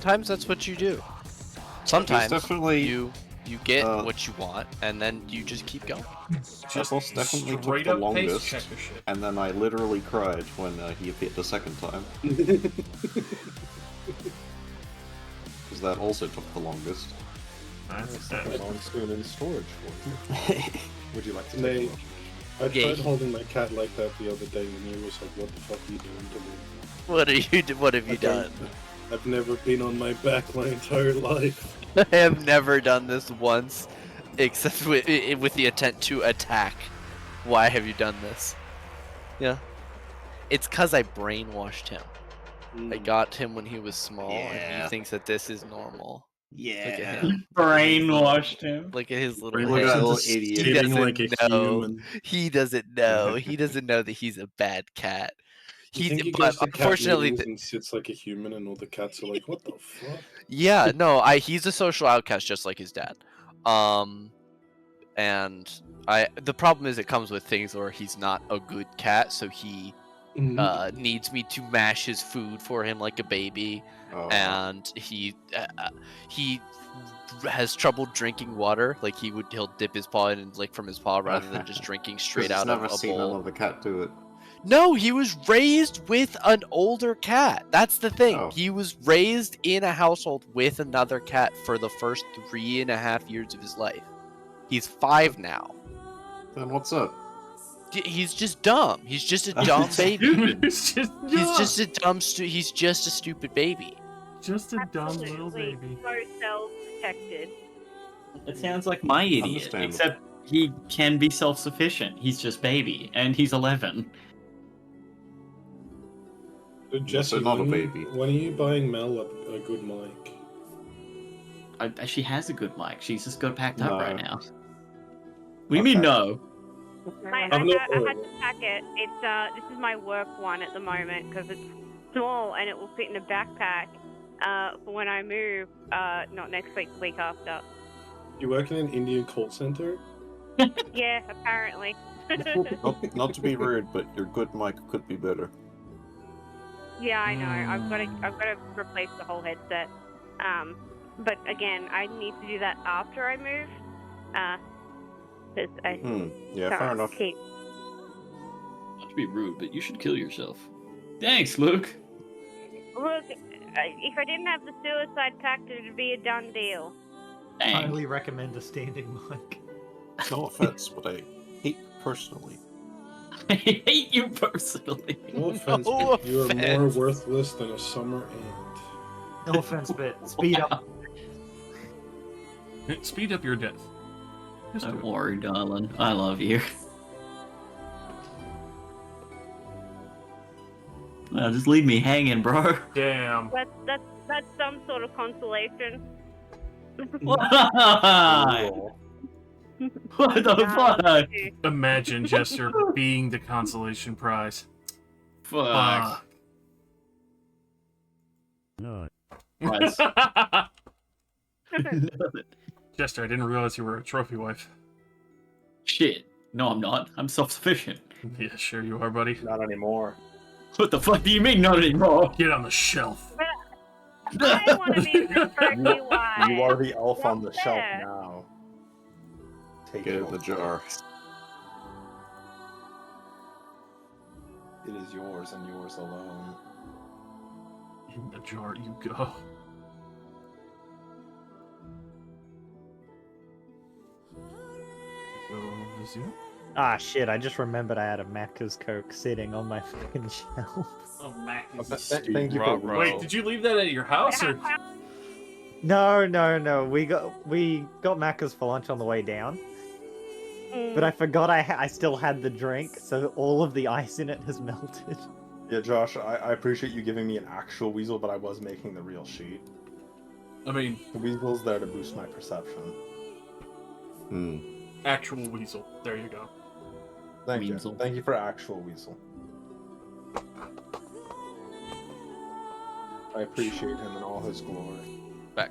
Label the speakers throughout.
Speaker 1: Sometimes that's what you do. Sometimes you get what you want, and then you just keep going.
Speaker 2: Apples definitely took the longest, and then I literally cried when he appeared the second time. Because that also took the longest.
Speaker 3: That's on spoon in storage for you. Would you like to take
Speaker 4: I tried holding my cat like that the other day, and he was like, "What the fuck are you doing to me?"
Speaker 1: What have you done?
Speaker 4: I've never been on my back my entire life.
Speaker 1: I have never done this once, except with the intent to attack. Why have you done this? Yeah. It's cause I brainwashed him. I got him when he was small, and he thinks that this is normal.
Speaker 2: Yeah.
Speaker 1: Look at him.
Speaker 5: Brainwashed him.
Speaker 1: Look at his little
Speaker 2: Look at that little
Speaker 1: He
Speaker 2: idiot.
Speaker 1: doesn't
Speaker 4: Like a
Speaker 1: know.
Speaker 4: human.
Speaker 1: He doesn't know. He doesn't know that he's a bad cat.
Speaker 4: He
Speaker 1: But
Speaker 4: goes to
Speaker 1: unfortunately,
Speaker 4: cat and sits like a human, and all the cats are like, "What the fuck?"
Speaker 1: yeah, no, he's a social outcast just like his dad. And the problem is it comes with things where he's not a good cat, so he needs me to mash his food for him like a baby, and he has trouble drinking water. Like he'll dip his paw in and lick from his paw rather than just drinking straight out of a bowl.
Speaker 2: Never seen another cat do it.
Speaker 1: No, he was raised with an older cat. That's the thing. He was raised in a household with another cat for the first 3.5 years of his life. He's 5 now.
Speaker 2: Then what's up?
Speaker 1: He's just dumb. He's just a dumb baby.
Speaker 6: He's
Speaker 1: just a stupid baby.
Speaker 6: Just a dumb little baby.
Speaker 7: So self-protected.
Speaker 5: It sounds like my idiot, except he can be self-sufficient. He's just baby, and he's 11.
Speaker 4: Jesse,
Speaker 2: not a baby.
Speaker 4: When are you buying Mel a good mic?
Speaker 5: She has a good mic. She's just got packed up right now. What do you mean no?
Speaker 7: I had to pack it. This is my work one at the moment because it's small and it will fit in a backpack for when I move. Not next week, the week after.
Speaker 4: You work in an Indian call center?
Speaker 7: Yeah, apparently.
Speaker 2: not to be rude, but your good mic could be better.
Speaker 7: Yeah, I know. I've got to replace the whole headset. But again, I need to do that after I move. Because I
Speaker 2: yeah, fair enough.
Speaker 5: Not to be rude, but you should kill yourself. Thanks, Luke.
Speaker 7: Look, if I didn't have the suicide pact, it'd be a done deal.
Speaker 5: Dang.
Speaker 8: Highly recommend a standing mic.
Speaker 2: No offense, but I hate you personally.
Speaker 5: I hate you personally.
Speaker 4: No offense, but you are more worthless than a summer ant.
Speaker 8: No offense, but speed up.
Speaker 6: Speed up your death.
Speaker 5: Don't worry, darling. I love you. Well, just leave me hanging, bro.
Speaker 6: Damn.
Speaker 7: That's some sort of consolation.
Speaker 5: Why? What the fuck?
Speaker 6: Imagine Jester being the consolation prize.
Speaker 5: Fuck.
Speaker 3: No.
Speaker 5: Nice.
Speaker 6: Jester, I didn't realize you were a trophy wife.
Speaker 5: Shit. No, I'm not. I'm self-sufficient.
Speaker 6: Yeah, sure you are, buddy.
Speaker 3: Not anymore.
Speaker 5: What the fuck do you mean not anymore?
Speaker 6: Get on the shelf.
Speaker 7: I want to be the trophy wife.
Speaker 3: You are the elf on the
Speaker 7: What's
Speaker 3: shelf
Speaker 7: that?
Speaker 3: now. Take
Speaker 2: Get
Speaker 3: it
Speaker 2: in the jar.
Speaker 3: It is yours and yours alone.
Speaker 6: In the jar you go.
Speaker 8: Ah, shit, I just remembered I had a Macca's Coke sitting on my fucking shelf.
Speaker 6: Oh, Mac is
Speaker 3: Thank you for
Speaker 6: Wait, did you leave that at your house or?
Speaker 8: No. We got Macca's for lunch on the way down. But I forgot I still had the drink, so all of the ice in it has melted.
Speaker 3: Yeah, Josh, I appreciate you giving me an actual weasel, but I was making the real sheet.
Speaker 6: I mean,
Speaker 3: the weasel's there to boost my perception.
Speaker 6: Actual weasel. There you go.
Speaker 3: Thank you. Thank you for actual weasel. I appreciate him in all his glory.
Speaker 1: Back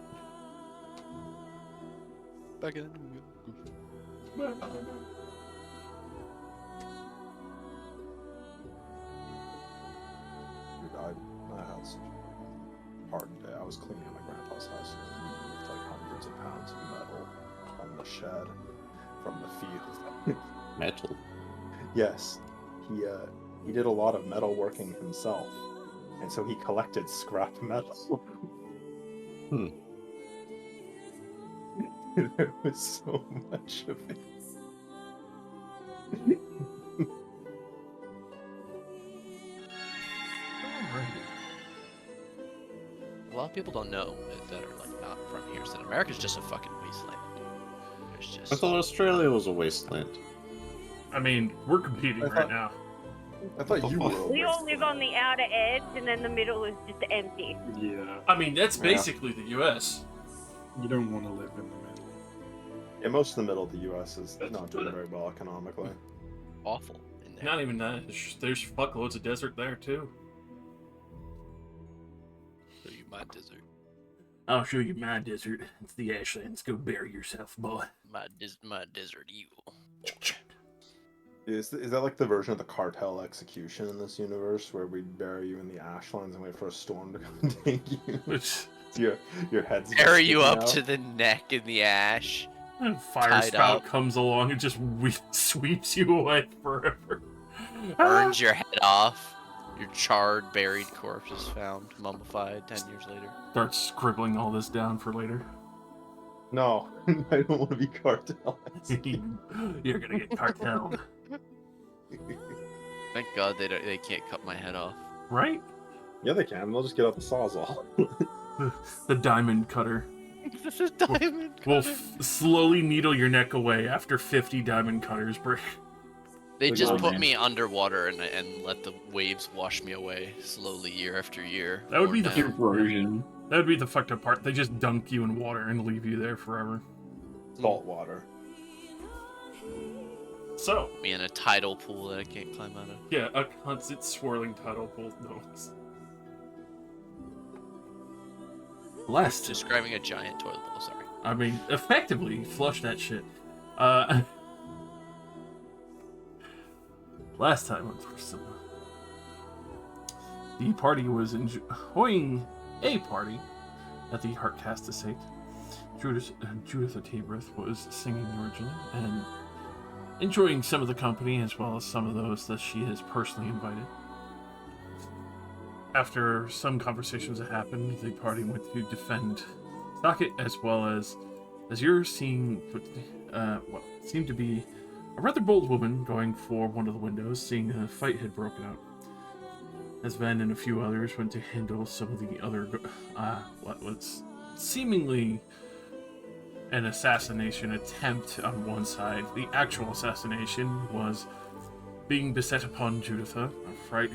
Speaker 1: in.
Speaker 3: Dude, I had a hard day. I was cleaning my us how he moved like hundreds of pounds of metal from the shed, from the field.
Speaker 2: Metal.
Speaker 3: Yes, he did a lot of metalworking himself, and so he collected scrap metal. There was so much of it.
Speaker 1: A lot of people don't know that are like not from here. So America's just a fucking wasteland. There's just.
Speaker 2: I thought Australia was a wasteland.
Speaker 6: I mean, we're competing right now.
Speaker 3: I thought you were.
Speaker 7: We all live on the outer edge, and then the middle is just empty.
Speaker 4: Yeah,
Speaker 6: I mean, that's basically the U.S.
Speaker 4: you don't want to live in the middle.
Speaker 3: Yeah, most of the middle of the U.S. is not doing very well economically.
Speaker 1: Awful in there.
Speaker 6: Not even that. There's fuckloads of desert there too.
Speaker 1: Show you my desert.
Speaker 6: I'll show you my desert. It's the Ashlands. Go bury yourself, boy.
Speaker 1: My desert eagle.
Speaker 3: Is that like the version of the cartel execution in this universe, where we bury you in the Ashlands and wait for a storm to come and take you? So your head's
Speaker 1: Bury you
Speaker 3: sticking
Speaker 1: up
Speaker 3: out?
Speaker 1: to the neck in the ash.
Speaker 6: And fire
Speaker 1: Tied
Speaker 6: spout
Speaker 1: up.
Speaker 6: comes along and just sweeps you away forever.
Speaker 1: Burns your head off. Your charred, buried corpse is found, mummified 10 years later.
Speaker 6: Start scribbling all this down for later.
Speaker 3: No, I don't want to be cartel.
Speaker 6: You're gonna get cartelled.
Speaker 1: Thank God they can't cut my head off.
Speaker 6: Right?
Speaker 3: Yeah, they can. They'll just get out the sawzall.
Speaker 6: The diamond cutter.
Speaker 1: This is diamond
Speaker 6: Will
Speaker 1: cutter.
Speaker 6: slowly needle your neck away after 50 diamond cutters break.
Speaker 1: They
Speaker 3: Like,
Speaker 1: just
Speaker 3: oh,
Speaker 1: put
Speaker 5: man.
Speaker 1: me underwater and let the waves wash me away slowly year after year.
Speaker 6: That would be
Speaker 1: Or
Speaker 6: the
Speaker 1: now.
Speaker 5: Erosion.
Speaker 6: That would be the fucked up part. They just dunk you in water and leave you there forever.
Speaker 3: Salt water.
Speaker 6: So,
Speaker 1: me in a tidal pool that I can't climb out of.
Speaker 6: yeah, a constant swirling tidal pool. No. Last,
Speaker 1: Describing a giant toilet bowl. Sorry.
Speaker 6: I mean, effectively flush that shit. Last time on Torsilna, the party was enjoying a party at the Heartcast estate. Judith Tabrith was singing originally and enjoying some of the company as well as some of those that she has personally invited. After some conversations that happened, the party went to defend Socket as well as you're seeing what seemed to be a rather bold woman going for one of the windows, seeing a fight had broken out. As Van and a few others went to handle some of the other, what was seemingly an assassination attempt on one side. The actual assassination was being beset upon Juditha, right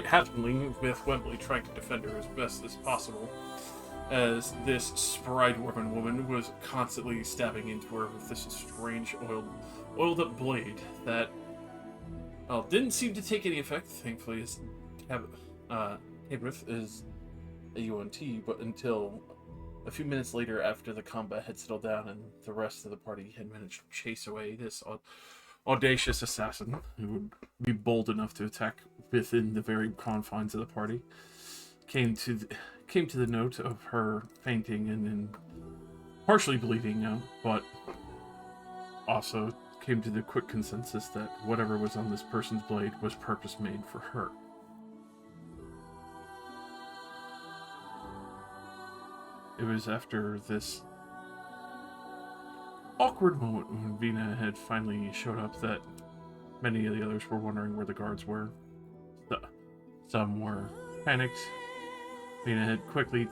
Speaker 6: happeningly with Wembley trying to defend her as best as possible, as this spry dwarven woman was constantly stabbing into her with this strange oiled up blade that didn't seem to take any effect, thankfully, as Tabrith is a UNT, but until a few minutes later after the combat had settled down and the rest of the party had managed to chase away this audacious assassin who would be bold enough to attack within the very confines of the party, came to the note of her fainting and then partially bleeding out, but also came to the quick consensus that whatever was on this person's blade was purpose made for her. It was after this awkward moment when Vina had finally showed up that many of the others were wondering where the guards were. Some were panicked. Vina had quickly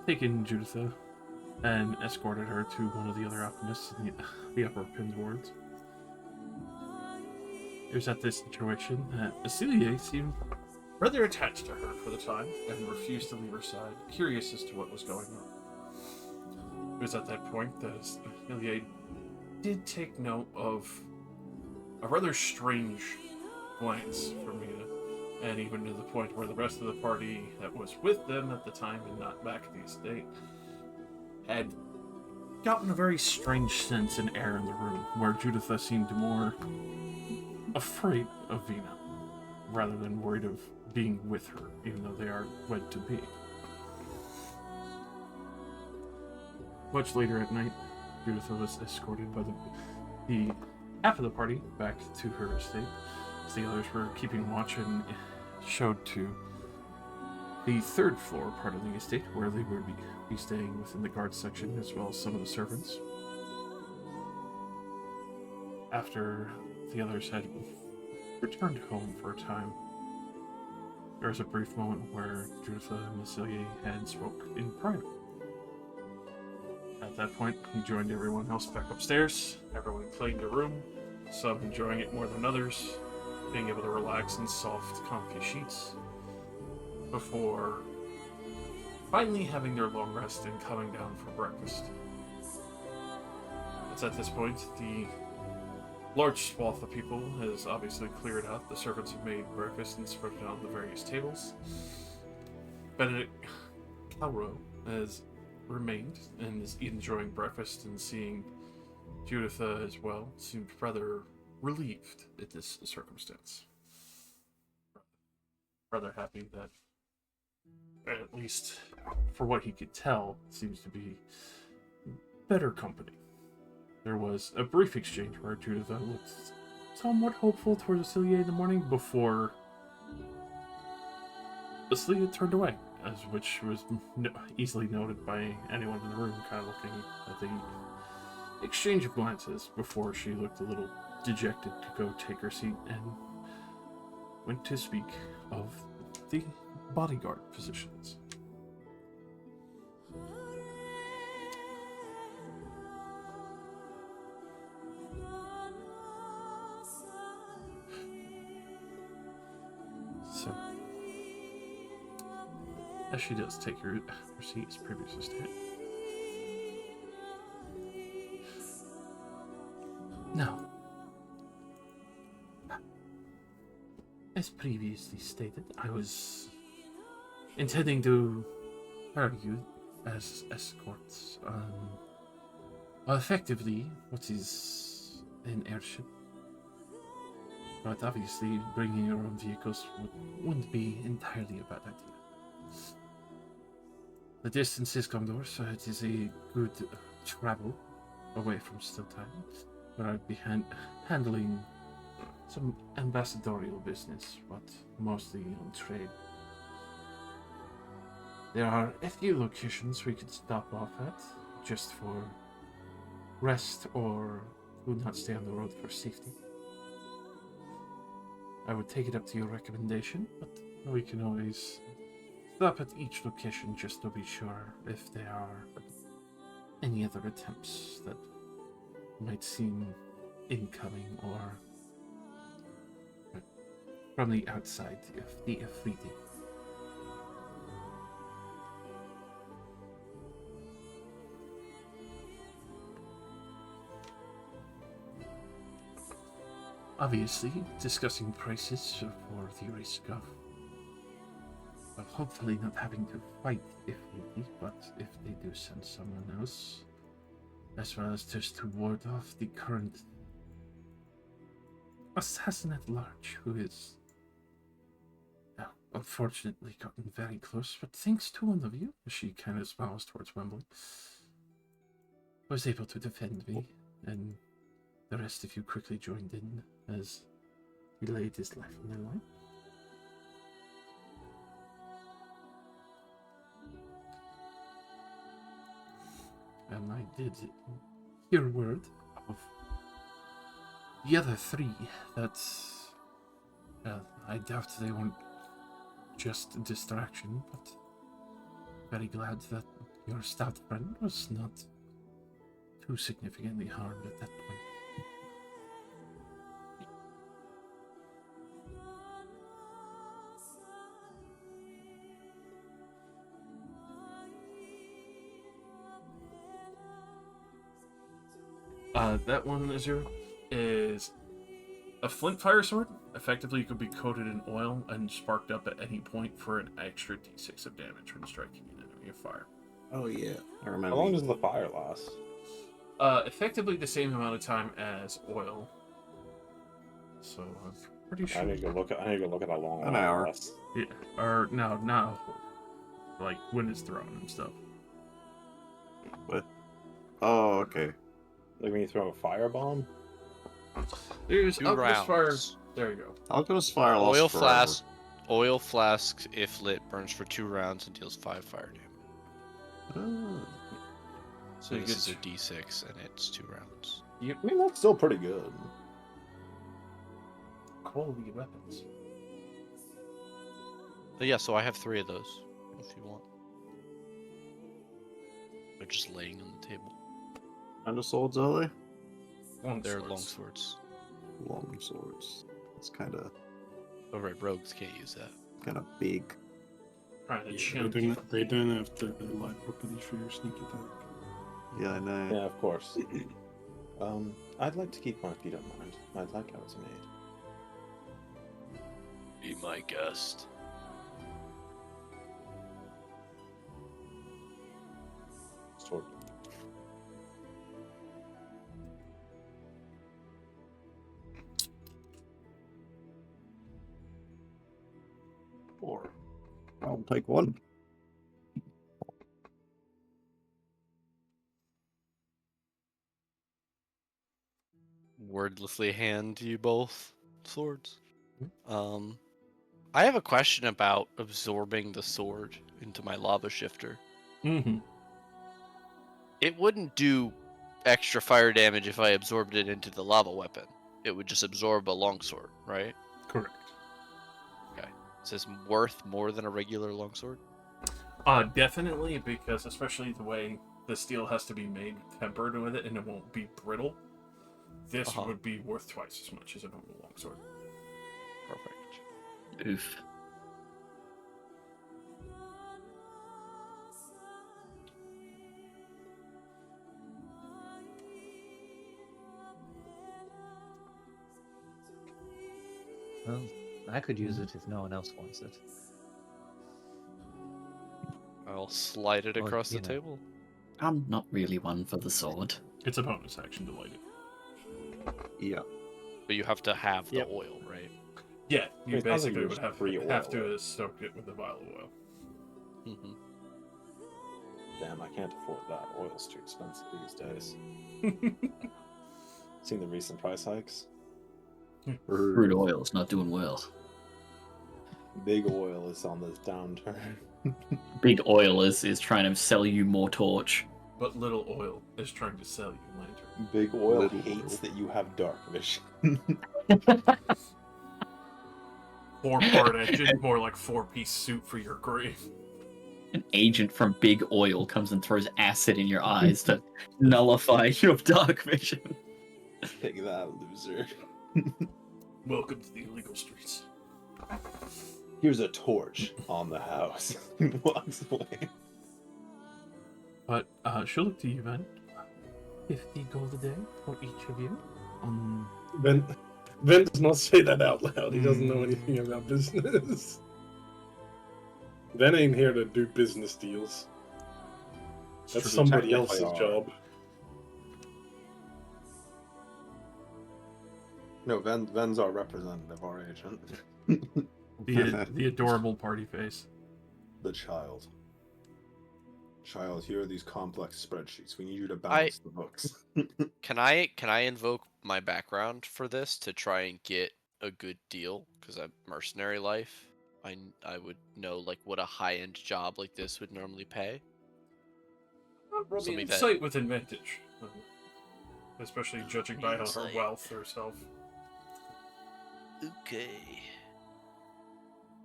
Speaker 6: taken Juditha and escorted her to one of the other alchemists in the upper Pins wards. It was at this situation that Acelia seemed rather attached to her for the time and refused to leave her side, curious as to what was going on. It was at that point that Acelia did take note of a rather strange glance from Mina, and even to the point where the rest of the party that was with them at the time and not back at the estate had gotten a very strange sense and air in the room, where Juditha seemed more afraid of Vina rather than worried of being with her, even though they are wed to be. Much later at night, Judith was escorted by the half of the party back to her estate. As the others were keeping watch and showed to the third floor part of the estate, where they would be staying within the guard section, as well as some of the servants. After the others had returned home for a time, there was a brief moment where Judith and Massilia had spoke in private. At that point, he joined everyone else back upstairs. Everyone cleaned the room, some enjoying it more than others, being able to relax in soft, comfy sheets, before finally having their long rest and coming down for breakfast. It's at this point the large swath of people has obviously cleared out. The servants have made breakfast and spread it on the various tables. Benedict Calrow has remained and is enjoying breakfast, and seeing Judith as well seemed rather relieved at this circumstance. Rather happy that, at least for what he could tell, seems to be better company. There was a brief exchange where Judith looked somewhat hopeful towards Celia in the morning before Celia turned away, as which was easily noted by anyone in the room, kind of looking at the exchange of glances before she looked a little dejected to go take her seat and went to speak of the bodyguard positions. So, as she does take her seat as previously stated. Now, as previously stated, I was intending to hire you as escorts on, well, effectively, what is an airship. But obviously, bringing your own vehicles wouldn't be entirely a bad idea. The distance is Commodore, so it is a good travel away from Stiltime, where I'd be handling some ambassadorial business, but mostly on trade. There are a few locations we could stop off at, just for rest or would not stay on the road for safety. I would take it up to your recommendation, but we can always stop at each location just to be sure if there are any other attempts that might seem incoming or from the outside of the Afridi. Obviously, discussing prices for the risk of, well, hopefully not having to fight if needed, but if they do send someone else, as well as just to ward off the current assassin at large, who is, unfortunately gotten very close, but thanks to one of you, she kind of smiles towards Wembley, was able to defend me, and the rest of you quickly joined in as he laid his life on the line. And I did hear word of the other three that I doubt they weren't just a distraction, but very glad that your stout friend was not too significantly harmed at that point. That one is a flint fire sword. Effectively, it could be coated in oil and sparked up at any point for an extra d6 of damage when striking an enemy of fire.
Speaker 2: Oh yeah, I remember.
Speaker 3: How long does the fire last?
Speaker 6: Effectively the same amount of time as oil. So I'm pretty sure.
Speaker 3: I need to look at how long
Speaker 2: An hour.
Speaker 3: lasts.
Speaker 6: Yeah, or no, like when it's thrown and stuff.
Speaker 2: But Oh, okay.
Speaker 3: Like when you throw a firebomb?
Speaker 6: There's
Speaker 1: 2
Speaker 6: alchemist fire.
Speaker 1: rounds.
Speaker 6: There you go.
Speaker 2: Alchemist fire lasts
Speaker 1: Oil
Speaker 2: forever.
Speaker 1: flask. Oil flask, if lit, burns for 2 rounds and deals 5 fire damage.
Speaker 2: Ah.
Speaker 1: So
Speaker 6: You
Speaker 1: this is
Speaker 6: get-
Speaker 1: a D6 and it's 2 rounds.
Speaker 3: I mean, that's still pretty good.
Speaker 6: Quality weapons.
Speaker 1: But yeah, so I have 3 of those, if you want. They're just laying on the table.
Speaker 2: Kind of swords are they?
Speaker 1: They're
Speaker 6: Longswords.
Speaker 1: long swords.
Speaker 2: Long swords. It's kind of
Speaker 1: Oh right, rogues can't use that.
Speaker 2: big.
Speaker 6: Right, the
Speaker 4: Yeah,
Speaker 6: chunky.
Speaker 4: they don't have the light properties for your sneak attack.
Speaker 2: Yeah, I know.
Speaker 3: Yeah, of course. I'd like to keep my feet on mind. I'd like how it's made.
Speaker 1: Be my guest.
Speaker 3: Sword.
Speaker 2: Four. I'll take one.
Speaker 1: Wordlessly hand you both swords. I have a question about absorbing the sword into my lava shifter.
Speaker 6: Mm-hmm.
Speaker 1: It wouldn't do extra fire damage if I absorbed it into the lava weapon. It would just absorb a longsword, right?
Speaker 6: Correct.
Speaker 1: Is this worth more than a regular longsword?
Speaker 6: Definitely, because especially the way the steel has to be made tempered with it and it won't be brittle, this would be worth twice as much as a normal longsword.
Speaker 1: Perfect.
Speaker 5: Oof.
Speaker 8: Well, I could use it if no one else wants it.
Speaker 1: I'll slide it
Speaker 8: Well,
Speaker 1: across the
Speaker 8: you know.
Speaker 1: table.
Speaker 5: I'm not really one for the sword.
Speaker 6: It's a bonus action to light it.
Speaker 2: Yeah.
Speaker 1: But you have to have the
Speaker 3: Yep.
Speaker 1: oil, right?
Speaker 6: Yeah, you
Speaker 3: It sounds like
Speaker 6: basically
Speaker 3: you
Speaker 6: would
Speaker 3: just
Speaker 6: have
Speaker 3: pre-oil
Speaker 6: to
Speaker 3: it.
Speaker 6: soak it with a vial of oil.
Speaker 1: Mm-hmm.
Speaker 3: Damn, I can't afford that. Oil's too expensive these days. Seen the recent price hikes?
Speaker 5: Crude oil's not doing well.
Speaker 3: Big oil is on this downturn.
Speaker 5: Big oil is trying to sell you more torch.
Speaker 6: But little oil is trying to sell you lantern.
Speaker 3: Big oil
Speaker 2: Little
Speaker 3: hates
Speaker 2: oil.
Speaker 3: that you have dark vision.
Speaker 6: 4-part engine, more like 4-piece suit for your grave.
Speaker 5: An agent from Big Oil comes and throws acid in your eyes to nullify your dark vision.
Speaker 3: Take that, loser.
Speaker 6: Welcome to the illegal streets.
Speaker 3: Here's a torch on the house. He walks away.
Speaker 6: But she'll look to you, Ven. 50 gold a day for each of you.
Speaker 4: Ben does not say that out loud. He doesn't know anything about business. Ben ain't here to do business deals. That's somebody else's job.
Speaker 3: No, Ven's our representative, our agent.
Speaker 6: The adorable party face.
Speaker 3: The child. Child, here are these complex spreadsheets. We need you to balance the books.
Speaker 1: Can I invoke my background for this to try and get a good deal? Because I'm mercenary life. I would know like what a high-end job like this would normally pay.
Speaker 6: Roll me insight with advantage. Especially judging by her wealth herself.
Speaker 1: Okay.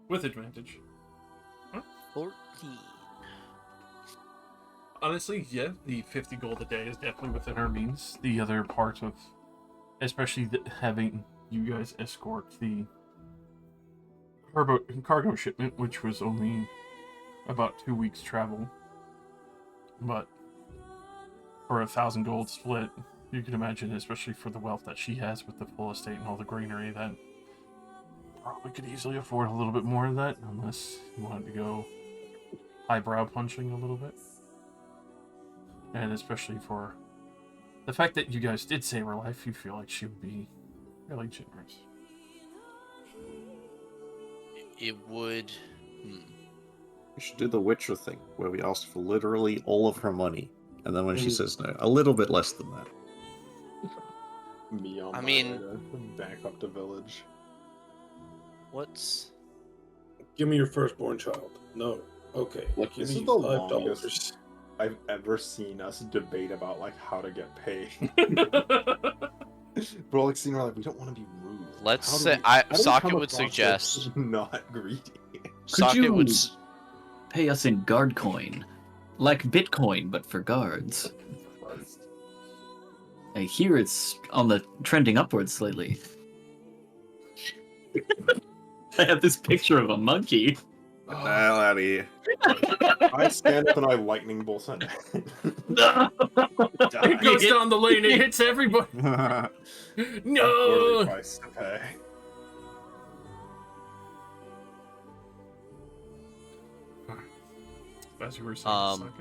Speaker 6: With advantage.
Speaker 1: 14.
Speaker 6: Honestly, yeah, the 50 gold a day is definitely within our means. The other part of, especially having you guys escort the cargo shipment, which was only about 2 weeks travel. But for 1,000 gold split, you can imagine, especially for the wealth that she has with the full estate and all the greenery, that probably could easily afford a little bit more of that, unless you wanted to go eyebrow punching a little bit. And especially for the fact that you guys did save her life, you feel like she would be really generous.
Speaker 1: It would.
Speaker 2: We should do the Witcher thing, where we ask for literally all of her money And then when she says no, a little bit less than that.
Speaker 3: Me on
Speaker 1: I
Speaker 3: my
Speaker 1: mean-
Speaker 3: way to bankrupt a village.
Speaker 1: What's...
Speaker 4: Give me your firstborn child. No. Okay.
Speaker 3: Look,
Speaker 4: Give
Speaker 3: this
Speaker 4: me
Speaker 3: is the
Speaker 4: $5.
Speaker 3: longest I've ever seen us debate about like how to get paid. We're like seeing like we don't want to be rude.
Speaker 1: Let's
Speaker 3: How do
Speaker 1: say
Speaker 3: we- how do we
Speaker 1: Socket
Speaker 3: come
Speaker 1: would
Speaker 3: across
Speaker 1: suggest
Speaker 3: as not greedy.
Speaker 1: Socket
Speaker 5: you-
Speaker 1: would
Speaker 5: Pay us in guard coin. Like Bitcoin, but for guards. I hear it's on the trending upwards lately. I have this picture of a monkey.
Speaker 2: Get the hell out of here.
Speaker 3: I stand up and I lightning bolt it.
Speaker 6: It goes down the lane, it hits everybody.
Speaker 3: Poorly
Speaker 6: No!
Speaker 3: price to pay.
Speaker 6: As you were saying, Socket.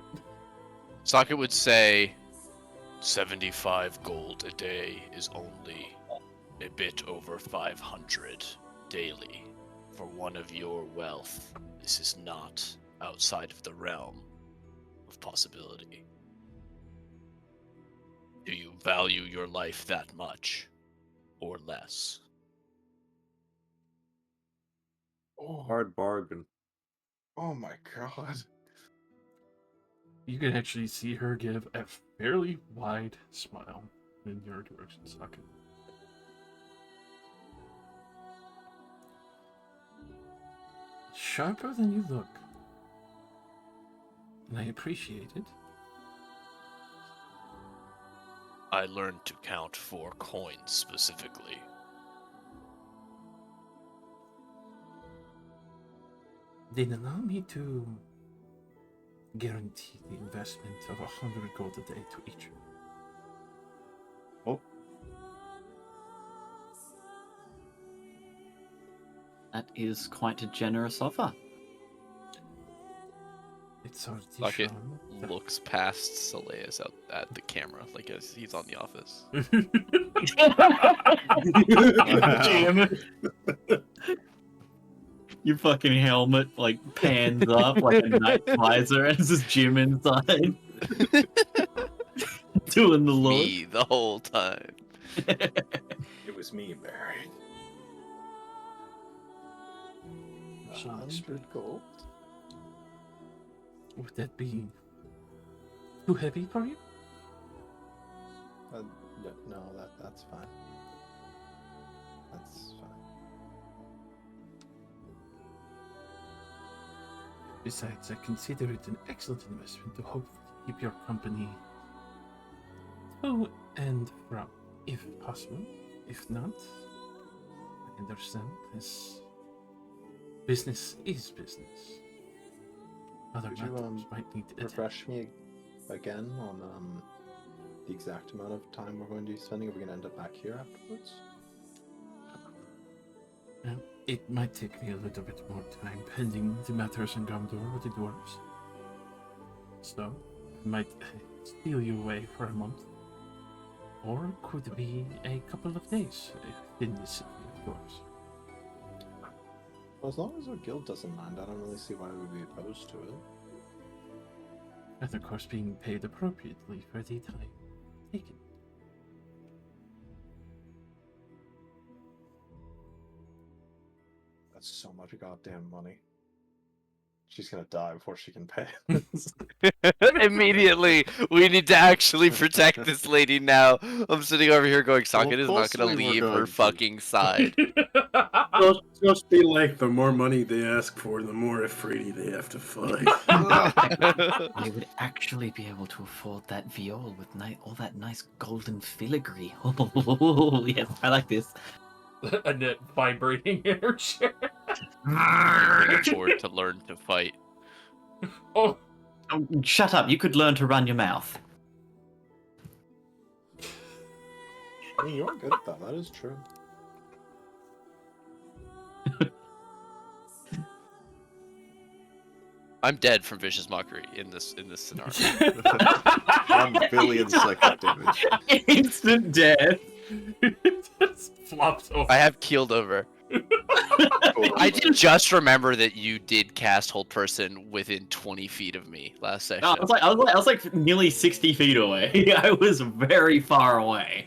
Speaker 1: Socket would say 75 gold a day is only a bit over 500 daily. For one of your wealth, this is not outside of the realm of possibility. Do you value your life that much, or less?
Speaker 3: Oh,
Speaker 2: Hard bargain.
Speaker 3: oh my god.
Speaker 6: You can actually see her give a fairly wide smile in your direction, Socket. Sharper than you look. And I appreciate it.
Speaker 1: I learned to count 4 coins specifically.
Speaker 6: Then allow me to guarantee the investment of 100 gold a day to each.
Speaker 2: Oh,
Speaker 5: That is quite a generous offer.
Speaker 6: It's already
Speaker 1: Socket
Speaker 6: shown.
Speaker 1: looks past Saleas out at the camera, like as he's on The Office.
Speaker 5: Jim. Your fucking helmet like pans up like a night visor, and it's just Jim inside doing the look.
Speaker 1: Me the whole time.
Speaker 3: It was me, Barry. 100 gold.
Speaker 6: Would that be too heavy for you?
Speaker 3: No, that's fine. That's fine.
Speaker 6: Besides, I consider it an excellent investment to hopefully keep your company to and from, if possible. If not, I understand this business is business. Other
Speaker 3: Could you,
Speaker 6: matters might need attention.
Speaker 3: Refresh me again on the exact amount of time we're going to be spending. Are we going to end up back here afterwards?
Speaker 6: It might take me a little bit more time, pending the matters in Gondor with the dwarves. So, I might steal you away for a month. Or could be a couple of days in the city of dwarves.
Speaker 3: Well, as long as our guild doesn't mind, I don't really see why we'd be opposed to it.
Speaker 6: And of course being paid appropriately for the time taken.
Speaker 3: That's so much goddamn money. She's gonna die before she can pay.
Speaker 1: Immediately, we need to actually protect this lady now. I'm sitting over here going, Socket is not
Speaker 2: course
Speaker 1: gonna
Speaker 2: we were
Speaker 1: leave
Speaker 2: going
Speaker 1: her
Speaker 2: to.
Speaker 1: fucking side.
Speaker 4: Just be like, the more money they ask for, the more afraid they have to fight.
Speaker 5: I would actually be able to afford that viol with all that nice golden filigree. Oh, yes, I like this.
Speaker 6: A net vibrating in her chair.
Speaker 1: I can afford to learn to fight.
Speaker 6: Oh,
Speaker 5: Oh, shut up, you could learn to run your mouth.
Speaker 3: I mean, you're good at that. That is true.
Speaker 1: I'm dead from vicious mockery in this scenario.
Speaker 2: 1 billion second damage.
Speaker 5: Instant death.
Speaker 6: just flops over.
Speaker 1: I have keeled over. I did just remember that you did cast Hold Person within 20 feet of me last session.
Speaker 5: No, I was like nearly 60 feet away. I was very far away.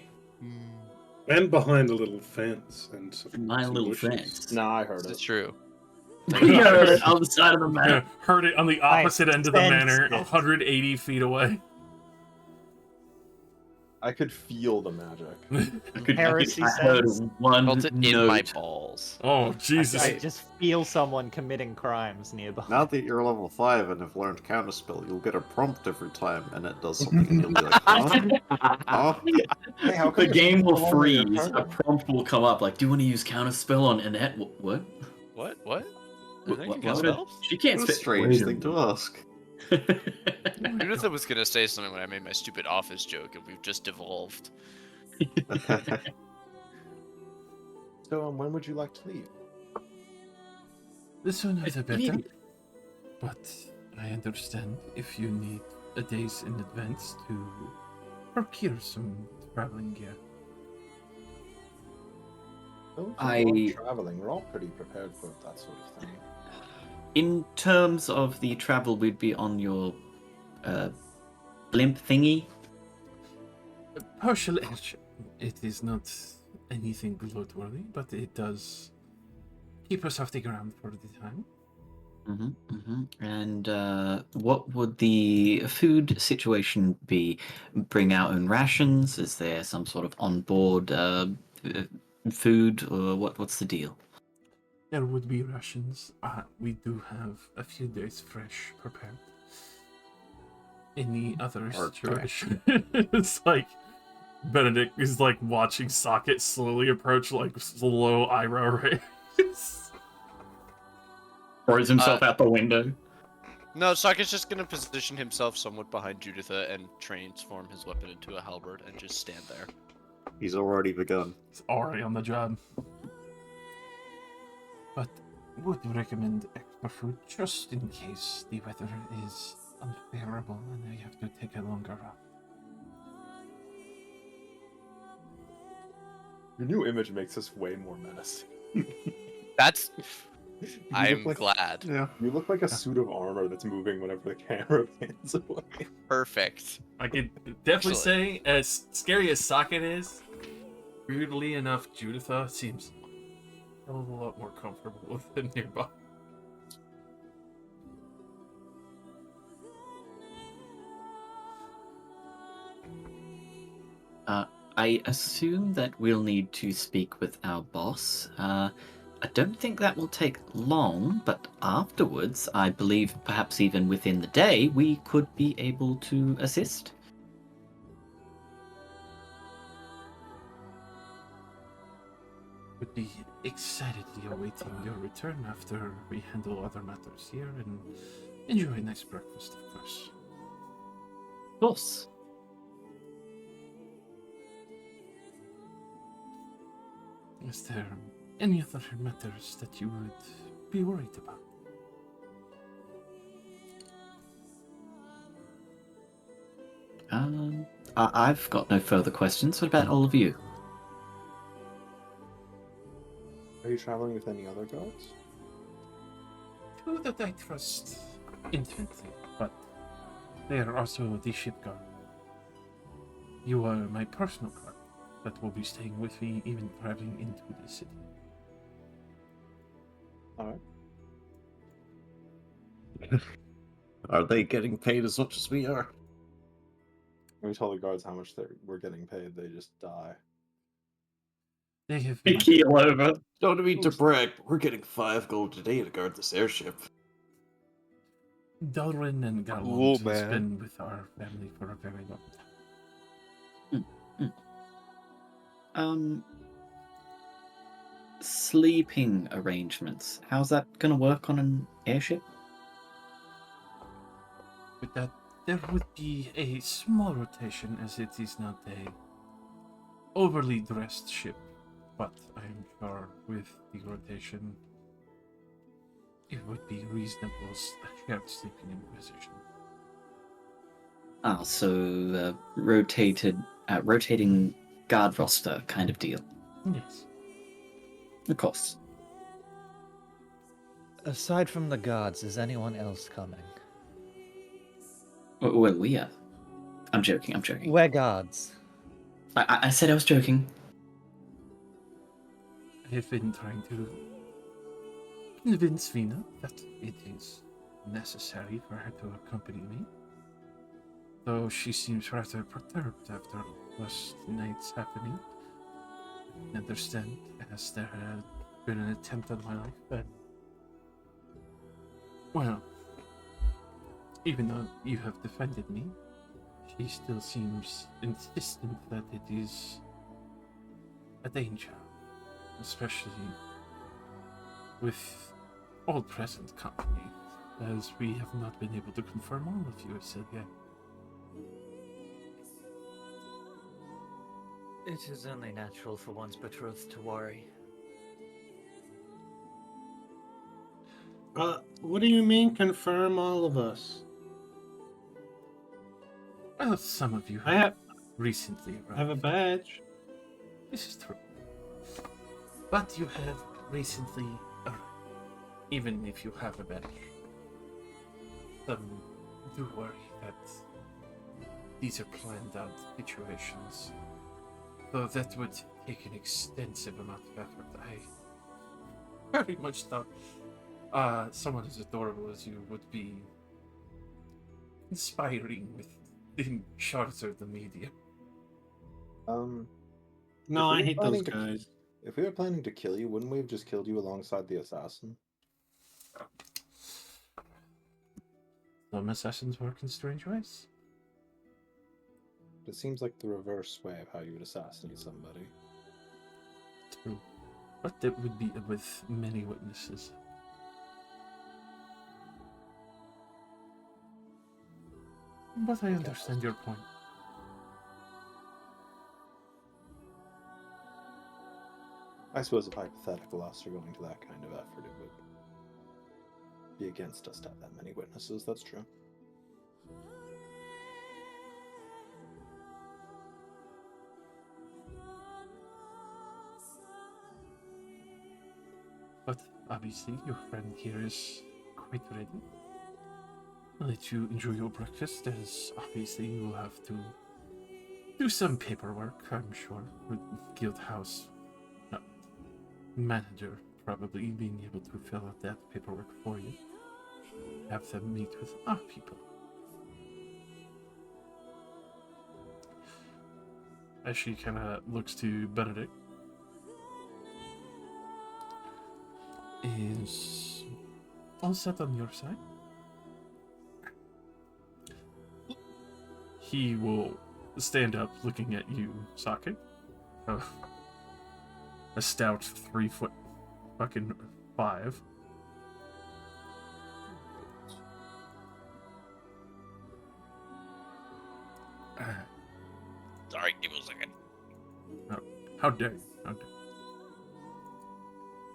Speaker 4: And behind a little fence and some
Speaker 5: Little
Speaker 4: bushes.
Speaker 5: fence.
Speaker 3: Nah, I heard
Speaker 1: This is
Speaker 3: it.
Speaker 1: true.
Speaker 5: You heard it on the side of the map.
Speaker 6: Heard it on the opposite end of the
Speaker 8: sensed
Speaker 6: manor,
Speaker 8: it.
Speaker 6: 180 feet away.
Speaker 3: I could feel the magic.
Speaker 8: Heresy
Speaker 5: I heard
Speaker 8: sense.
Speaker 5: one
Speaker 1: Felt it in
Speaker 5: note.
Speaker 1: my balls.
Speaker 6: Oh, Jesus.
Speaker 8: I just feel someone committing crimes nearby.
Speaker 2: Now that you're level 5 and have learned counterspell, you'll get a prompt every time, and it does something, and you'll be like, huh? Huh?
Speaker 3: Hey, how come
Speaker 5: The
Speaker 3: it's
Speaker 5: game will
Speaker 3: no longer your
Speaker 5: freeze.
Speaker 3: turn?
Speaker 5: A prompt will come up like, "Do you want to use counterspell on Annette?" What?
Speaker 1: What? What?
Speaker 5: What-
Speaker 1: I
Speaker 5: what-
Speaker 1: think
Speaker 5: what-
Speaker 1: spells?
Speaker 5: She can't
Speaker 2: What a
Speaker 5: spit.
Speaker 2: strange
Speaker 5: Wait a
Speaker 2: thing to ask.
Speaker 1: Judith was gonna say something when I made my stupid office joke, and we've just devolved.
Speaker 3: So, when would you like to leave?
Speaker 6: The sooner the better.
Speaker 5: Immediate.
Speaker 6: But I understand if you need a days in advance to procure some traveling gear.
Speaker 3: Oh,
Speaker 5: I-
Speaker 3: traveling. We're all pretty prepared for that sort of thing.
Speaker 5: In terms of the travel, we'd be on your blimp thingy.
Speaker 6: Partial airship. It is not anything bloatworthy, but it does keep us off the ground for the time.
Speaker 5: And what would the food situation be? Bring our own rations? Is there some sort of onboard food, or what's the deal?
Speaker 6: There would be rations. We do have a few days fresh prepared. In the other situation, it's like Benedict is like watching Socket slowly approach, like slow eyebrow raise.
Speaker 5: Throws himself out the window.
Speaker 1: No, Socket's just gonna position himself somewhat behind Juditha and transform his weapon into a halberd and just stand there.
Speaker 2: He's already begun.
Speaker 6: He's already on the job. But would recommend extra food just in case the weather is unbearable and we have to take a longer route.
Speaker 3: Your new image makes us way more menacing.
Speaker 1: That's.
Speaker 3: You
Speaker 1: I'm
Speaker 3: look
Speaker 1: glad.
Speaker 2: Yeah.
Speaker 3: You look like a suit of armor that's moving whenever the camera pans away.
Speaker 1: Perfect.
Speaker 6: I could definitely
Speaker 1: Excellent.
Speaker 6: say, as scary as Socket is, weirdly enough, Juditha seems a lot more comfortable with him nearby.
Speaker 5: I assume that we'll need to speak with our boss. I don't think that will take long, but afterwards, I believe perhaps even within the day, we could be able to assist.
Speaker 6: Would be excitedly awaiting your return after we handle other matters here and enjoy a nice breakfast, of course.
Speaker 5: Of course.
Speaker 6: Is there any other matters that you would be worried about?
Speaker 5: I've got no further questions. What about all of you?
Speaker 3: Are you traveling with any other guards?
Speaker 6: Two that I trust intimately, but they are also the ship guard. You are my personal guard that will be staying with me even traveling into the city.
Speaker 3: Alright.
Speaker 2: Are they getting paid as much as we are?
Speaker 3: When we tell the guards how much we're getting paid, they just die.
Speaker 6: They have
Speaker 5: Keel over.
Speaker 2: Don't mean to brag, but we're getting 5 gold a day to guard this airship.
Speaker 6: Dalrin and
Speaker 1: Cool,
Speaker 6: Gallant has
Speaker 1: man.
Speaker 6: been with our family for a very long time.
Speaker 5: Sleeping arrangements. How's that gonna work on an airship?
Speaker 6: With that, there would be a small rotation as it is not a overly dressed ship, but I'm sure with the rotation it would be reasonable shared sleeping in position.
Speaker 5: So rotating guard roster kind of deal.
Speaker 6: Yes.
Speaker 5: Of course.
Speaker 8: Aside from the guards, is anyone else coming?
Speaker 5: Well, we are. I'm joking.
Speaker 8: We're guards.
Speaker 5: I said I was joking.
Speaker 6: I've been trying to convince Vina that it is necessary for her to accompany me. Though she seems rather perturbed after last night's happening. I understand, as there had been an attempt on my life, but... Well, even though you have defended me, she still seems insistent that it is a danger, especially with all present company, as we have not been able to confirm all of you have said yet.
Speaker 8: It is only natural for one's betrothed to worry.
Speaker 9: What do you mean confirm all of us?
Speaker 6: Well, some of you
Speaker 9: I have
Speaker 6: recently arrived.
Speaker 9: I have a badge.
Speaker 6: This is true. But you have recently arrived. Even if you have a badge. Some do worry that these are planned out situations. Though that would take an extensive amount of effort. I very much thought someone as adorable as you would be inspiring within shorter the media.
Speaker 9: No, I hate those guys.
Speaker 3: If we were planning to kill you, wouldn't we have just killed you alongside the assassin?
Speaker 6: Some assassins work in strange ways.
Speaker 3: It seems like the reverse way of how you would assassinate somebody.
Speaker 6: True. But it would be with many witnesses. But I understand your point.
Speaker 3: I suppose if hypothetical us are going to that kind of effort, it would be against us to have that many witnesses. That's true.
Speaker 6: But obviously, your friend here is quite ready. I'll let you enjoy your breakfast, as obviously you will have to do some paperwork, I'm sure, with Guild House manager probably being able to fill out that paperwork for you. Have them meet with our people. As she kind of looks to Benedict. Is all set on your side? He will stand up looking at you, Sake. A stout 3'5".
Speaker 1: Sorry, give me a second.
Speaker 6: Oh, how dare you? How dare you?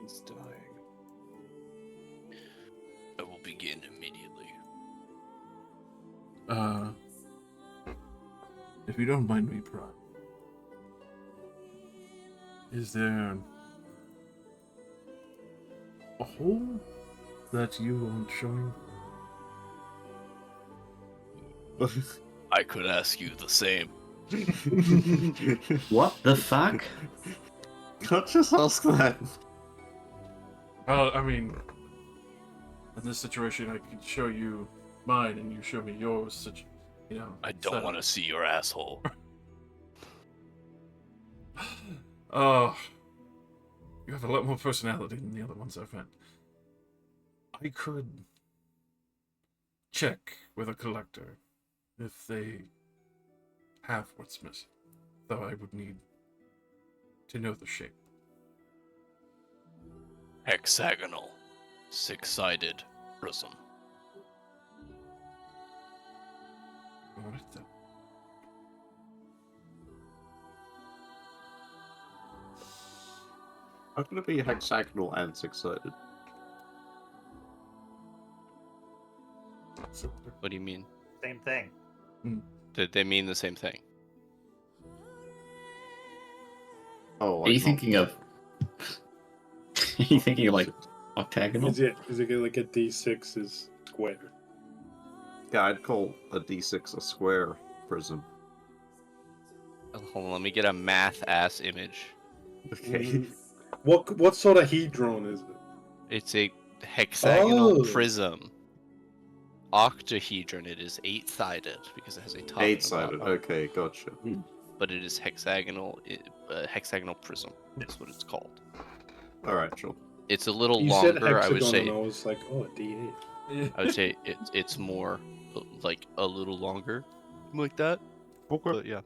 Speaker 3: He's dying.
Speaker 1: I will begin immediately.
Speaker 6: If you don't mind me prying, is there a hole that you aren't showing?
Speaker 1: I could ask you the same.
Speaker 5: What the fuck?
Speaker 2: Can't just ask that.
Speaker 6: Well, I mean, in this situation, I could show you mine and you show me yours. Such, you know.
Speaker 1: I don't want to see your asshole.
Speaker 6: Oh, you have a lot more personality than the other ones I've met. I could check with a collector if they have what's missing, though I would need to know the shape.
Speaker 1: Hexagonal, six-sided prism.
Speaker 6: Alright then.
Speaker 2: How can it be hexagonal and six-sided?
Speaker 1: What do you mean?
Speaker 8: Same thing.
Speaker 1: Did they mean the same thing?
Speaker 2: Oh,
Speaker 5: Are you thinking of? Are you thinking of like Octagonal?
Speaker 4: Is it like a D6 is square?
Speaker 2: Yeah, I'd call a D6 a square prism.
Speaker 1: Hold on, let me get a math ass image.
Speaker 2: Okay.
Speaker 4: What sort of hedron is it?
Speaker 1: It's a hexagonal
Speaker 4: Oh.
Speaker 1: prism. Octahedron. It is 8-sided because it has a top and a
Speaker 2: 8-sided.
Speaker 1: bottom.
Speaker 2: Okay, gotcha.
Speaker 1: But it is hexagonal. Hexagonal prism. That's what it's called.
Speaker 2: All right, sure.
Speaker 1: It's a little
Speaker 4: You said
Speaker 1: longer. I
Speaker 4: hexagon,
Speaker 1: would say.
Speaker 4: and I was like, oh, a D8.
Speaker 1: I would say it's more like a little longer, like that.
Speaker 3: Okay.
Speaker 1: But yeah,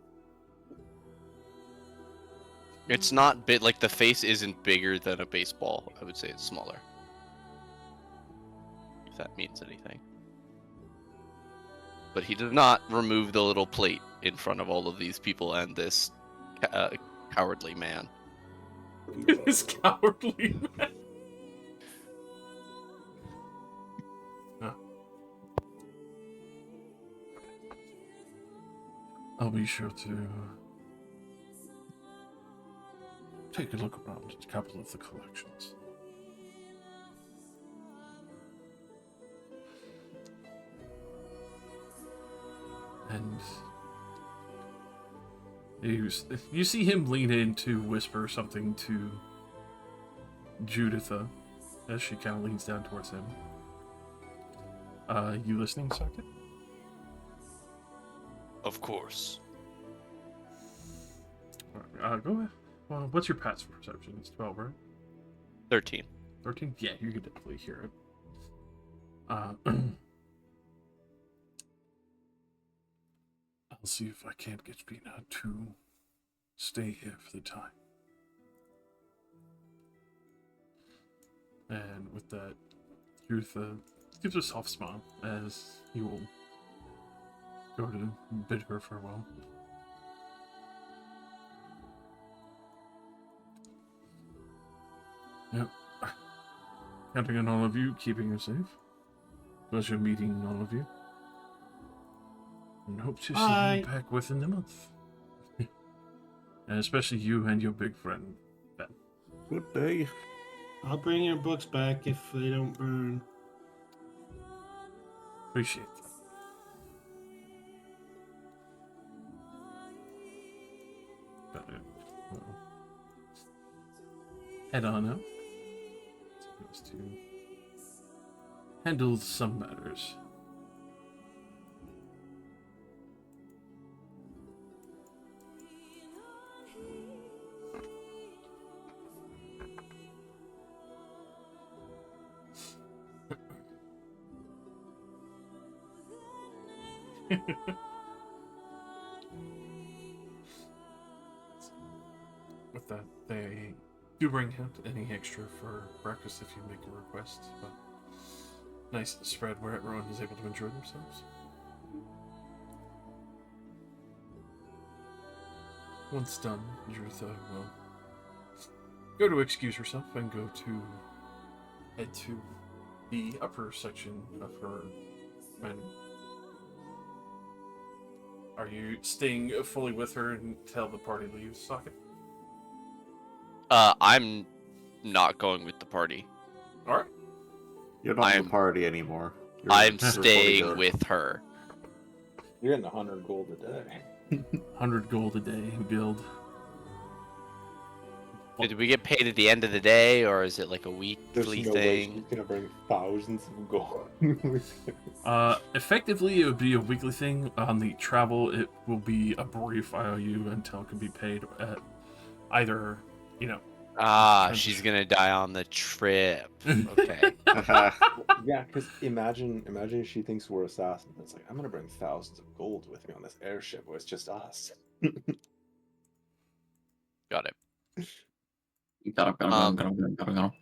Speaker 1: it's not big. Like the face isn't bigger than a baseball. I would say it's smaller. If that means anything. But he did not remove the little plate in front of all of these people and this cowardly man.
Speaker 6: This cowardly man. I'll be sure to take a look around at a couple of the collections. And you see him lean in to whisper something to Juditha as she kind of leans down towards him. You listening, Socket?
Speaker 1: Of course.
Speaker 6: Go ahead. Well, what's your passive perception? It's 12, right?
Speaker 1: 13.
Speaker 6: 13? Yeah, you can definitely hear it. I'll see if I can't get Vina to stay here for the time. And with that, Ruth gives a soft smile as he will go to bid her farewell. Yep. Counting on all of you, keeping her safe. Pleasure meeting all of you. And hope to see you back within the month. And especially you and your big friend, Ben.
Speaker 2: Good day.
Speaker 9: I'll bring your books back if they don't burn.
Speaker 6: Appreciate that. But well, head on out. Supposed to handle some matters. With that, they do bring out any extra for breakfast if you make a request, but nice spread where everyone is able to enjoy themselves. Once done, Juditha will go to excuse herself and go to head to the upper section of her menu. Are you staying fully with her until the party leaves, Socket?
Speaker 1: I'm not going with the party.
Speaker 6: Alright.
Speaker 2: You're not in the party anymore.
Speaker 1: I'm staying with her.
Speaker 3: You're getting 100 gold a day.
Speaker 6: 100 gold a day guild.
Speaker 1: Did we get paid at the end of the day, or is it like a weekly
Speaker 3: There's no way
Speaker 1: thing?
Speaker 3: she's gonna bring thousands of gold.
Speaker 6: Effectively, it would be a weekly thing. On the travel, it will be a brief IOU until it can be paid at either,
Speaker 1: She's gonna die on the trip. Okay.
Speaker 3: Yeah, because imagine if she thinks we're assassins. It's like, I'm gonna bring thousands of gold with me on this airship where it's just us.
Speaker 1: Got it.
Speaker 5: Got him.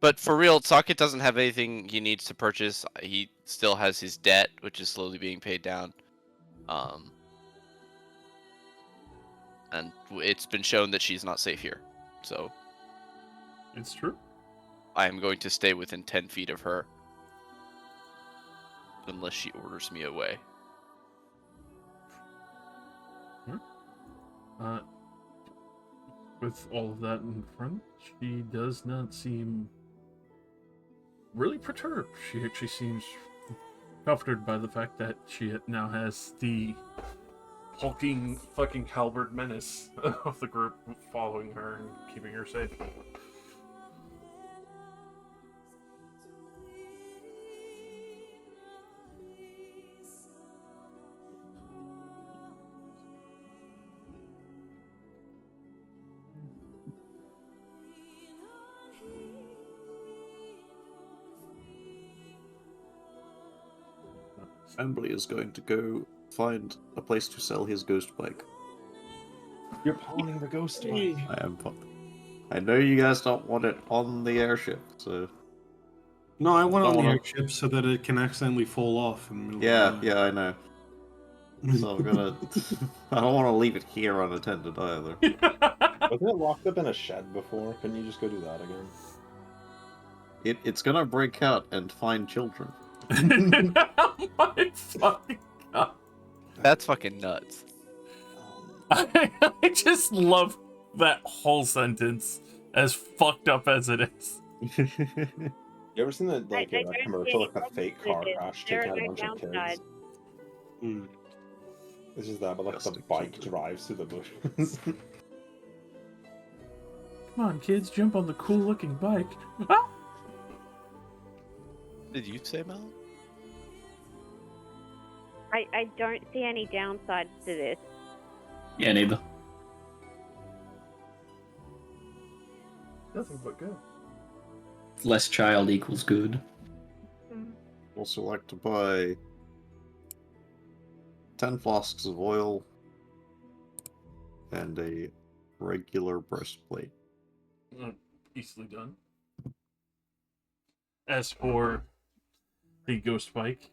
Speaker 1: But for real, Socket doesn't have anything he needs to purchase. He still has his debt, which is slowly being paid down. And it's been shown that she's not safe here. So
Speaker 6: It's true.
Speaker 1: I am going to stay within 10 feet of her. Unless she orders me away.
Speaker 6: With all of that in front, she does not seem really perturbed. She actually seems comforted by the fact that she now has the hulking fucking halberd menace of the group following her and keeping her safe.
Speaker 2: Assembly is going to go find a place to sell his ghost bike.
Speaker 3: You're pawning the ghost bike.
Speaker 2: I am. I know you guys don't want it on the airship, so.
Speaker 9: No, I want it
Speaker 2: Don't
Speaker 9: on the
Speaker 2: wanna-
Speaker 9: airship so that it can accidentally fall off in the middle
Speaker 2: Yeah,
Speaker 9: of the
Speaker 2: yeah, I know. So I'm gonna. I don't want to leave it here unattended either.
Speaker 3: Wasn't it locked up in a shed before? Can you just go do that again?
Speaker 2: It's gonna break out and find children.
Speaker 6: My fucking God.
Speaker 1: That's fucking nuts.
Speaker 6: I just love that whole sentence, as fucked up as it is.
Speaker 3: You ever seen that
Speaker 7: I don't see
Speaker 3: commercial,
Speaker 7: any
Speaker 3: like a fake car
Speaker 7: problems with it.
Speaker 3: crash
Speaker 7: There
Speaker 3: taking
Speaker 7: are
Speaker 3: out a
Speaker 7: no
Speaker 3: bunch of kids?
Speaker 7: downsides.
Speaker 3: It's just that, but like the
Speaker 2: Fantastic
Speaker 3: bike
Speaker 2: children.
Speaker 3: drives through the bushes.
Speaker 6: Come on, kids, jump on the cool-looking bike. Ah!
Speaker 1: Did you say, Mel?
Speaker 7: I don't see any downsides to this.
Speaker 5: Yeah, neither.
Speaker 6: Nothing but good.
Speaker 5: Less child equals good.
Speaker 2: Also like to buy 10 flasks of oil and a regular breastplate.
Speaker 6: Easily done. As for the ghost bike,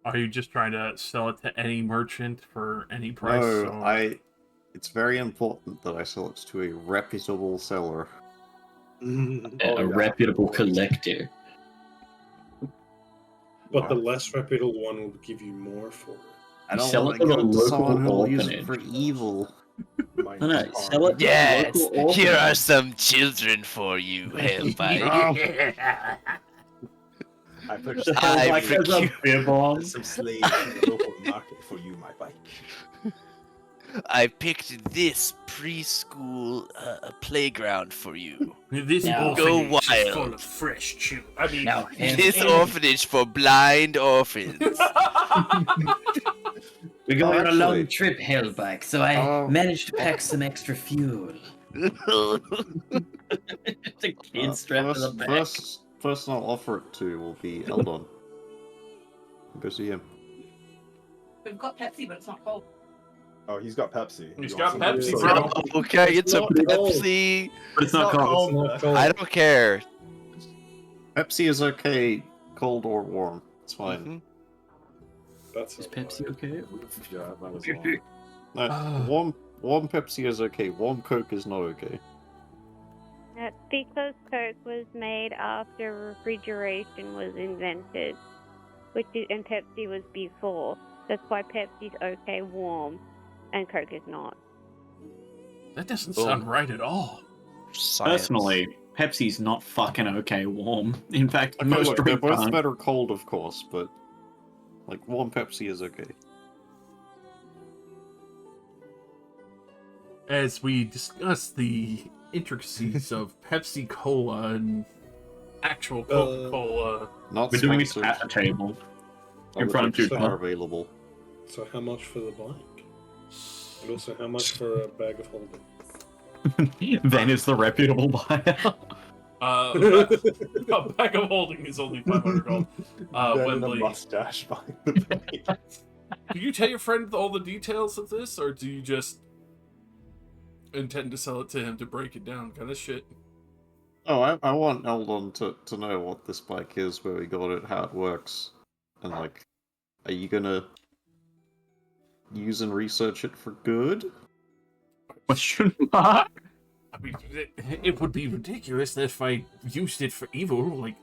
Speaker 6: are you just trying to sell it to any merchant for any price?
Speaker 2: No,
Speaker 6: or-
Speaker 2: it's very important that I sell it to a reputable seller.
Speaker 5: A reputable collector.
Speaker 4: But the less reputable one will give you more for it.
Speaker 2: I don't
Speaker 5: Sell
Speaker 2: want
Speaker 5: it
Speaker 2: to
Speaker 5: to
Speaker 2: give
Speaker 5: the
Speaker 2: it to someone
Speaker 5: local
Speaker 2: who'll use it
Speaker 5: orphanage.
Speaker 2: for evil.
Speaker 5: No, sell it to
Speaker 1: Yes,
Speaker 5: the local
Speaker 1: here are
Speaker 5: orphanage.
Speaker 1: some children for you, Hellbike.
Speaker 3: I purchased
Speaker 5: The hell
Speaker 1: I
Speaker 5: like has a beer bomb.
Speaker 3: some slaves from the local market for you, my bike.
Speaker 1: I picked this preschool playground for you.
Speaker 6: This
Speaker 5: Now-
Speaker 1: Go
Speaker 6: orphanage is
Speaker 1: wild.
Speaker 6: full of fresh children. I mean,
Speaker 5: Now,
Speaker 1: This orphanage for blind orphans.
Speaker 5: We're going on a long
Speaker 2: Actually-
Speaker 5: trip, Hellbike, so I managed to pack some extra fuel. The kid strapped to the back.
Speaker 2: First person I'll offer it to will be Eldon. Go see him.
Speaker 10: We've got Pepsi, but it's not cold.
Speaker 3: Oh, he's got Pepsi.
Speaker 6: He's
Speaker 3: You
Speaker 6: got
Speaker 3: want some
Speaker 6: Pepsi,
Speaker 3: Pepsi?
Speaker 6: bro.
Speaker 1: Okay, it's a
Speaker 4: not cold.
Speaker 1: Pepsi.
Speaker 5: But it's not cold.
Speaker 4: It's not cold.
Speaker 1: I don't care.
Speaker 2: Pepsi is okay, cold or warm. It's fine.
Speaker 1: Mhm.
Speaker 4: That's
Speaker 5: Is Pepsi okay?
Speaker 3: Yeah, that was long.
Speaker 2: Warm Pepsi is okay. Warm Coke is not okay.
Speaker 7: Because Coke was made after refrigeration was invented, and Pepsi was before. That's why Pepsi's okay warm, and Coke is not.
Speaker 6: That doesn't sound right at all.
Speaker 1: Science.
Speaker 5: Personally, Pepsi's not fucking okay warm. In fact,
Speaker 2: Okay,
Speaker 5: most
Speaker 2: look, they're
Speaker 5: drink
Speaker 2: both
Speaker 5: aren't.
Speaker 2: better cold, of course, but like warm Pepsi is okay.
Speaker 6: As we discuss the intricacies of Pepsi Cola and actual Coca-Cola,
Speaker 2: Not
Speaker 5: We're doing it
Speaker 2: sponsored.
Speaker 5: at a table. In
Speaker 2: Other
Speaker 5: front of
Speaker 2: drinks
Speaker 5: two
Speaker 2: are
Speaker 5: people.
Speaker 2: available.
Speaker 4: So how much for the bike? And also how much for a bag of holding?
Speaker 5: Then is the reputable buyer.
Speaker 6: a bag of holding is only 500 gold.
Speaker 3: Ben and a
Speaker 6: Wembley,
Speaker 3: mustache behind the bike.
Speaker 6: do you tell your friend all the details of this, or do you just intend to sell it to him to break it down, kind of shit?
Speaker 2: Oh, I want Eldon to know what this bike is, where we got it, how it works, and like, are you gonna use and research it for good?
Speaker 5: Question mark?
Speaker 6: I mean, it would be ridiculous if I used it for evil. Like,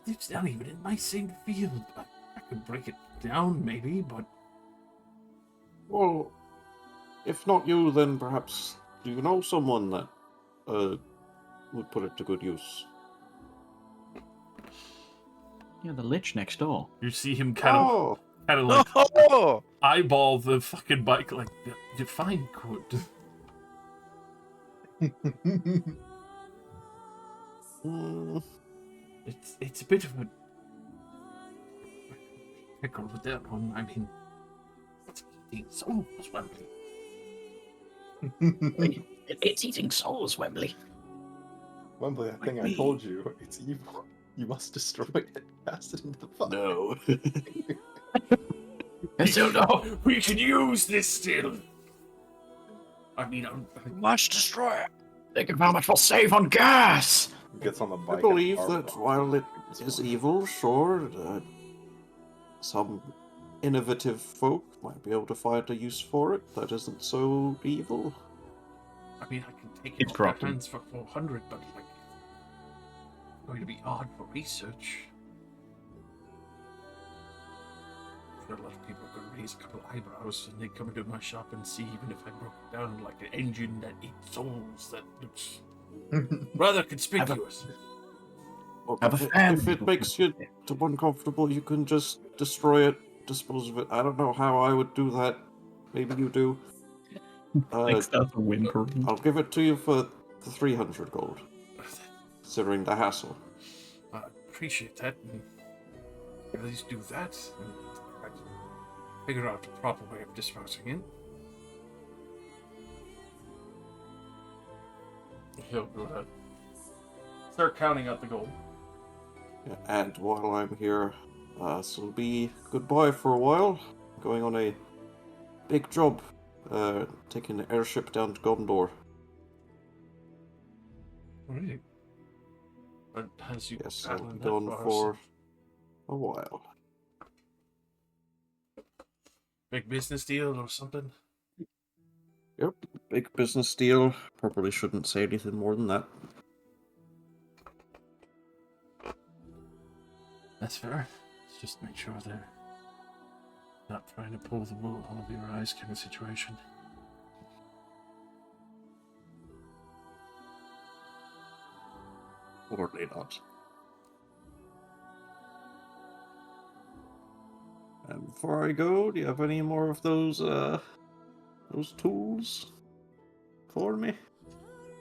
Speaker 6: it's not even in my same field. I could break it down, maybe, but
Speaker 2: Well, if not you, then perhaps do you know someone that would put it to good use?
Speaker 5: Yeah, the lich next door.
Speaker 6: You see him kind of
Speaker 2: Oh,
Speaker 6: like
Speaker 1: Oh!
Speaker 6: eyeball the fucking bike like, "Yeah, fine, good."
Speaker 2: mm,
Speaker 6: It's a bit of a pickle with that one. I mean, it's eating souls, Wembley.
Speaker 5: It's eating souls, Wembley.
Speaker 3: Wembley, that thing I told you, it's evil. You must destroy it. Cast it into the fire.
Speaker 2: no.
Speaker 5: Isildur!
Speaker 6: We can use this still. I mean,
Speaker 1: Must destroy it.
Speaker 5: Think of how much we'll save on gas!
Speaker 3: He gets on the bike.
Speaker 2: I believe
Speaker 3: and
Speaker 2: that while it is evil, sure, some innovative folk might be able to find a use for it that isn't so evil.
Speaker 6: I mean, I can take it
Speaker 5: It's
Speaker 6: off their
Speaker 5: corrupted.
Speaker 6: hands for 400, but like, it's going to be hard for research. I'm sure a lot of people are going to raise a couple of eyebrows and they come into my shop and see even if I broke it down like an engine that eats souls that looks rather conspicuous.
Speaker 2: Well,
Speaker 5: Have a
Speaker 2: if
Speaker 5: fan.
Speaker 2: it makes you too uncomfortable, you can just destroy it, dispose of it. I don't know how I would do that. Maybe you do.
Speaker 5: Like starts whimpering.
Speaker 2: I'll give it to you for the 300 gold, considering the hassle.
Speaker 6: I appreciate that. And at least do that and try to figure out the proper way of disposing it. He'll go ahead. Start counting out the gold.
Speaker 2: Yeah, and while I'm here, this'll be goodbye for a while. Going on a big job, taking the airship down to Gondor.
Speaker 6: Alright. But as you
Speaker 2: Yes, I'll
Speaker 6: paddle
Speaker 2: be
Speaker 6: in that
Speaker 2: gone
Speaker 6: far,
Speaker 2: for a while.
Speaker 6: big business deal or something?
Speaker 2: Yep, big business deal. Probably shouldn't say anything more than that.
Speaker 6: That's fair. Let's just make sure they're not trying to pull the wool out of your eyes kind of situation.
Speaker 2: Surely not. And before I go, do you have any more of those tools for me?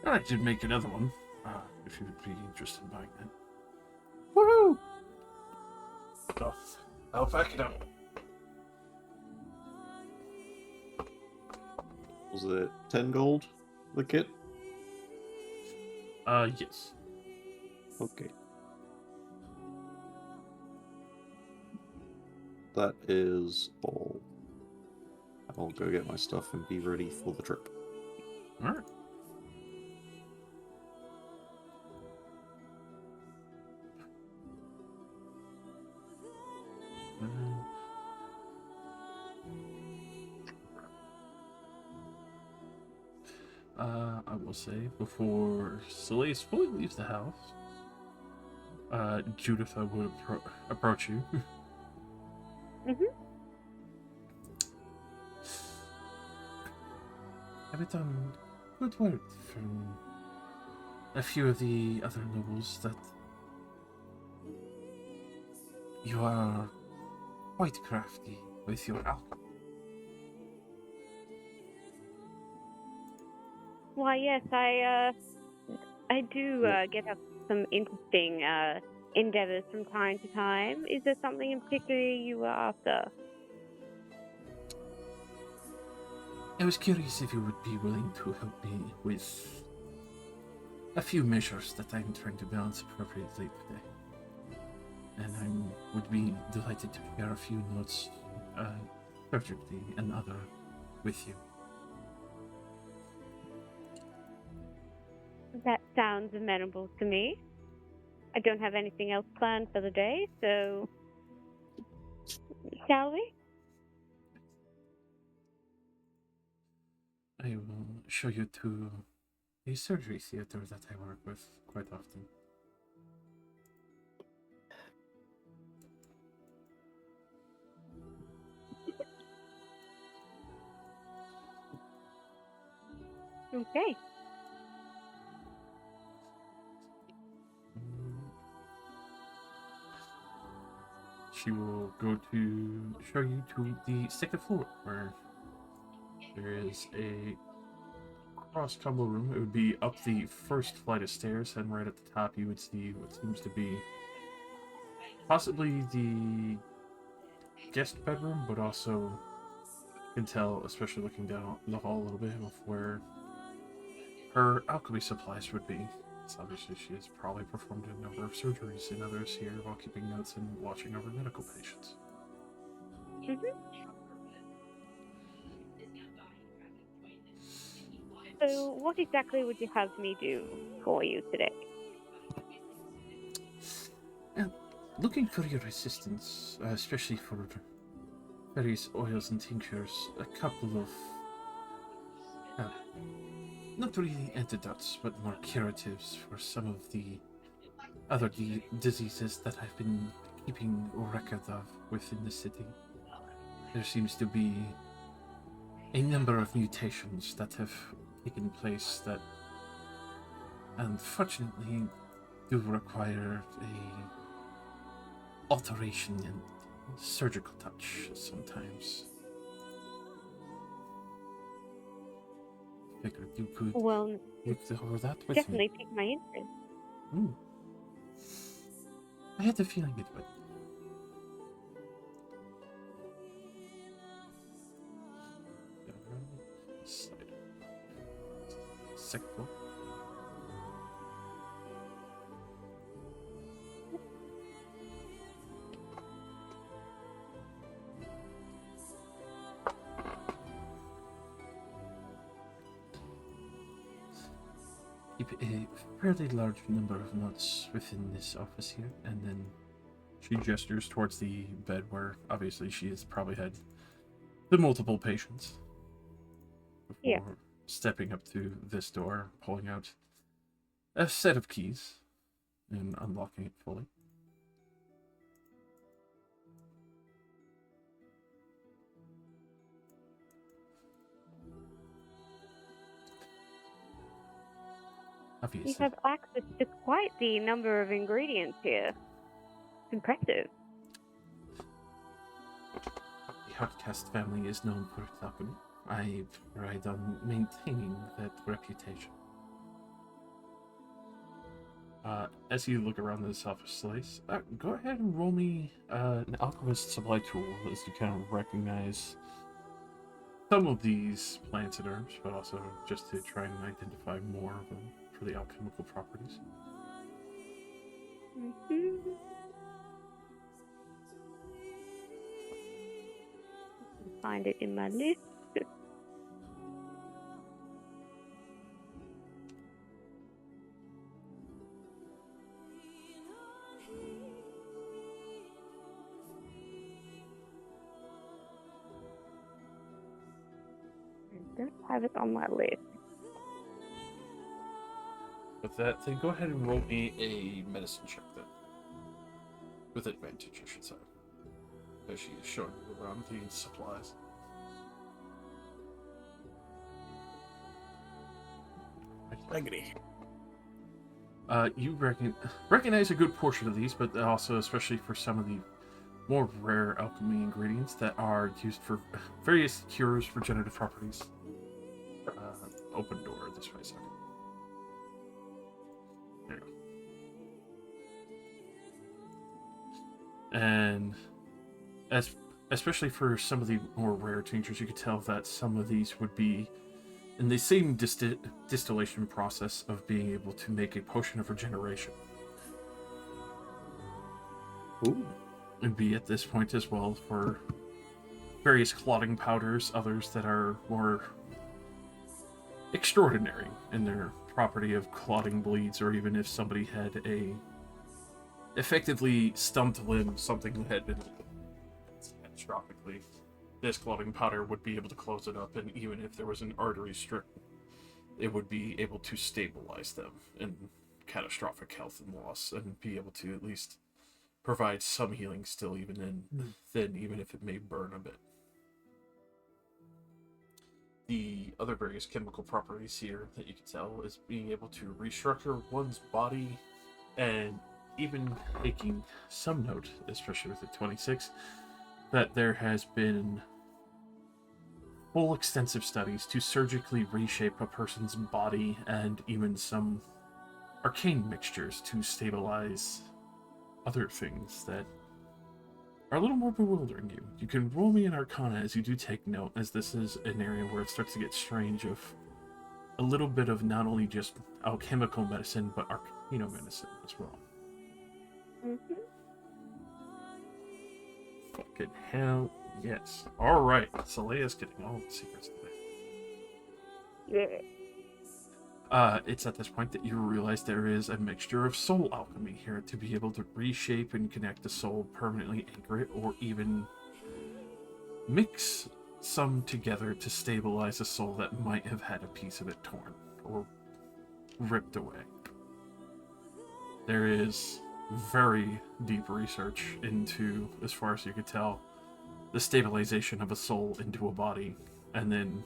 Speaker 6: I did make another one, if you would be interested in buying that.
Speaker 2: Woohoo!
Speaker 6: So, I'll back it up.
Speaker 2: Was it 10 gold, the kit?
Speaker 6: Yes.
Speaker 2: Okay. That is all. I'll go get my stuff and be ready for the trip.
Speaker 6: Alright. I will say, before Celeste fully leaves the house, Judith would approach you. Have you done good work from a few of the other nobles that you are quite crafty with your alchemy?
Speaker 7: Why, yes, I do get up some interesting endeavors from time to time. Is there something in particular you were after?
Speaker 6: I was curious if you would be willing to help me with a few measures that I'm trying to balance appropriately today. And I would be delighted to share a few notes, surgically and other, with you.
Speaker 7: That sounds amenable to me. I don't have anything else planned for the day, so shall we?
Speaker 6: I will show you to a surgery theater that I work with quite often.
Speaker 7: Okay.
Speaker 6: she will go to show you to the second floor, where there is a cross combo room. It would be up the first flight of stairs, and right at the top you would see what seems to be possibly the guest bedroom, but also you can tell, especially looking down the hall a little bit, of where her alchemy supplies would be. So obviously she has probably performed a number of surgeries and others here while keeping notes and watching over medical patients.
Speaker 7: So, what exactly would you have me do for you today?
Speaker 6: Looking for your assistance, especially for various oils and tinctures, a couple of not really antidotes, but more curatives for some of the other diseases that I've been keeping record of within the city. There seems to be a number of mutations that have taken place that unfortunately do require a alteration and surgical touch sometimes. Figured you could
Speaker 7: Well,
Speaker 6: look over that with
Speaker 7: definitely
Speaker 6: me.
Speaker 7: piqued my interest.
Speaker 6: I had a feeling it would. Second floor. Keep a fairly large number of notes within this office here, and then she gestures towards the bed where obviously she has probably had the multiple patients before stepping up to this door, pulling out a set of keys and unlocking it fully. Obviously.
Speaker 7: You have access to quite the number of ingredients here. It's impressive.
Speaker 6: The Hardcast family is known for its alchemy. I pride on maintaining that reputation. As you look around this office space, go ahead and roll me an alchemist supply tool as you kind of recognize some of these plants and herbs, but also just to try and identify more of them for the alchemical properties.
Speaker 7: Find it in my list. I don't have it on my list.
Speaker 6: With that, then go ahead and roll me a medicine check then. With advantage, I should say. As she is showing you around the supplies. You recognize a good portion of these, but also especially for some of the more rare alchemy ingredients that are used for various cures, regenerative properties. Open door this way a second. There you go. And especially for some of the more rare tinctures, you could tell that some of these would be in the same distillation process of being able to make a potion of regeneration.
Speaker 2: Ooh.
Speaker 6: And be at this point as well for various clotting powders, others that are more extraordinary in their property of clotting bleeds, or even if somebody had a effectively stumped limb, something that had been catastrophically, this clotting powder would be able to close it up, and even if there was an artery strip, it would be able to stabilize them in catastrophic health and loss, and be able to at least provide some healing still, even in thin, even if it may burn a bit. The other various chemical properties here that you can tell is being able to restructure one's body and even taking some note, especially with the 26, that there has been full extensive studies to surgically reshape a person's body and even some arcane mixtures to stabilize other things that are a little more bewildering you. You can roll me an Arcana as you do take note, as this is an area where it starts to get strange of a little bit of not only just alchemical medicine, but arcano medicine as well.
Speaker 7: Mm-hmm.
Speaker 6: Fucking hell, yes. Alright, so Leia's getting all the secrets today.
Speaker 7: Yeah.
Speaker 6: It's at this point that you realize there is a mixture of soul alchemy here to be able to reshape and connect the soul, permanently anchor it, or even mix some together to stabilize a soul that might have had a piece of it torn or ripped away. There is very deep research into, as far as you could tell, the stabilization of a soul into a body, and then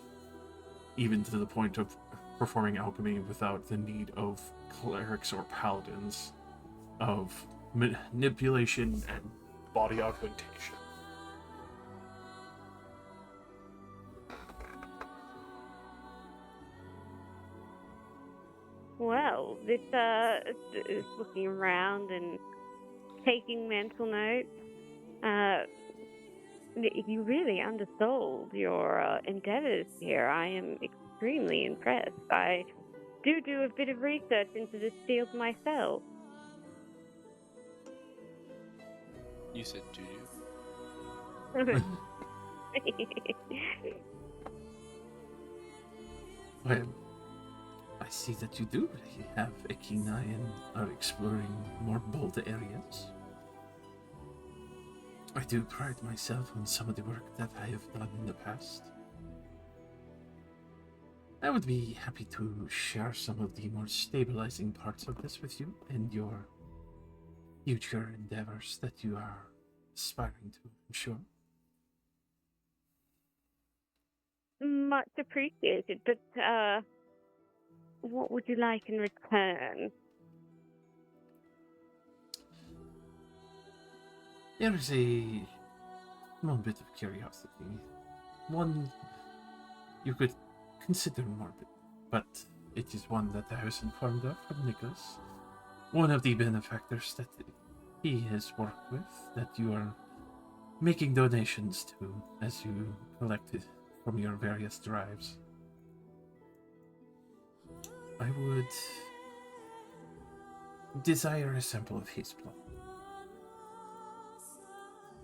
Speaker 6: even to the point of performing alchemy without the need of clerics or paladins, of manipulation and body augmentation.
Speaker 7: Well, this is looking around and taking mental notes. You really undersold your endeavors here. I am extremely impressed. I do a bit of research into this field myself.
Speaker 1: You said doo-doo.
Speaker 6: Well, I see that you do really have a keen eye and are exploring more bold areas. I do pride myself on some of the work that I have done in the past. I would be happy to share some of the more stabilizing parts of this with you and your future endeavors that you are aspiring to, I'm sure.
Speaker 7: Much appreciated, but what would you like in return?
Speaker 6: There is a small bit of curiosity. One you could consider morbid, but it is one that I was informed of from Nicholas, one of the benefactors that he has worked with, that you are making donations to as you collected from your various drives. I would desire a sample of his blood.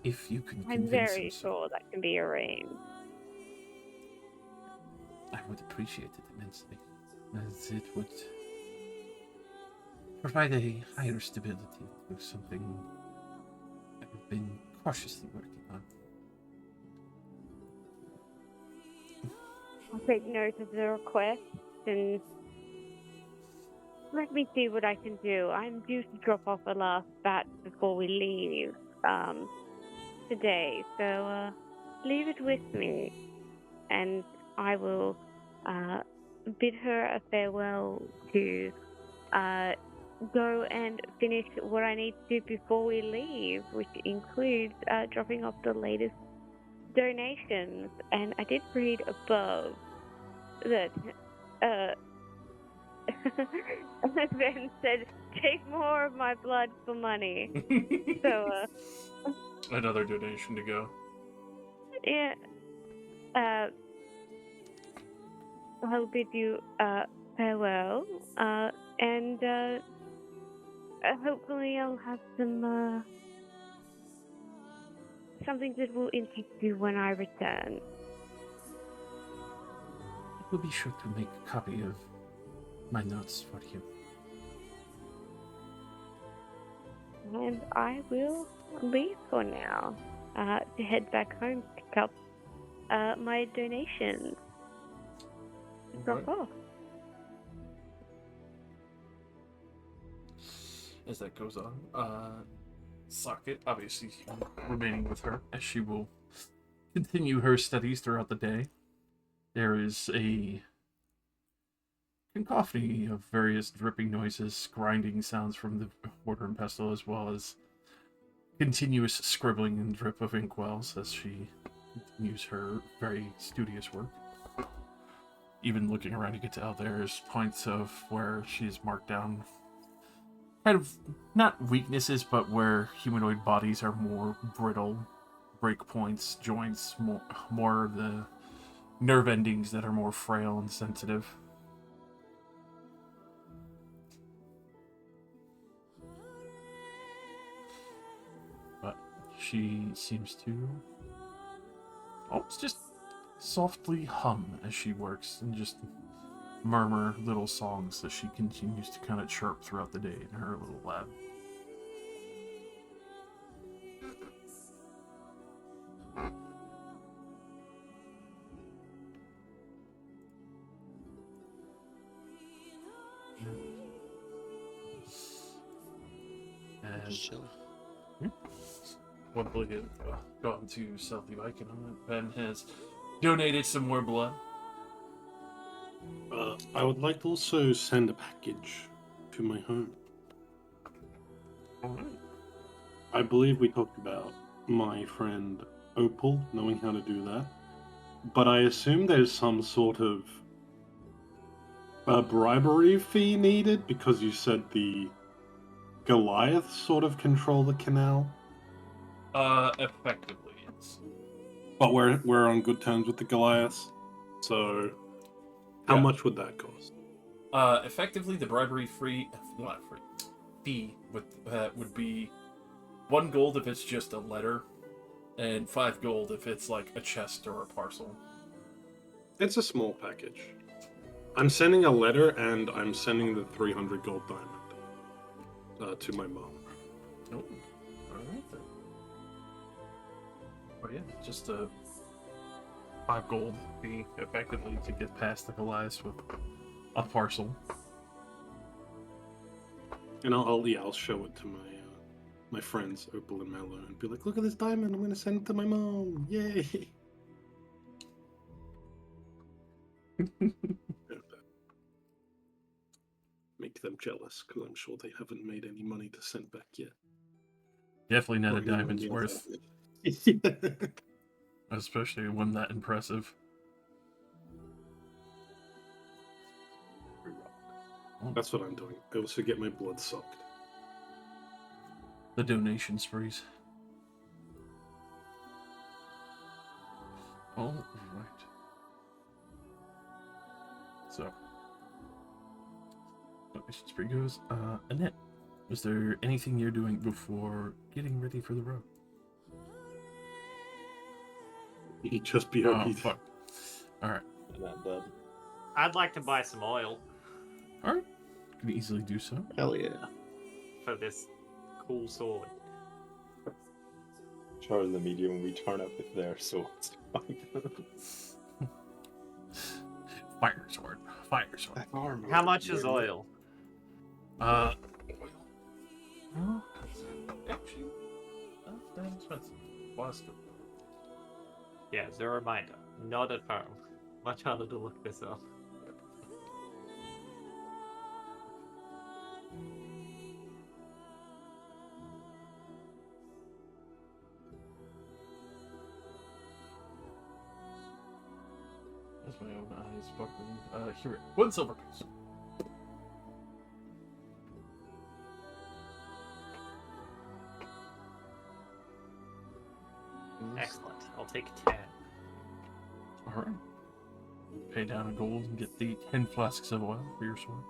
Speaker 6: If you can
Speaker 7: I'm
Speaker 6: convince
Speaker 7: very
Speaker 6: him so,
Speaker 7: sure that can be arranged.
Speaker 6: I would appreciate it immensely, as it would provide a higher stability to something I've been cautiously working on.
Speaker 7: I'll take note of the request and let me see what I can do. I'm due to drop off a last batch before we leave today, so leave it with me, and I will bid her a farewell to go and finish what I need to do before we leave, which includes dropping off the latest donations. And I did read above that Ben said, take more of my blood for money. So
Speaker 6: Another donation to go.
Speaker 7: yeah, I'll bid you farewell, and hopefully I'll have some something that will interest you when I return.
Speaker 6: I will be sure to make a copy of my notes for you.
Speaker 7: And I will leave for now to head back home to pick up my donations. Drop off.
Speaker 6: As that goes on, Socket, obviously remaining with her, as she will continue her studies throughout the day. There is a cacophony of various dripping noises, grinding sounds from the mortar and pestle, as well as continuous scribbling and drip of inkwells as she continues her very studious work. Even looking around, you get to out there's points of where she's marked down kind of not weaknesses, but where humanoid bodies are more brittle, break points, joints, more of the nerve endings that are more frail and sensitive. But she seems to almost just softly hum as she works and just murmur little songs that she continues to kind of chirp throughout the day in her little lab. And
Speaker 1: Just chilling.
Speaker 6: one bullet gone to Stealthy Viking on it. Ben has donated some more blood.
Speaker 9: I would like to also send a package to my home.
Speaker 6: Alright.
Speaker 9: I believe we talked about my friend Opal knowing how to do that. But I assume there's some sort of bribery fee needed because you said the Goliath sort of control the canal.
Speaker 6: Effectively, yes.
Speaker 9: But we're on good terms with the Goliaths. So how
Speaker 6: Yeah.
Speaker 9: much would that cost?
Speaker 6: Effectively, the bribery fee would be 1 gold if it's just a letter, and 5 gold if it's like a chest or a parcel.
Speaker 9: It's a small package. I'm sending a letter and I'm sending the 300 gold diamond to my mom.
Speaker 6: Oh, alright then. Oh yeah, just a 5 gold fee effectively to get past the Goliath with a parcel.
Speaker 9: And I'll show it to my friends Opal and Mello and be like, look at this diamond, I'm gonna send it to my mom. Yay. Make them jealous, because I'm sure they haven't made any money to send back yet.
Speaker 6: Definitely not
Speaker 9: Or
Speaker 6: a diamond's worth, especially one that impressive.
Speaker 9: That's what I'm doing. I also get my blood sucked.
Speaker 6: The donation sprees. All right. So, donation spree goes. Annette, is there anything you're doing before getting ready for the road?
Speaker 9: Eat just
Speaker 6: Oh,
Speaker 9: BRB.
Speaker 6: fuck. Alright.
Speaker 8: I'd like to buy some oil
Speaker 6: Alright. Can easily do so.
Speaker 2: Hell yeah.
Speaker 8: for this cool sword.
Speaker 3: Charge the media when we turn up with their swords.
Speaker 6: Fire sword. Fire sword.
Speaker 8: How much is oil?
Speaker 6: Well, actually, not that expensive. Was good.
Speaker 8: Yeah, as a reminder, not at home. Much harder to look this up.
Speaker 6: That's my own eyes fucking. Here, 1 silver piece.
Speaker 8: Excellent. I'll take 10.
Speaker 6: Alright. Pay down a gold and get the 10 flasks of oil for your sword.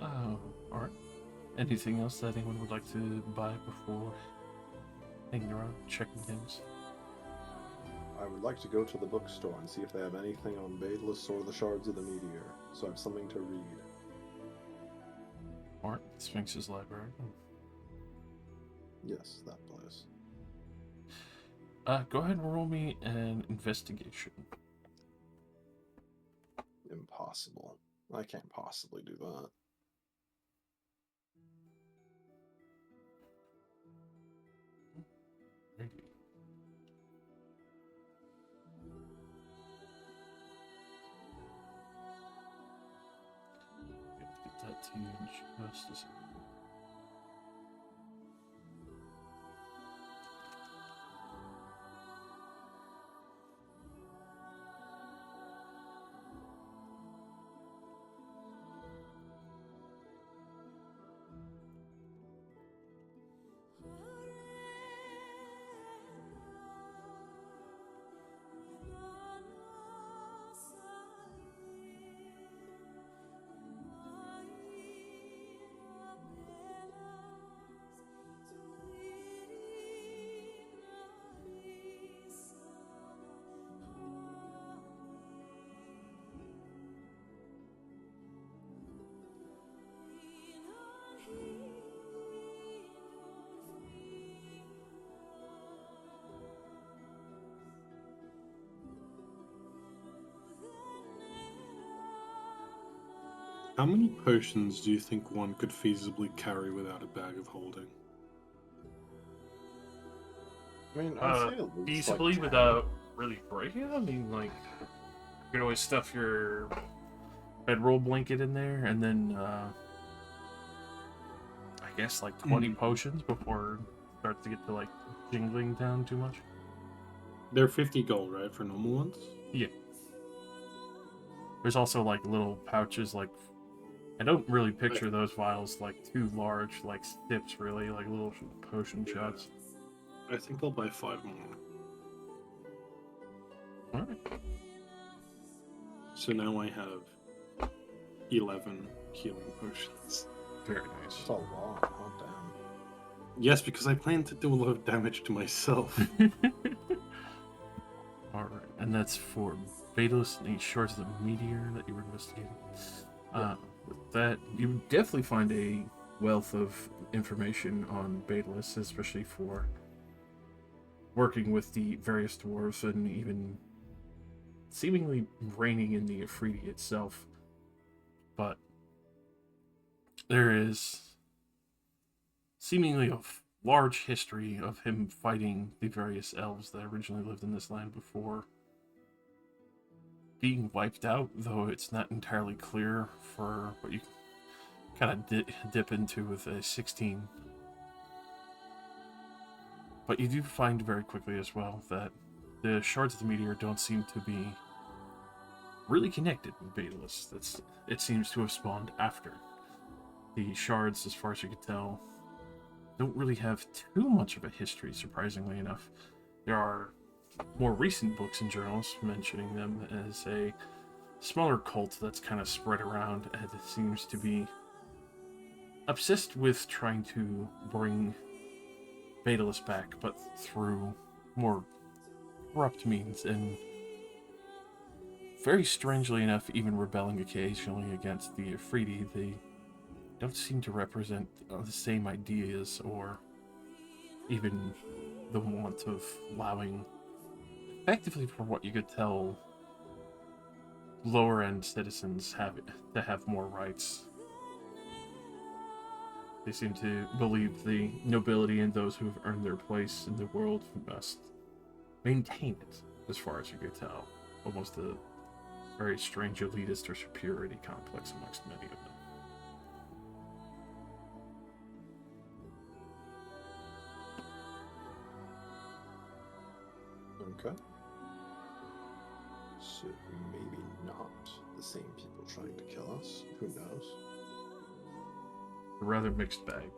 Speaker 6: Oh, alright. Anything else that anyone would like to buy before hanging around, checking things?
Speaker 3: I would like to go to the bookstore and see if they have anything on Badeless or the Shards of the Meteor, so I have something to read.
Speaker 6: Alright, Sphinx's library.
Speaker 3: Yes, that place.
Speaker 6: Go ahead and roll me an investigation.
Speaker 3: Impossible. I can't possibly do that.
Speaker 6: Maybe. Get that to you in just a second.
Speaker 9: How many potions do you think one could feasibly carry without a bag of holding?
Speaker 3: I mean, I'd say at least
Speaker 6: Feasibly
Speaker 3: like
Speaker 6: without really breaking it? I mean, like, you could always stuff your bedroll blanket in there, and then, I guess, like, 20 potions before it starts to get to, like, jingling down too much.
Speaker 9: They're 50 gold, right, for normal ones?
Speaker 6: Yeah. There's also, like, little pouches, like, I don't really picture those vials like too large, like sips, really, like little potion shots.
Speaker 9: I think I'll buy 5 more.
Speaker 6: Alright.
Speaker 9: So now I have 11 healing potions.
Speaker 6: Very nice.
Speaker 3: that's a lot. Oh damn.
Speaker 9: Yes, because I plan to do a lot of damage to myself.
Speaker 6: Alright, and that's for Betalus and 8 shards of the meteor that you were investigating. With that, you would definitely find a wealth of information on Betalus, especially for working with the various dwarves and even seemingly reigning in the Afridi itself. But there is seemingly a large history of him fighting the various elves that originally lived in this land before being wiped out, though it's not entirely clear for what you kind of dip into with a 16. But you do find very quickly as well that the shards of the meteor don't seem to be really connected with Betalus. It seems to have spawned after. The shards, as far as you can tell, don't really have too much of a history, surprisingly enough. There are more recent books and journals mentioning them as a smaller cult that's kind of spread around, and it seems to be obsessed with trying to bring Betalus back, but through more corrupt means, and very strangely enough, even rebelling occasionally against the Afridi. They don't seem to represent the same ideas or even the want of allowing, effectively, from what you could tell, lower end citizens to have more rights. They seem to believe the nobility and those who have earned their place in the world must maintain it, as far as you could tell. Almost a very strange elitist or superiority complex amongst many of them.
Speaker 3: Okay. So maybe not the same people trying to kill us. Who knows?
Speaker 6: A rather mixed bag.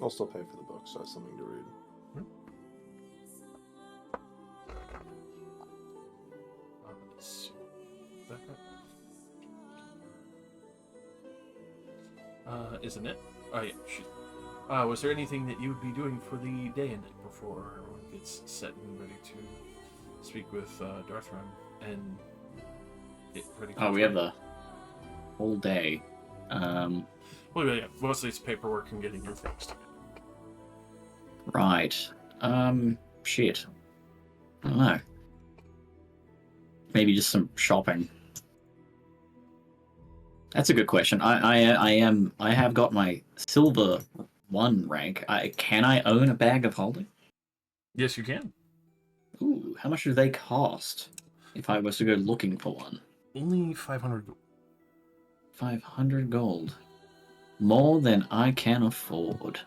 Speaker 3: I'll still pay for the book, so I have something to read.
Speaker 6: Let's see. Back up. Isn't it? Oh yeah, shoot. Was there anything that you would be doing for the day and night before everyone gets set and ready to speak with Darthram and get ready?
Speaker 5: Oh, we have the whole day.
Speaker 6: Well, yeah, mostly it's paperwork and getting your things together.
Speaker 5: Right. Shit. I don't know. Maybe just some shopping. That's a good question. I have got my silver 1 rank. Can I own a bag of holding?
Speaker 6: Yes, you can.
Speaker 5: Ooh, how much do they cost if I was to go looking for one?
Speaker 6: Only 500 gold.
Speaker 5: 500 gold. More than I can afford.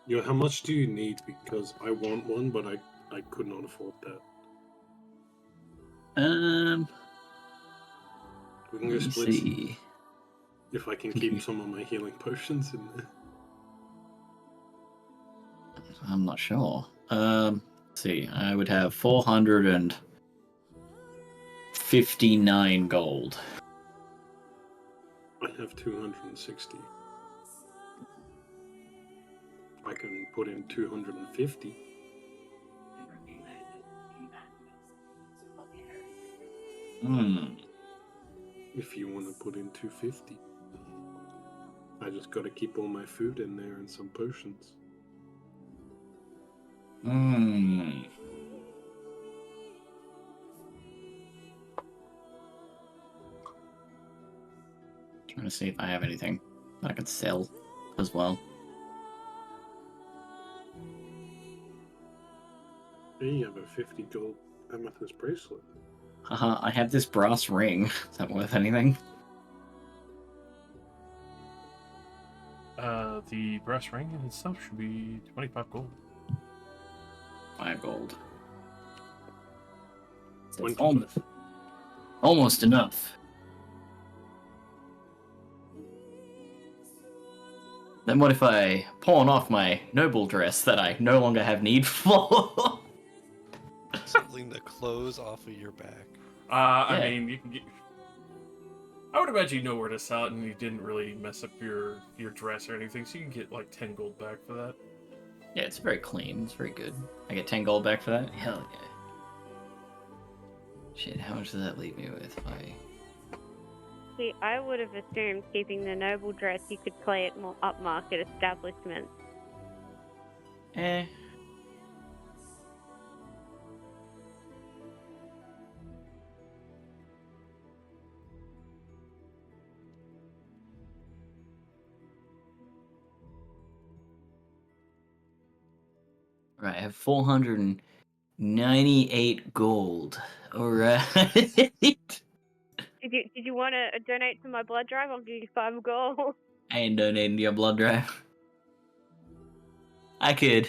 Speaker 9: Yo, how much do you need? Because I want one, but I could not afford that. We can go
Speaker 5: Let me
Speaker 9: split.
Speaker 5: see.
Speaker 9: If I can keep some of my healing potions in there.
Speaker 5: I'm not sure. Let's see. I would have 459 gold.
Speaker 9: I have 260. I can put in 250. If you want to put in 250. I just gotta keep all my food in there and some potions.
Speaker 5: Trying to see if I have anything that I can sell as well.
Speaker 9: Hey, you have a 50 gold amethyst bracelet.
Speaker 5: Haha, I have this brass ring. Is that worth anything?
Speaker 6: The brass ring in itself should be 25 gold.
Speaker 5: 5 gold. That's
Speaker 9: 25.
Speaker 5: almost enough. Then what if I pawn off my noble dress that I no longer have need for?
Speaker 1: Something to close off of your back.
Speaker 6: I mean, you can get. I would imagine you know where to sell it, and you didn't really mess up your dress or anything, so you can get like 10 gold back for that.
Speaker 5: Yeah, it's very clean. It's very good. I get 10 gold back for that? Hell yeah. Shit, how much does that leave me with?
Speaker 7: See, I would have assumed keeping the noble dress you could play at more upmarket establishments.
Speaker 5: Right, I have 498 gold. Alright.
Speaker 7: Did you want to donate to my blood drive? I'll give you 5 gold.
Speaker 5: I ain't donating to your blood drive. I could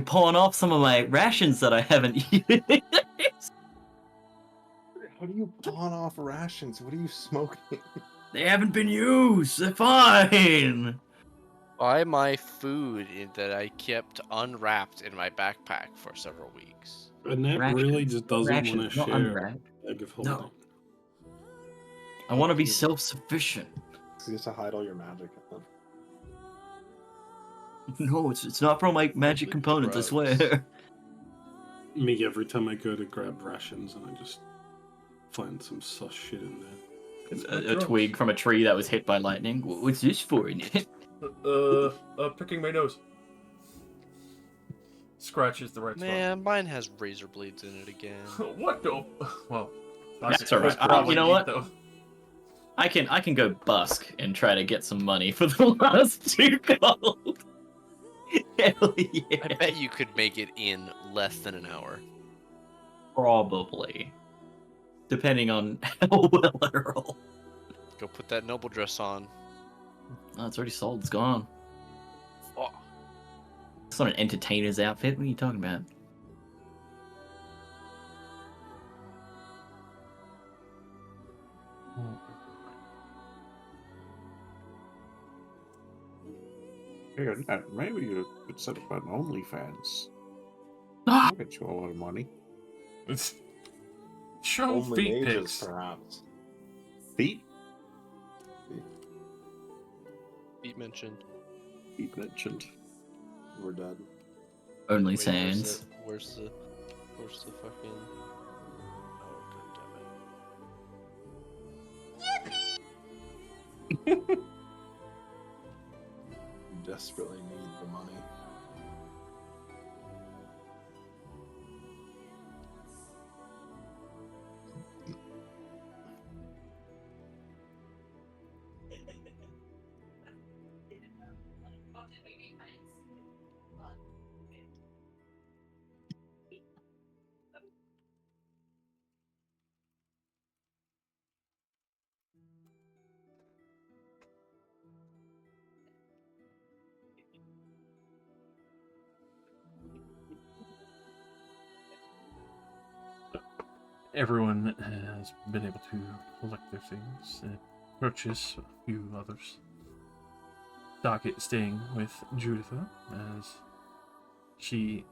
Speaker 5: pawn off some of my rations that I haven't used.
Speaker 3: How do you pawn off rations? What are you smoking?
Speaker 5: They haven't been used. They're fine.
Speaker 1: Buy my food that I kept unwrapped in my backpack for several weeks.
Speaker 9: Annette
Speaker 5: Rations.
Speaker 9: really just doesn't want to
Speaker 5: Rations, not
Speaker 9: share
Speaker 5: unwrapped.
Speaker 9: a bag of holding.
Speaker 5: No. I want to be self-sufficient.
Speaker 3: You just to hide all your magic.
Speaker 5: No, it's not from my magic components, I swear.
Speaker 9: Me, every time I go to grab rations and I just find some sus shit in there.
Speaker 5: A twig from a tree that was hit by lightning. What's this for in it?
Speaker 6: Picking my nose. Scratch is the right
Speaker 1: Man, mine has razor blades in it again.
Speaker 6: spot. What the? Well,
Speaker 5: That's alright. You know what? I can go busk and try to get some money for the last 2 gold. Hell yeah.
Speaker 1: I bet you could make it in less than an hour.
Speaker 5: Probably. Depending on how well I roll.
Speaker 1: Go put that noble dress on.
Speaker 5: Oh, it's already sold. It's gone.
Speaker 1: Oh.
Speaker 5: It's not an entertainer's outfit. What are you talking about?
Speaker 2: Hey, maybe you could set up an OnlyFans.
Speaker 5: Ah!
Speaker 2: I'll get you a lot of money.
Speaker 6: It's show
Speaker 3: Only
Speaker 6: feet
Speaker 3: mages,
Speaker 6: pics.
Speaker 3: perhaps.
Speaker 2: Feet?
Speaker 1: Feet mentioned.
Speaker 2: Feet mentioned.
Speaker 3: We're dead.
Speaker 5: Only
Speaker 1: Wait,
Speaker 5: Sands.
Speaker 1: Where's the fucking... Oh, goddammit.
Speaker 3: desperately need the money.
Speaker 6: Everyone has been able to collect their things and purchase a few others. Docket staying with Juditha as she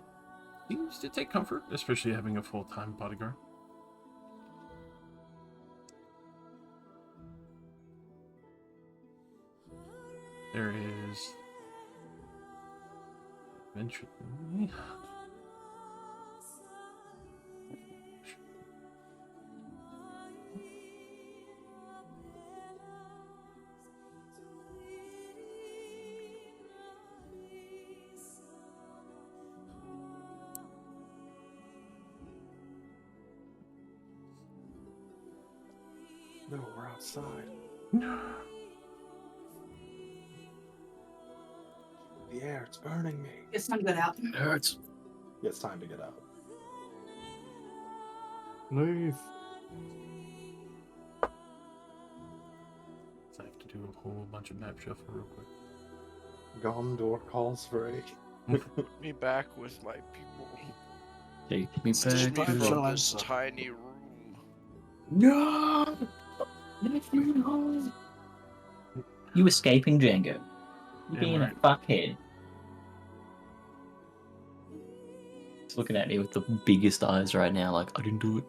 Speaker 6: seems to take comfort, especially having a full-time bodyguard. There is eventually
Speaker 3: No, we're outside. The air, it's burning me.
Speaker 10: It's time to get out.
Speaker 5: It hurts.
Speaker 3: Yeah, it's time to get out.
Speaker 8: Move.
Speaker 6: I have to do a whole bunch of map shuffle real quick.
Speaker 3: Gondor calls for aid.
Speaker 1: Put me back with my people.
Speaker 5: Take me
Speaker 1: Stitch
Speaker 5: back
Speaker 1: me
Speaker 5: to
Speaker 1: from this tiny room.
Speaker 5: No! Let me home. You escaping, Django? You being a fuckhead. He's looking at me with the biggest eyes right now, like, I didn't do it.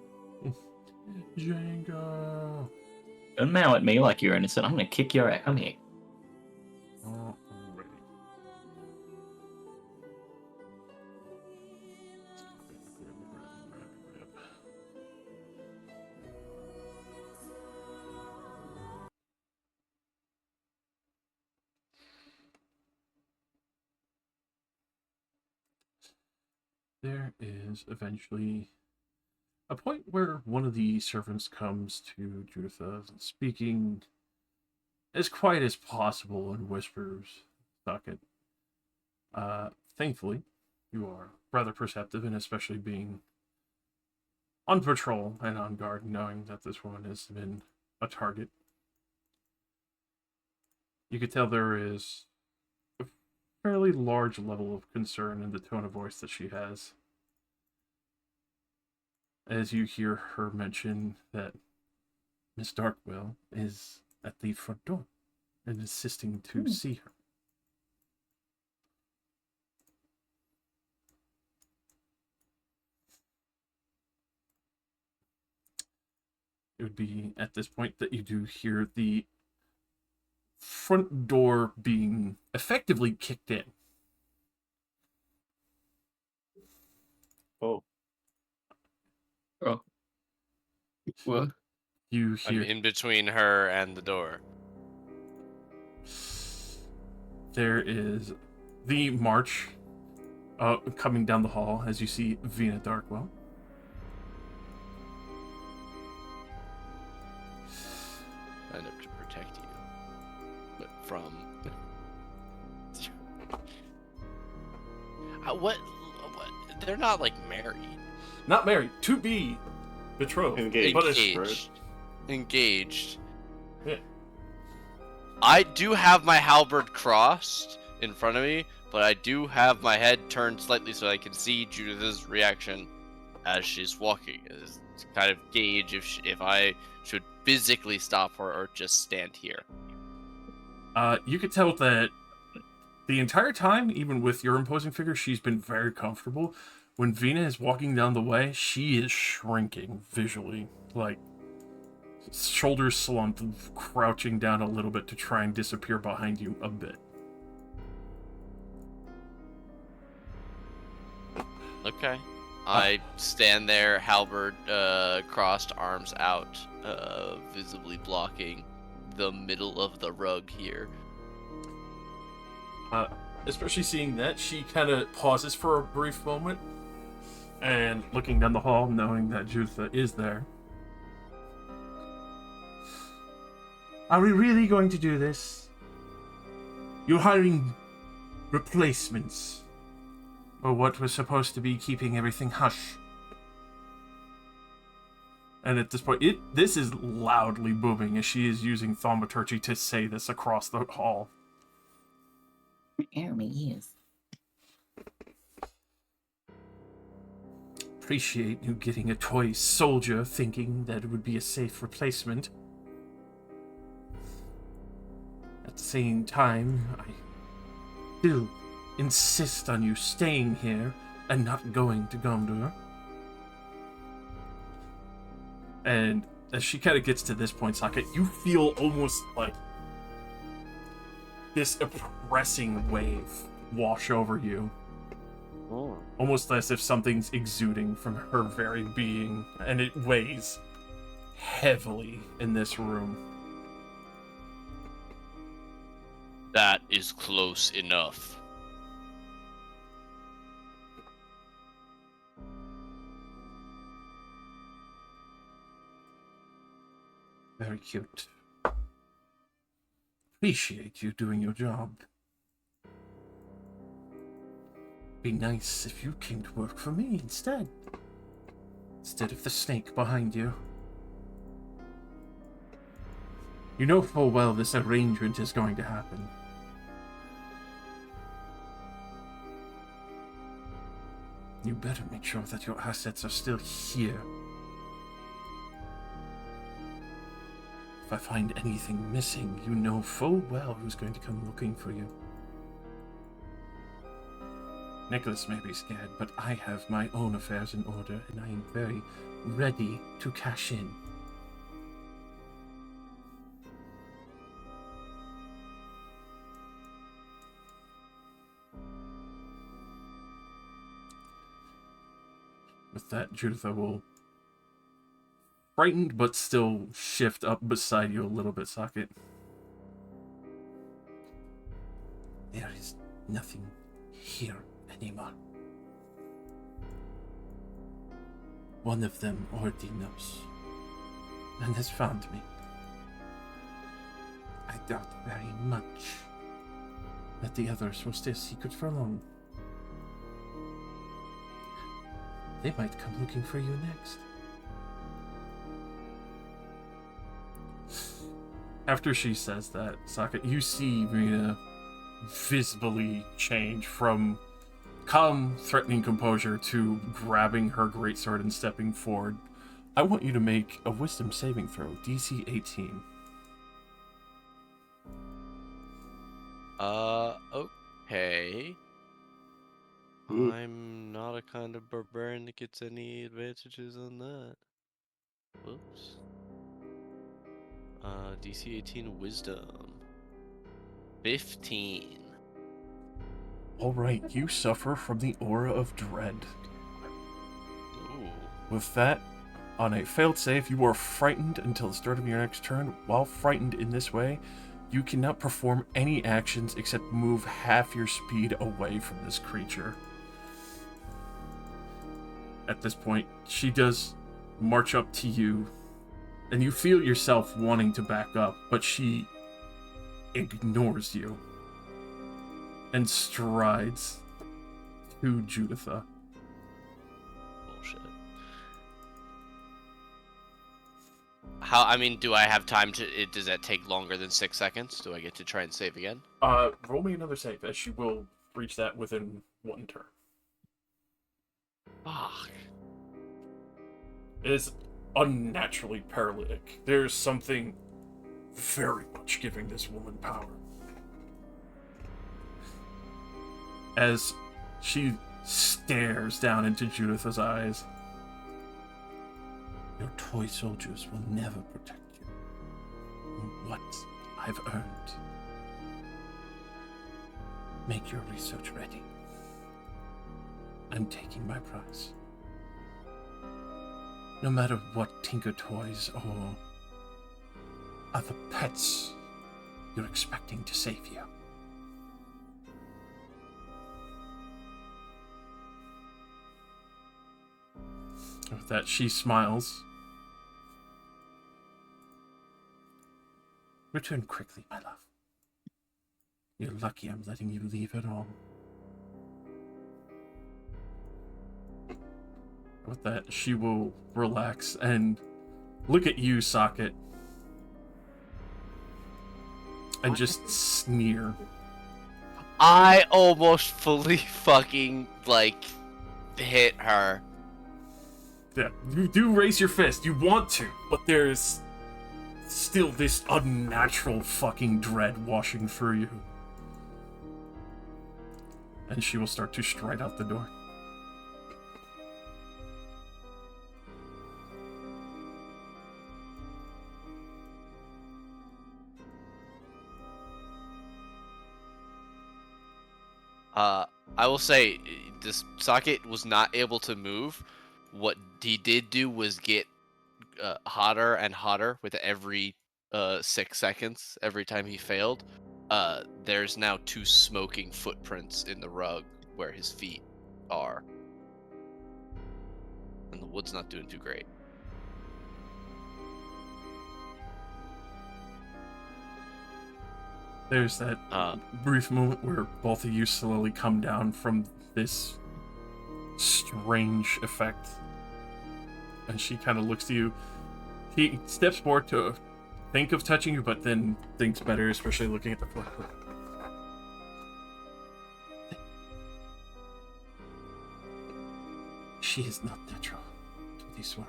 Speaker 6: Django!
Speaker 5: Don't mow at me like you're innocent. I'm gonna kick your ass. Come here.
Speaker 6: Oh, ready. There is eventually a point where one of the servants comes to Juditha, speaking as quiet as possible in whispers. Docket. Thankfully, you are rather perceptive, and especially being on patrol and on guard, knowing that this woman has been a target. You could tell there is a fairly large level of concern in the tone of voice that she has, as you hear her mention that Miss Darkwell is at the front door and insisting to see her. It would be at this point that you do hear the front door being effectively kicked in.
Speaker 3: Oh.
Speaker 5: Oh. What?
Speaker 6: You
Speaker 1: I'm
Speaker 6: hear
Speaker 1: in between her and the door.
Speaker 6: there is the march coming down the hall as you see Vina Darkwell.
Speaker 1: Kind of to protect you. But from... what? They're not, like, married.
Speaker 6: Not married, to be betrothed.
Speaker 2: Engaged.
Speaker 6: But it's,
Speaker 1: Engaged. Engaged.
Speaker 6: Yeah.
Speaker 1: I do have my halberd crossed in front of me, but I do have my head turned slightly so I can see Judith's reaction as she's walking. It's to kind of gauge if I should physically stop her or just stand here.
Speaker 6: You could tell that the entire time, even with your imposing figure, she's been very comfortable. When Vina is walking down the way, she is shrinking visually, like shoulders slumped, crouching down a little bit to try and disappear behind you a bit.
Speaker 1: Okay. I stand there, halberd crossed, arms out, visibly blocking the middle of the rug here.
Speaker 6: Especially seeing that, she kind of pauses for a brief moment, and looking down the hall, knowing that Juditha is there. Are we really going to do this? You're hiring replacements for what was supposed to be keeping everything hush. And at this point, this is loudly booming as she is using thaumaturgy to say this across the hall.
Speaker 5: Oh, my ears.
Speaker 6: Appreciate you getting a toy soldier, thinking that it would be a safe replacement. At the same time, I still insist on you staying here and not going to Gondor. And as she kind of gets to this point, Socket, you feel almost like this oppressing wave wash over you.
Speaker 1: Oh.
Speaker 6: Almost as if something's exuding from her very being, and it weighs heavily in this room.
Speaker 11: That is close enough.
Speaker 6: Very cute. Appreciate you doing your job. Be nice if you came to work for me instead. Instead of the snake behind you. You know full well this arrangement is going to happen. You better make sure that your assets are still here. If I find anything missing, you know full well who's going to come looking for you. Nicholas may be scared, but I have my own affairs in order, and I am very ready to cash in. With that, Juditha will, frightened but still, shift up beside you a little bit, Socket. There is nothing here anymore. One of them already knows and has found me. I doubt very much that the others will stay secret for long. They might come looking for you next. After she says that, Socket, you see Rita visibly change from calm, threatening composure to grabbing her greatsword and stepping forward. I want you to make a wisdom saving throw, DC 18.
Speaker 1: Okay. I'm not a kind of barbarian that gets any advantages on that. Whoops. DC 18 wisdom. 15.
Speaker 6: Alright, you suffer from the aura of dread.
Speaker 1: Ooh.
Speaker 6: With that, on a failed save, you are frightened until the start of your next turn. While frightened in this way, you cannot perform any actions except move half your speed away from this creature. At this point, she does march up to you, and you feel yourself wanting to back up, but she ignores you and strides to Juditha.
Speaker 1: Bullshit. I mean, do I have time to... does that take longer than 6 seconds? Do I get to try and save again?
Speaker 6: Roll me another save, as she will reach that within one turn.
Speaker 1: Fuck.
Speaker 6: It is unnaturally paralytic. There's something very much giving this woman power. As she stares down into Juditha's eyes. Your toy soldiers will never protect you. What I've earned. Make your research ready. I'm taking my prize. No matter what Tinker Toys or other pets you're expecting to save you. With that, she smiles. Return quickly, my love. You're lucky I'm letting you leave at all. With that, she will relax and look at you, Socket, and just sneer.
Speaker 1: I almost fully fucking, like, hit her.
Speaker 6: Yeah, you do raise your fist. You want to, but there's still this unnatural fucking dread washing through you. And she will start to stride out the door.
Speaker 1: I will say, this Socket was not able to move. What he did do was get hotter and hotter with every 6 seconds. Every time he failed, there's now 2 smoking footprints in the rug where his feet are, and the wood's not doing too great.
Speaker 6: There's that brief moment where both of you slowly come down from this strange effect. And she kind of looks to you. He steps forward to think of touching you, but then thinks better, especially looking at the floor. She is not natural to this world.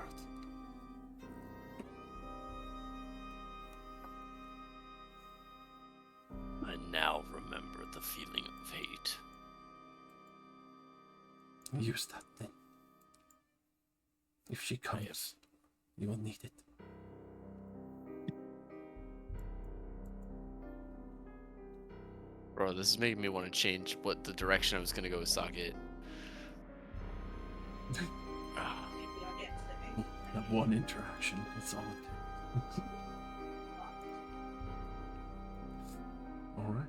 Speaker 11: I now remember the feeling of hate.
Speaker 6: Use that then. If she comes, you will need it.
Speaker 1: Bro, this is making me want to change what the direction I was gonna go with Socket.
Speaker 6: That one interaction, that's all it takes. Alright.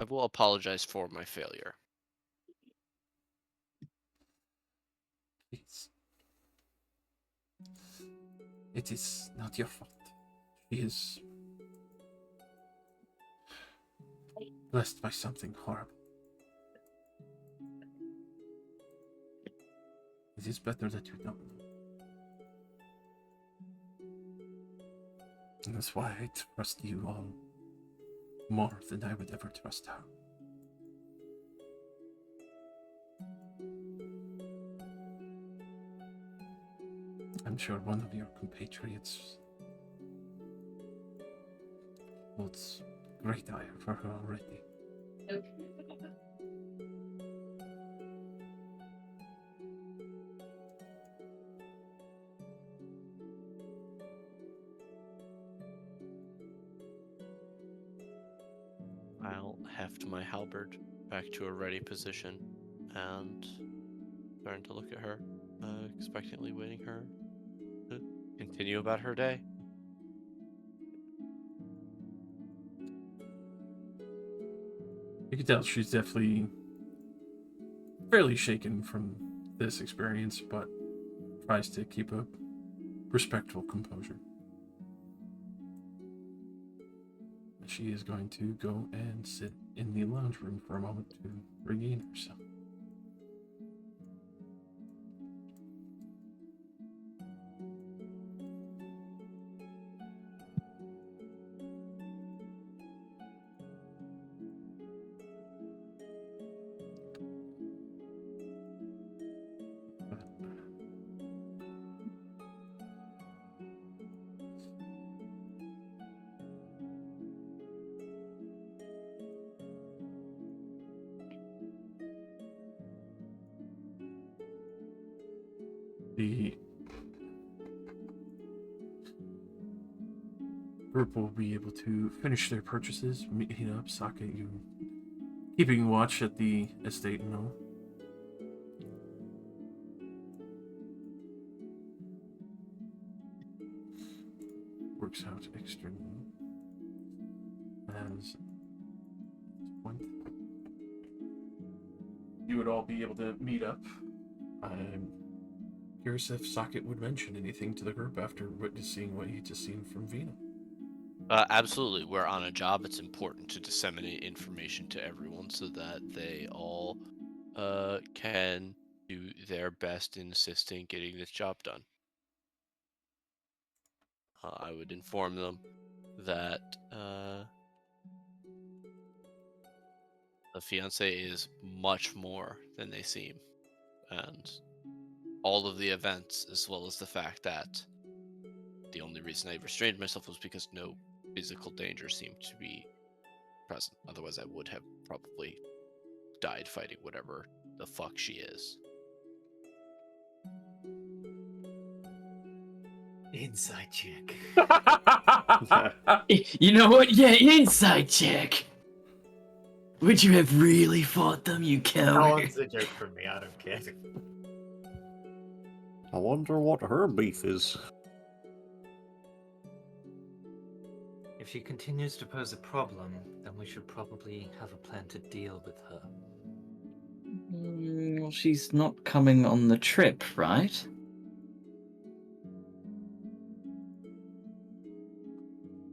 Speaker 1: I will apologize for my failure.
Speaker 6: It is not your fault. She is blessed by something horrible. It is better that you don't know. And that's why I trust you all more than I would ever trust her. I'm sure one of your compatriots holds great ire for her already.
Speaker 1: I'll heft my halberd back to a ready position and turn to look at her, expectantly waiting her to continue about her day.
Speaker 6: You can tell she's definitely fairly shaken from this experience, but tries to keep a respectful composure. She is going to go and sit in the lounge room for a moment to regain herself. The group will be able to finish their purchases, meet up, Socket, you keeping watch at the estate and all. Works out extremely as point. You would all be able to meet up I'm curious if Socket would mention anything to the group after witnessing what he just seen from Vina.
Speaker 11: Absolutely. We're on a job. It's important to disseminate information to everyone so that they all can do their best in assisting getting this job done. I would inform them that the fiance is much more than they seem, and all of the events, as well as the fact that the only reason I restrained myself was because no physical danger seemed to be present. Otherwise, I would have probably died fighting whatever the fuck she is.
Speaker 5: Inside check. You know what? Yeah, inside check. Would you have really fought them, you
Speaker 8: That
Speaker 5: coward?
Speaker 8: one's a joke from me, I don't care.
Speaker 2: I wonder what her beef is.
Speaker 12: If she continues to pose a problem, then we should probably have a plan to deal with her.
Speaker 5: Well, she's not coming on the trip, right?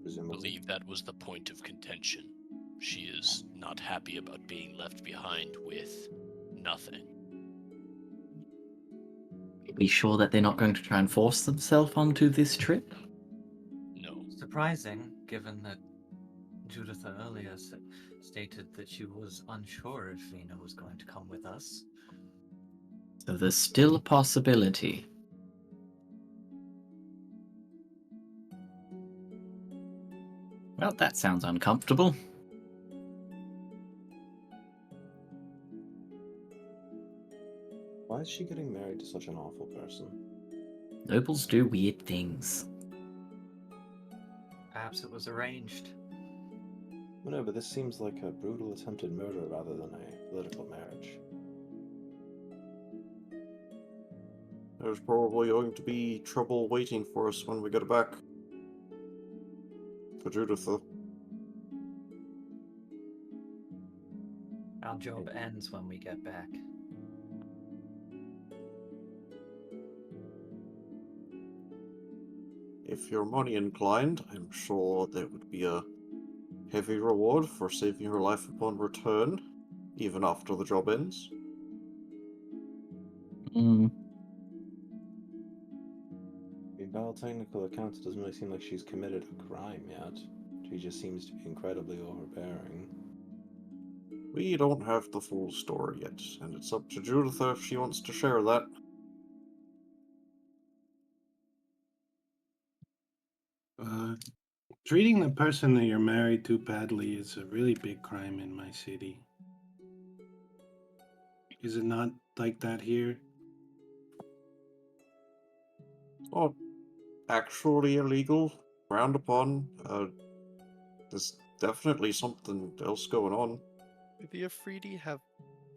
Speaker 11: I believe that was the point of contention. She is not happy about being left behind with nothing.
Speaker 5: Are we sure that they're not going to try and force themselves onto this trip?
Speaker 11: No.
Speaker 12: Surprising, given that Judith earlier stated that she was unsure if Vina was going to come with us.
Speaker 5: So there's still a possibility. Well, that sounds uncomfortable.
Speaker 3: Why is she getting married to such an awful person?
Speaker 5: Nobles do weird things.
Speaker 12: Perhaps it was arranged.
Speaker 3: Well, no, but this seems like a brutal attempted murder rather than a political marriage.
Speaker 2: There's probably going to be trouble waiting for us when we get back. For Judith, though.
Speaker 12: Our job ends when we get back.
Speaker 2: If you're money inclined, I'm sure there would be a heavy reward for saving her life upon return, even after the job ends.
Speaker 5: Mm.
Speaker 3: I mean, by all technical accounts, it doesn't really seem like she's committed a crime yet. She just seems to be incredibly overbearing.
Speaker 2: We don't have the full story yet, and it's up to Judith if she wants to share that.
Speaker 9: Treating the person that you're married to badly is a really big crime in my city. Is it not like that here?
Speaker 2: Oh, actually illegal, frowned upon. There's definitely something else going on.
Speaker 1: The Afridi have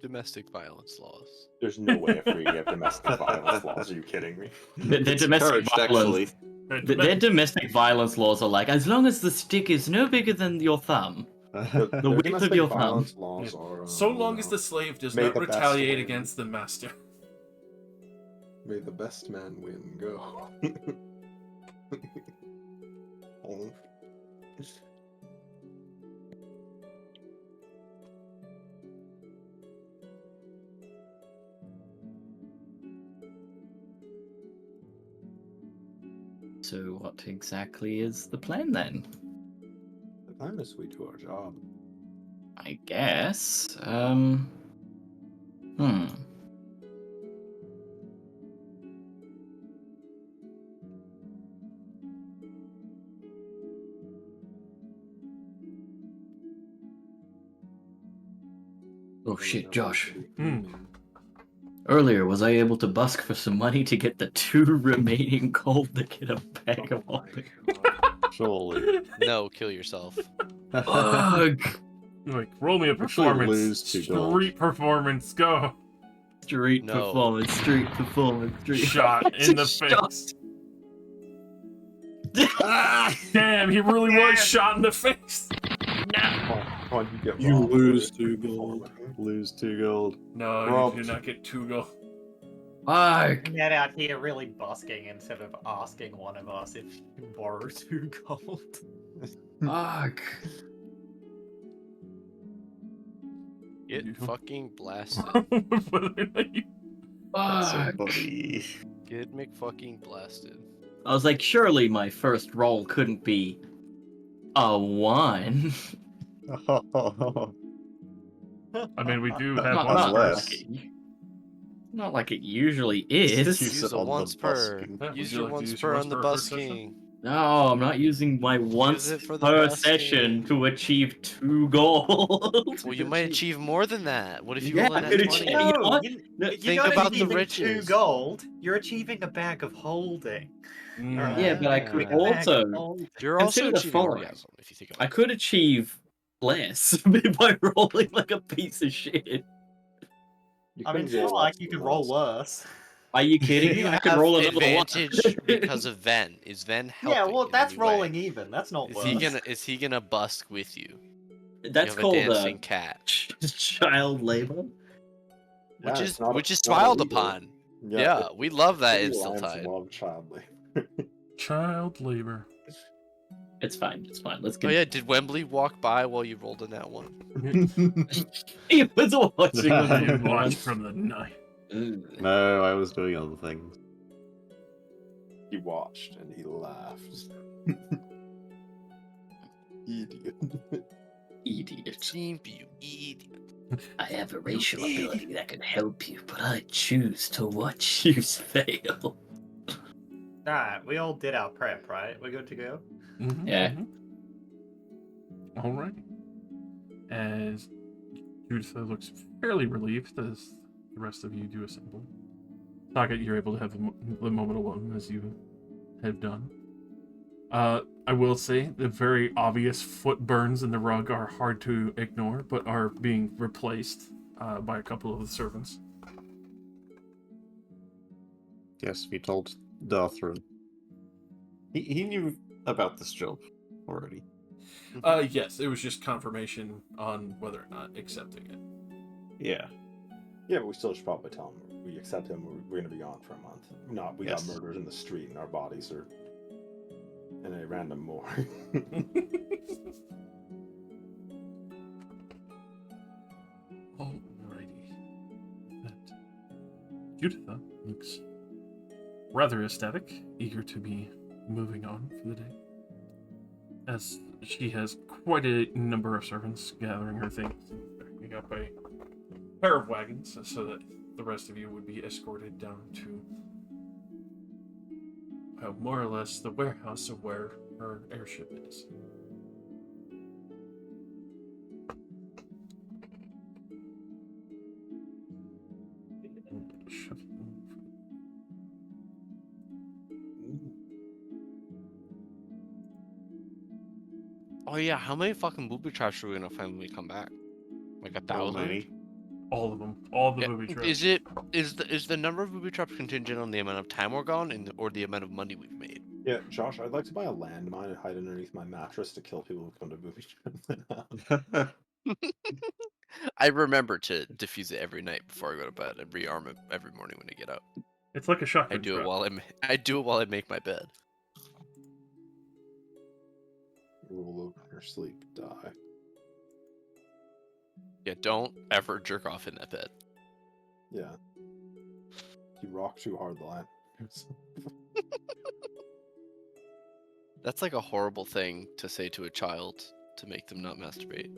Speaker 1: domestic violence laws.
Speaker 3: There's no way Afridi have domestic violence laws. Are you kidding me?
Speaker 5: Their
Speaker 2: It's
Speaker 5: domestic
Speaker 2: encouraged,
Speaker 5: violence.
Speaker 2: actually.
Speaker 5: Their domestic violence laws are like, as long as the stick is no bigger than your thumb. The
Speaker 3: Their
Speaker 5: width of
Speaker 3: domestic
Speaker 5: your thumb.
Speaker 3: violence laws are.
Speaker 6: So long as the slave does
Speaker 3: may
Speaker 6: not
Speaker 3: the best
Speaker 6: retaliate
Speaker 3: win.
Speaker 6: against the master.
Speaker 3: May the best man win. Go. Oh.
Speaker 5: So what exactly is the plan then?
Speaker 3: The plan is we do our job.
Speaker 5: I guess. Oh shit, Josh. Earlier, was I able to busk for some money to get the 2 remaining gold to get a bag of holding?
Speaker 2: Surely.
Speaker 1: No, kill yourself.
Speaker 5: Ugh!
Speaker 6: Like, roll me a
Speaker 2: Actually
Speaker 6: performance.
Speaker 2: lose 2 gold.
Speaker 6: Street performance, go.
Speaker 5: Street
Speaker 1: No.
Speaker 5: performance, street performance, street.
Speaker 6: Shot in the
Speaker 5: Shot.
Speaker 6: face. Damn, he really was shot in the face.
Speaker 3: Come on, you get
Speaker 9: You
Speaker 3: robbed
Speaker 9: lose
Speaker 3: for
Speaker 9: 2 gold.
Speaker 2: Lose 2 gold.
Speaker 6: No,
Speaker 2: Robbed.
Speaker 6: you do not get 2 gold.
Speaker 5: Fuck!
Speaker 8: Ned out here really busking instead of asking one of us if he can borrow 2 gold.
Speaker 5: Fuck!
Speaker 11: Get fucking blasted.
Speaker 2: That's so
Speaker 5: Fuck!
Speaker 2: funny.
Speaker 11: Get McFucking blasted.
Speaker 5: I was like, surely my first roll couldn't be a 1.
Speaker 6: I mean, we do have
Speaker 5: Not,
Speaker 6: one
Speaker 5: not
Speaker 2: Unless-
Speaker 5: like it, not like it usually is.
Speaker 2: Use
Speaker 11: Use
Speaker 2: it
Speaker 11: a
Speaker 2: on the
Speaker 11: once per.
Speaker 2: busking.
Speaker 6: Yeah, would
Speaker 11: Use
Speaker 6: you
Speaker 11: your
Speaker 6: like to
Speaker 11: once
Speaker 6: use
Speaker 11: per
Speaker 6: your
Speaker 11: on the
Speaker 6: once per session?
Speaker 11: busking.
Speaker 5: No, I'm not using my once
Speaker 11: it for the
Speaker 5: per
Speaker 11: busking.
Speaker 5: session to achieve 2 gold.
Speaker 11: Well, you might achieve more than that. What if you
Speaker 5: Yeah,
Speaker 11: roll a
Speaker 5: I
Speaker 11: net
Speaker 5: could
Speaker 11: 20?
Speaker 5: achieve- you know what?
Speaker 8: you
Speaker 11: Think
Speaker 8: don't
Speaker 11: about the
Speaker 8: achieve 2
Speaker 11: riches.
Speaker 8: gold. You're achieving a bag of holding. Alright?
Speaker 5: Yeah, but I could
Speaker 8: A bag of
Speaker 5: also
Speaker 8: holding.
Speaker 11: You're also
Speaker 5: consider the
Speaker 11: achieving
Speaker 5: following.
Speaker 11: orgasm if you think
Speaker 5: I
Speaker 11: about it.
Speaker 5: could achieve less by rolling like a piece of shit.
Speaker 8: I mean, it's not like you could roll worse.
Speaker 5: Are you kidding me?
Speaker 11: You
Speaker 5: I could
Speaker 11: have
Speaker 5: roll another one.
Speaker 11: advantage because of Ven. Is Ven helping?
Speaker 8: Yeah, well,
Speaker 11: in
Speaker 8: that's
Speaker 11: any way?
Speaker 8: rolling even. That's not
Speaker 11: Is
Speaker 8: worse.
Speaker 11: he gonna busk with you?
Speaker 5: That's
Speaker 11: you have
Speaker 5: called
Speaker 11: a dancing cat,
Speaker 5: child labor.
Speaker 3: Yeah, it's not-
Speaker 11: which is
Speaker 3: it's not
Speaker 11: smiled
Speaker 3: illegal.
Speaker 11: upon.
Speaker 3: Yeah,
Speaker 11: Yeah, we love that
Speaker 3: City
Speaker 11: in
Speaker 3: Lions
Speaker 11: Stiltide.
Speaker 3: love child labor.
Speaker 6: Child labor.
Speaker 5: It's fine. It's fine. Let's
Speaker 11: Oh
Speaker 5: get.
Speaker 11: yeah, did Wembley walk by while you rolled in that one?
Speaker 5: He was watching
Speaker 6: I
Speaker 5: them.
Speaker 6: watched from the night.
Speaker 2: No, I was doing other things.
Speaker 3: He watched and he laughed. Idiot.
Speaker 5: Idiot.
Speaker 11: Simp, you idiot.
Speaker 5: I have a racial ability that can help you, but I choose to watch you fail.
Speaker 8: Alright, we all did our prep, right? We're good to go?
Speaker 6: Mhm,
Speaker 5: Yeah.
Speaker 6: mhm. All right. As Judith looks fairly relieved as the rest of you do assemble. Socket, you're able to have the moment alone as you have done. I will say the very obvious foot burns in the rug are hard to ignore, but are being replaced by a couple of the servants.
Speaker 2: Yes, we told Darthron. He knew about this job already.
Speaker 6: Yes, it was just confirmation on whether or not accepting it.
Speaker 2: Yeah.
Speaker 3: Yeah, but we still should probably tell him we accept him. We're going to be gone for a month. Not we
Speaker 2: Yes.
Speaker 3: got murders in the street and our bodies are in a random morgue.
Speaker 6: Alrighty. That Judith looks rather ecstatic, eager to be moving on for the day. As she has quite a number of servants gathering her things and backing up a pair of wagons so that the rest of you would be escorted down to, well, more or less the warehouse of where her airship is.
Speaker 11: Oh yeah, how many fucking booby traps are we gonna find when we come back? Like 1,000?
Speaker 6: All of them. All of the
Speaker 11: Yeah,
Speaker 6: booby traps.
Speaker 11: Is the number of booby traps contingent on the amount of time we're gone or the amount of money we've made?
Speaker 3: Yeah, Josh, I'd like to buy a landmine and hide underneath my mattress to kill people who come to booby traps.
Speaker 11: I remember to defuse it every night before I go to bed and rearm it every morning when I get up.
Speaker 6: It's like a shotgun
Speaker 11: I do
Speaker 6: trap.
Speaker 11: it while I make my bed.
Speaker 3: Roll over in your sleep, die.
Speaker 11: Yeah, don't ever jerk off in that bed.
Speaker 3: Yeah. You rock too hard, the line.
Speaker 11: That's like a horrible thing to say to a child to make them not masturbate.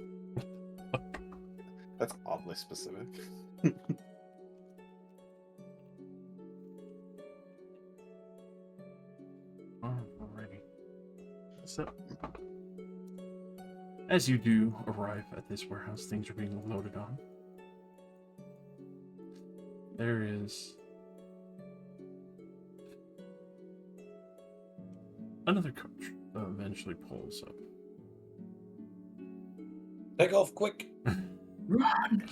Speaker 3: That's oddly specific.
Speaker 6: Alrighty. So, as you do arrive at this warehouse, things are being loaded on. There is another coach that eventually pulls up.
Speaker 9: Take off quick.
Speaker 5: Run!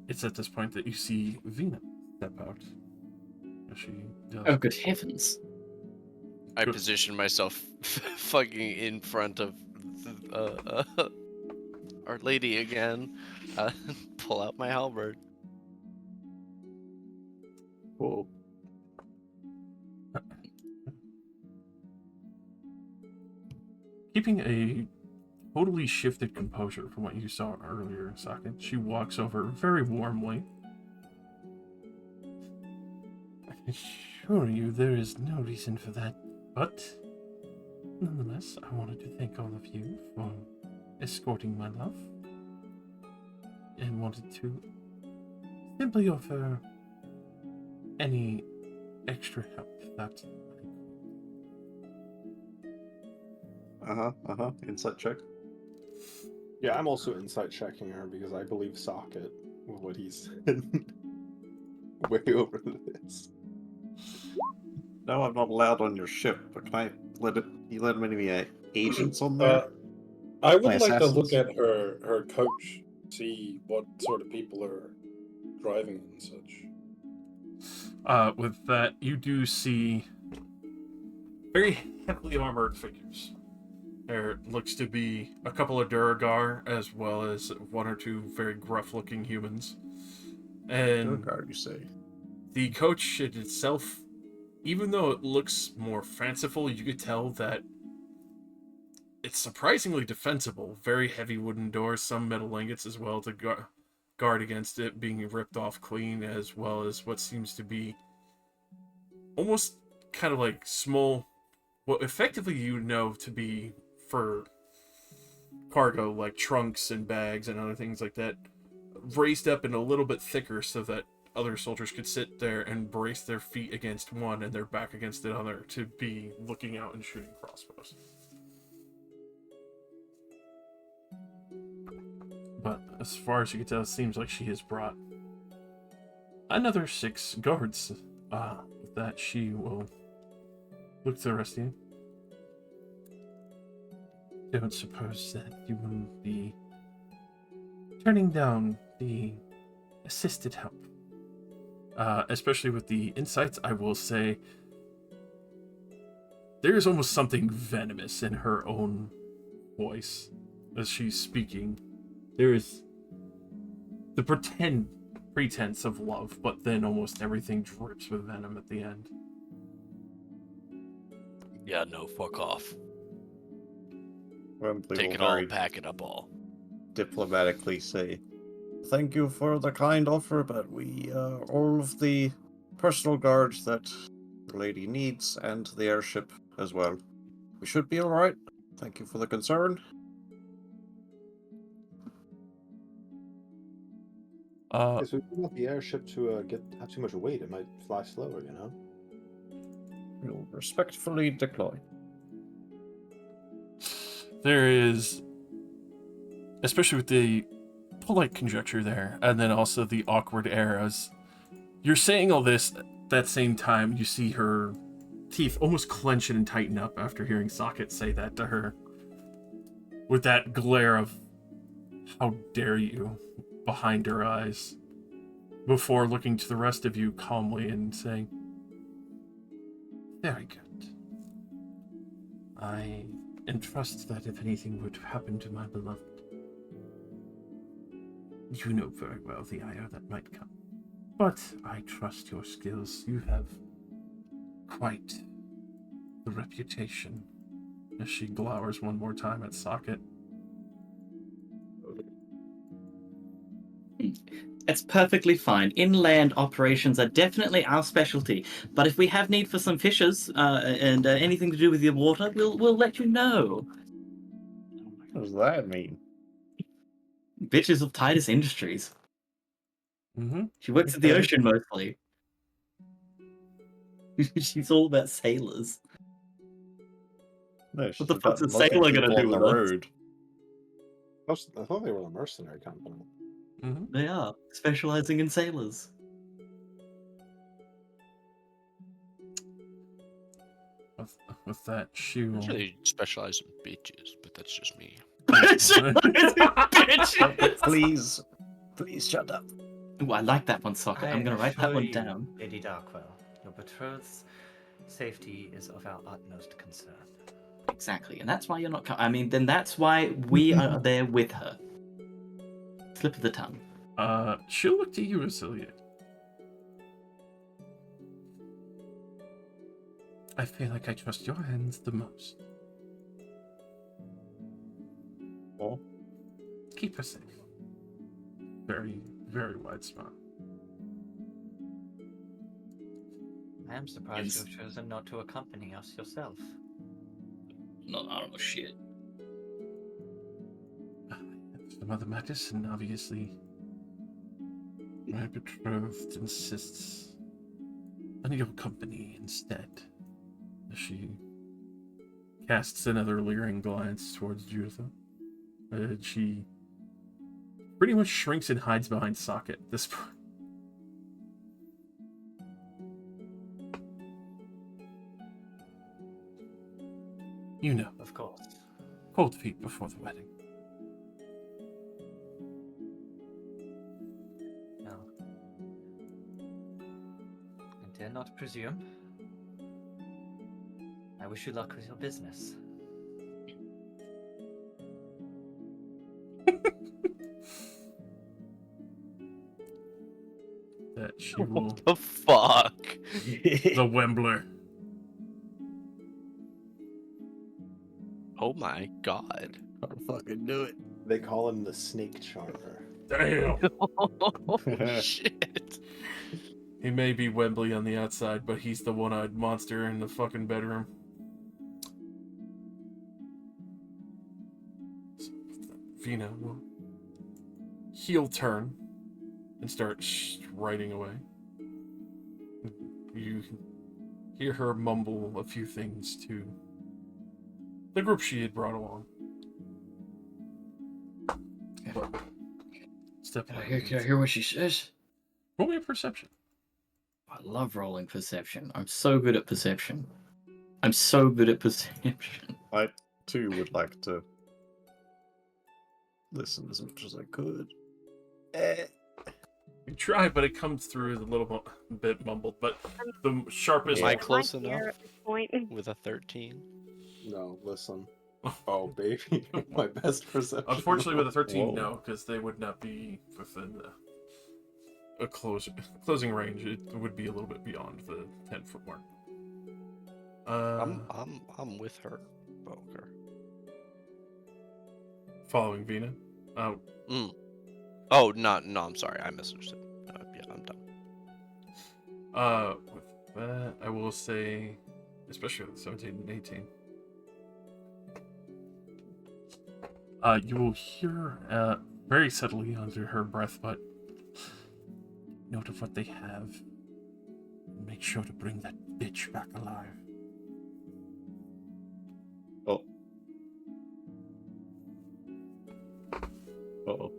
Speaker 6: It's at this point that you see Vina step out. As she does.
Speaker 5: Oh, good heavens.
Speaker 11: I position myself fucking in front of Our Lady again. Pull out my halberd.
Speaker 2: Cool.
Speaker 6: Keeping a totally shifted composure from what you saw earlier, Socket, she walks over very warmly. I assure you there is no reason for that, but nonetheless, I wanted to thank all of you for escorting my love, and wanted to simply offer any extra help that
Speaker 2: Insight check.
Speaker 3: Yeah, I'm also insight checking her because I believe Socket with what he said. Way over this.
Speaker 2: No, I'm not allowed on your ship, but can I let it? You let many agents on there?
Speaker 4: I
Speaker 2: My
Speaker 4: would like to look
Speaker 2: assassins?
Speaker 4: at her coach, see what sort of people are driving and such.
Speaker 6: with that, you do see very heavily armored figures. There looks to be a couple of Duragar, as well as one or two very gruff-looking humans. And
Speaker 2: Duragar, you say?
Speaker 6: the coach itself, even though it looks more fanciful, you could tell that it's surprisingly defensible. Very heavy wooden doors, some metal ingots as well to guard against it being ripped off clean, as well as what seems to be almost kind of like small, what effectively you know to be for cargo, like trunks and bags and other things like that, raised up and a little bit thicker so that other soldiers could sit there and brace their feet against one and their back against the other to be looking out and shooting crossbows. But as far as you can tell, it seems like she has brought another 6 guards. With that, she will look to the rest of you. Don't suppose that you will be turning down the assisted help. Especially with the insights, I will say there is almost something venomous in her own voice as she's speaking. There is the pretense of love, but then almost everything drips with venom at the end.
Speaker 11: Yeah, no, fuck off.
Speaker 2: Wembley
Speaker 11: Take
Speaker 2: will
Speaker 11: it all,
Speaker 2: very
Speaker 11: pack it up all.
Speaker 2: diplomatically say, "Thank you for the kind offer, but we all of the personal guards that the lady needs and the airship as well. We should be all right. Thank you for the concern."
Speaker 3: Yeah, so we don't want the airship to have too much weight. It might fly slower, you know?
Speaker 2: We'll respectfully decline.
Speaker 6: There is, especially with the polite conjecture there, and then also the awkward air as you're saying all this, at that same time you see her teeth almost clench and tighten up after hearing Socket say that to her. With that glare of, how dare you, behind her eyes. Before looking to the rest of you calmly and saying, very good. I entrust that if anything were to happen to my beloved, you know very well the ire that might come. But I trust your skills. You have quite the reputation. As she glowers one more time at Socket.
Speaker 5: It's perfectly fine. Inland operations are definitely our specialty. But if we have need for some fishes and anything to do with the water, we'll let you know.
Speaker 2: What does that mean?
Speaker 5: Bitches of Titus Industries.
Speaker 6: Mm-hmm.
Speaker 5: She works at the ocean mostly. She's all about sailors.
Speaker 2: No,
Speaker 5: What the fuck's a sailor gonna do with us?
Speaker 3: I thought they were a mercenary company.
Speaker 6: Mm-hmm.
Speaker 5: They are, specializing in sailors.
Speaker 6: With that, she will...
Speaker 11: Usually specialize in bitches, but that's just me.
Speaker 2: Please shut up.
Speaker 5: Ooh, I like that one, Socket. I'm going to write that one
Speaker 12: assure you,
Speaker 5: down.
Speaker 12: Lady Darkwell, your betrothed's safety is of our utmost concern.
Speaker 5: Exactly, and that's why you're not... then that's why we are there with her. Slip of the tongue.
Speaker 6: She'll look to you, Asilia. I feel like I trust your hands the most.
Speaker 2: Well,
Speaker 6: Keep her safe. Very, very wide smile.
Speaker 12: I am surprised
Speaker 6: Yes.
Speaker 12: you've chosen not to accompany us yourself.
Speaker 5: No, I don't know shit.
Speaker 6: Some other matters, and obviously my betrothed insists on your company instead. As she casts another leering glance towards Judith. She pretty much shrinks and hides behind Socket at this point. You know,
Speaker 12: Of course.
Speaker 6: cold feet before the wedding.
Speaker 12: No. I dare not presume. I wish you luck with your business.
Speaker 6: That she will.
Speaker 1: What the fuck?
Speaker 6: The Wembler.
Speaker 1: Oh my god.
Speaker 2: I'll fucking do it.
Speaker 3: They call him the snake charmer.
Speaker 6: Damn!
Speaker 1: Oh shit.
Speaker 6: He may be Wembley on the outside, but he's the one-eyed monster in the fucking bedroom. Vina will heel turn and start writing away. You hear her mumble a few things to the group she had brought along. But step
Speaker 5: Can I hear what she says?
Speaker 6: roll me a perception.
Speaker 5: I love rolling perception. I'm so good at perception. I'm so good at perception.
Speaker 2: I too would like to listen as much as I could.
Speaker 6: You try, but it comes through a little bit mumbled. But the sharpest.
Speaker 1: Am I close
Speaker 7: I'm here
Speaker 1: enough?
Speaker 7: at this point.
Speaker 1: With a 13.
Speaker 3: No, listen. Oh, baby. My best perception.
Speaker 6: Unfortunately, with a 13,
Speaker 2: Whoa.
Speaker 6: no, because they would not be within a closing range. It would be a little bit beyond the 10-foot mark.
Speaker 1: I'm with her, Boker.
Speaker 6: Following Vina.
Speaker 1: Oh, no, I'm sorry. I misunderstood. Yeah, I'm done.
Speaker 6: With that, I will say, especially with 17 and 18, you will hear very subtly under her breath, but note of what they have. Make sure to bring that bitch back alive.
Speaker 2: Oh. Uh-oh.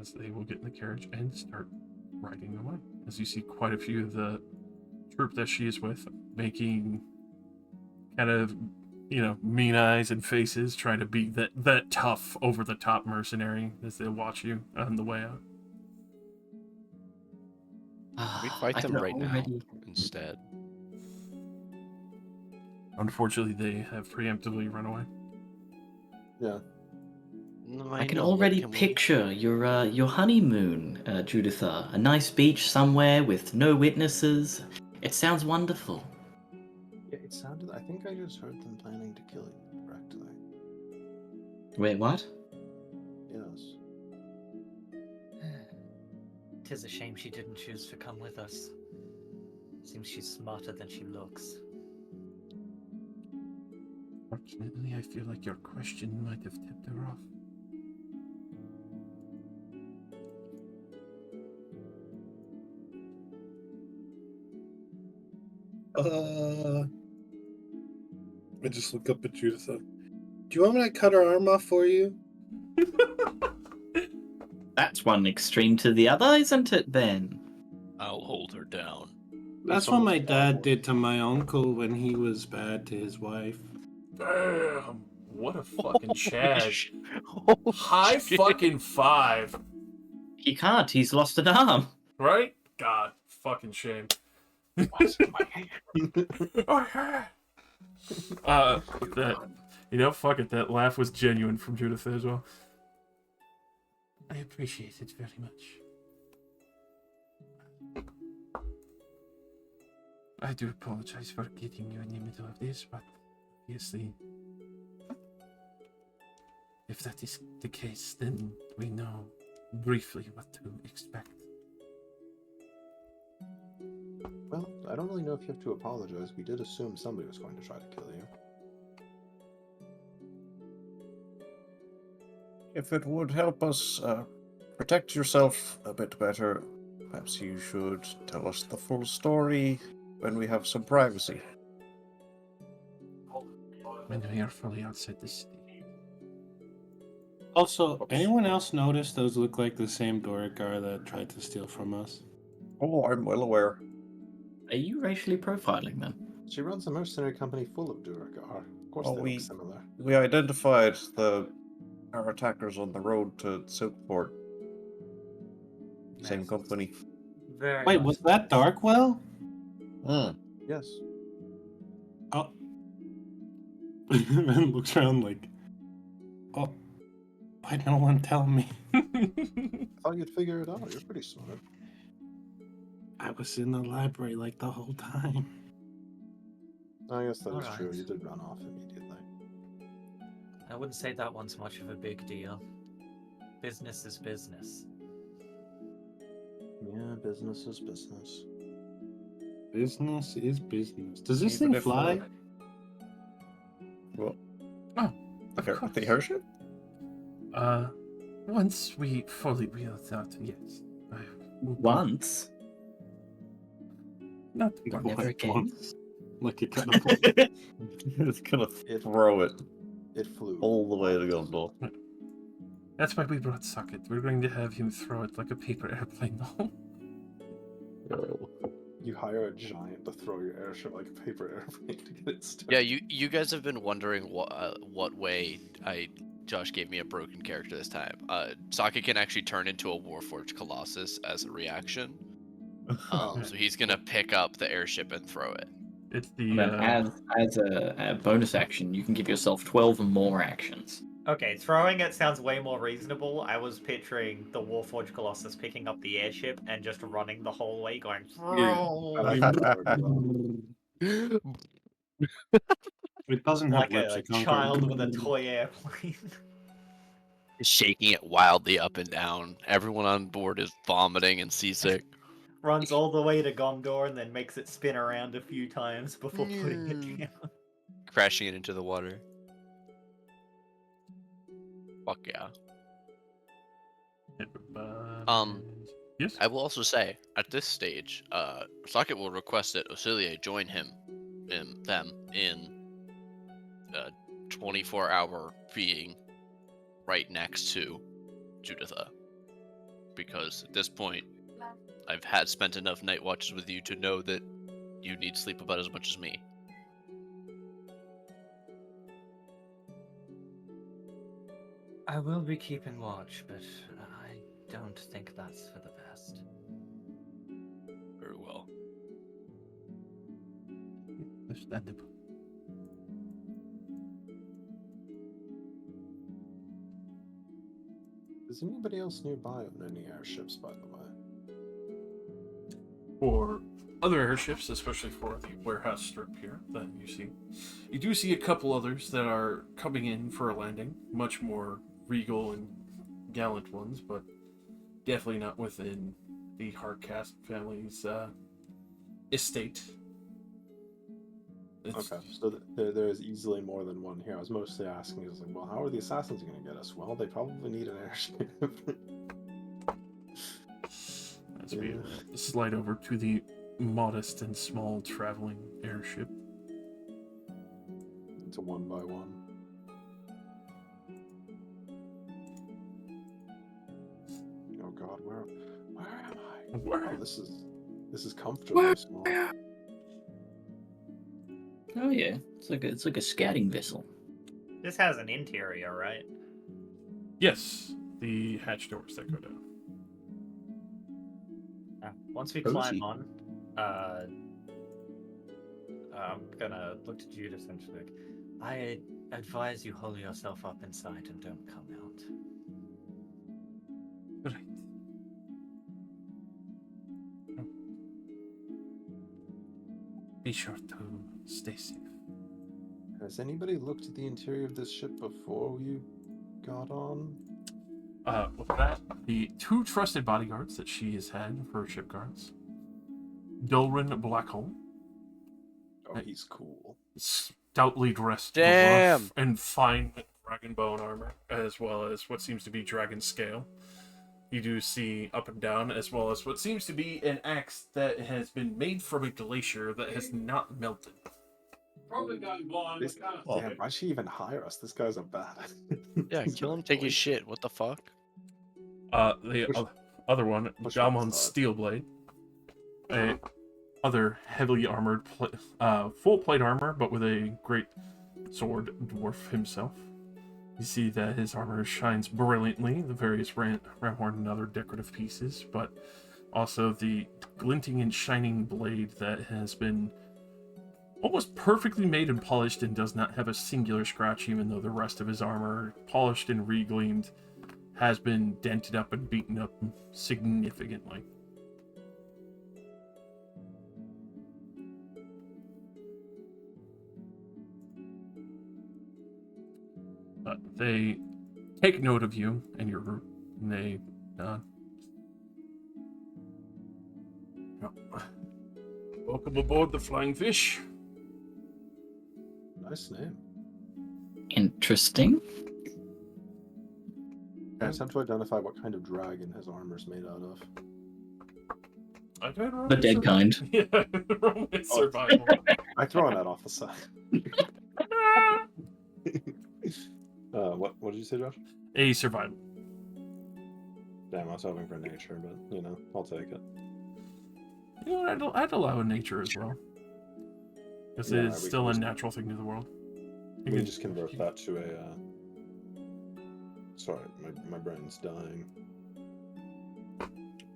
Speaker 6: As they will get in the carriage and start riding away. As you see quite a few of the troop that she is with making kind of, mean eyes and faces, trying to be that tough, over-the-top mercenary as they watch you on the way out.
Speaker 1: We fight
Speaker 5: I
Speaker 1: them
Speaker 5: can
Speaker 1: right
Speaker 5: already-
Speaker 1: now instead.
Speaker 6: Unfortunately, they have preemptively run away.
Speaker 3: Yeah.
Speaker 1: No,
Speaker 5: I can
Speaker 1: know,
Speaker 5: already
Speaker 1: can we-
Speaker 5: picture your honeymoon, Juditha. A nice beach somewhere with no witnesses. It sounds wonderful.
Speaker 3: Yeah, it sounded. I think I just heard them planning to kill you, correctly.
Speaker 5: Wait, what?
Speaker 3: Yes.
Speaker 12: Tis a shame she didn't choose to come with us. Seems she's smarter than she looks.
Speaker 6: Fortunately, I feel like your question might have tipped her off.
Speaker 9: I just look up at Judith. Do you want me to cut her arm off for you?
Speaker 5: That's one extreme to the other, isn't it, Ben?
Speaker 11: I'll hold her down.
Speaker 9: That's what my dad did to my uncle when he was bad to his wife.
Speaker 6: Damn! What a fucking Chad.
Speaker 1: Oh,
Speaker 6: High
Speaker 1: shit.
Speaker 6: fucking five.
Speaker 5: He can't. He's lost an arm.
Speaker 6: Right? God, fucking shame.
Speaker 9: What's in my hand?
Speaker 6: Fuck it. That laugh was genuine from Judith as well. I appreciate it very much. I do apologize for getting you in the middle of this, but obviously, if that is the case, then we know briefly what to expect.
Speaker 3: Well, I don't really know if you have to apologize. We did assume somebody was going to try to kill you.
Speaker 2: If it would help us protect yourself a bit better, perhaps you should tell us the full story when we have some privacy.
Speaker 6: When we are fully outside the city.
Speaker 13: Also, anyone else notice those look like the same Doricar that tried to steal from us?
Speaker 2: Oh, I'm well aware.
Speaker 5: Are you racially profiling them?
Speaker 3: She runs a mercenary company full of Duragar. Of course
Speaker 2: Well,
Speaker 3: they look similar.
Speaker 2: we identified our attackers on the road to Silkport. Same company.
Speaker 13: Wait, was that Darkwell?
Speaker 3: Yes.
Speaker 13: Oh. Ben looks around like, oh, why no one tell me?
Speaker 3: I thought you'd figure it out. You're pretty smart.
Speaker 13: I was in the library like the whole time.
Speaker 3: I guess that is
Speaker 12: Alright.
Speaker 3: true. You did run off immediately.
Speaker 12: I wouldn't say that one's much of a big deal. Business is business.
Speaker 3: Yeah, business is business.
Speaker 13: Business is business. Does this
Speaker 2: Even
Speaker 13: thing
Speaker 2: if,
Speaker 13: fly?
Speaker 2: Well,
Speaker 6: Oh, of course.
Speaker 2: the airship?
Speaker 6: Once we fully wheel it out, yes.
Speaker 5: Once?
Speaker 6: Not
Speaker 13: Never
Speaker 6: once.
Speaker 5: again?
Speaker 13: Like it kind
Speaker 2: It's gonna throw it
Speaker 3: It flew
Speaker 2: all the way to Gondor.
Speaker 6: That's why we brought Socket. We're going to have him throw it like a paper airplane now.
Speaker 3: You hire a giant to throw your airship like a paper airplane to get it stuck.
Speaker 11: Yeah, you guys have been wondering what way Josh gave me a broken character this time. Socket can actually turn into a Warforged Colossus as a reaction. So he's gonna pick up the airship and throw it.
Speaker 6: It's
Speaker 5: And then as a bonus action, you can give yourself 12 more actions.
Speaker 8: Okay, throwing it sounds way more reasonable. I was picturing the Warforged Colossus picking up the airship and just running the whole way, going.
Speaker 13: It doesn't have
Speaker 8: Like
Speaker 13: lips.
Speaker 8: a
Speaker 13: It can't
Speaker 8: child
Speaker 13: go.
Speaker 8: with a toy airplane.
Speaker 11: Shaking it wildly up and down. Everyone on board is vomiting and seasick.
Speaker 8: Runs all the way to Gondor and then makes it spin around a few times before putting it down.
Speaker 11: Crashing it into the water. Fuck yeah.
Speaker 6: Yes?
Speaker 11: I will also say, at this stage, Socket will request that Osilia join them in a 24-hour being right next to Juditha. Because at this point, I've spent enough night watches with you to know that you need sleep about as much as me.
Speaker 12: I will be keeping watch, but I don't think that's for the best.
Speaker 11: Very well.
Speaker 6: Understandable.
Speaker 3: Is anybody else nearby on any airships, by the way?
Speaker 6: For other airships, especially for the warehouse strip here that you see, you do see a couple others that are coming in for a landing, much more regal and gallant ones, but definitely not within the Hardcast family's estate.
Speaker 3: Okay, so there is easily more than one here. I was mostly asking, is like, well, how are the assassins going to get us? Well, they probably need an airship.
Speaker 6: As we slide over to the modest and small traveling airship.
Speaker 3: It's a one by one. Oh God, where am I?
Speaker 6: Where?
Speaker 3: Oh, this is comfortably small.
Speaker 5: Oh yeah, it's like a scouting vessel.
Speaker 8: This has an interior, right?
Speaker 6: Yes, the hatch doors that go down.
Speaker 8: Once we
Speaker 5: Cozy.
Speaker 8: climb on, I'm gonna look to Judith and she's like,
Speaker 12: I advise you hole yourself up inside and don't come out.
Speaker 6: Right. Be sure to stay safe.
Speaker 3: Has anybody looked at the interior of this ship before you got on?
Speaker 6: With that, the 2 trusted bodyguards that she has had, her ship guards, Dolrin Blackhole.
Speaker 3: Oh, he's cool.
Speaker 6: Stoutly dressed
Speaker 1: Damn.
Speaker 6: dwarf in fine dragon bone armor, as well as what seems to be dragon scale. You do see up and down, as well as what seems to be an axe that has been made from a glacier that has not melted.
Speaker 9: Probably got blind.
Speaker 3: Damn, why'd she even hire us? This guy's a badass.
Speaker 1: Yeah, kill him, take his shit. What the fuck?
Speaker 6: The other one, Galmon Steelblade, a other heavily armored, full plate armor, but with a great sword dwarf himself. You see that his armor shines brilliantly, the various ramhorn and other decorative pieces, but also the glinting and shining blade that has been almost perfectly made and polished and does not have a singular scratch, even though the rest of his armor, polished and regleamed, has been dented up and beaten up significantly. But they take note of you and your group, and they welcome aboard the Flying Fish.
Speaker 3: Nice name.
Speaker 5: Interesting.
Speaker 3: Can I attempt to identify what kind of dragon his armor's made out of?
Speaker 6: I did roll
Speaker 5: The dead kind.
Speaker 6: Yeah, roll my survival.
Speaker 3: I throw that off the side. What did you say, Josh?
Speaker 6: A survival.
Speaker 3: Damn, I was hoping for nature, but I'll take it.
Speaker 6: You know, I'd allow nature as well. Because it is still a natural thing to the world.
Speaker 3: We can just convert that to a... Sorry, my brain's dying.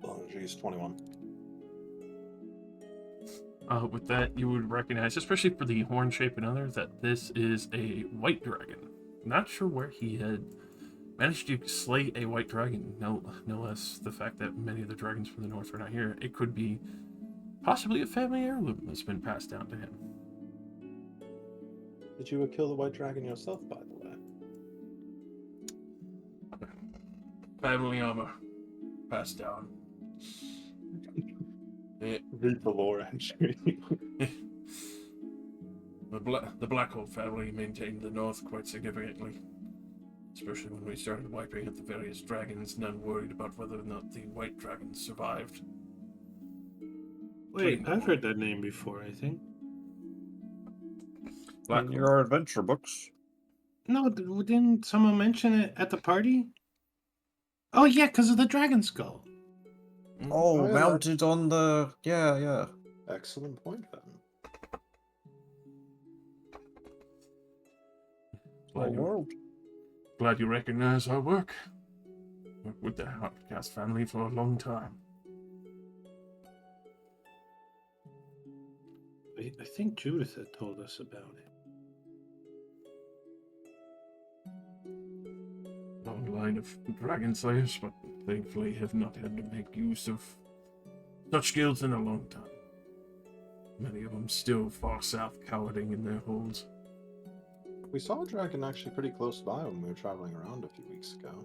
Speaker 3: Oh, geez, 21.
Speaker 6: With that, you would recognize, especially for the horn shape and others, that this is a white dragon. Not sure where he had managed to slay a white dragon. No less the fact that many of the dragons from the north are not here. It could be possibly a family heirloom that's been passed down to him.
Speaker 3: Did you kill the white dragon yourself, by the way?
Speaker 6: Family armor passed down.
Speaker 3: Read the lore entry.
Speaker 6: The Blackhole family maintained the north quite significantly, especially when we started wiping out the various dragons, none worried about whether or not the white dragons survived.
Speaker 13: Wait, I've heard that name before, I think.
Speaker 2: In your adventure books.
Speaker 13: No, didn't someone mention it at the party? Oh, yeah, because of the dragon skull.
Speaker 2: Oh, mounted on the... Yeah.
Speaker 3: Excellent point, then.
Speaker 6: Glad you recognize our work. Worked with the Outcast family for a long time.
Speaker 13: I think Judith had told us about it.
Speaker 6: Long line of dragon slayers, but thankfully have not had to make use of such skills in a long time. Many of them still far south cowering in their holds.
Speaker 3: We saw a dragon actually pretty close by when we were traveling around a few weeks ago.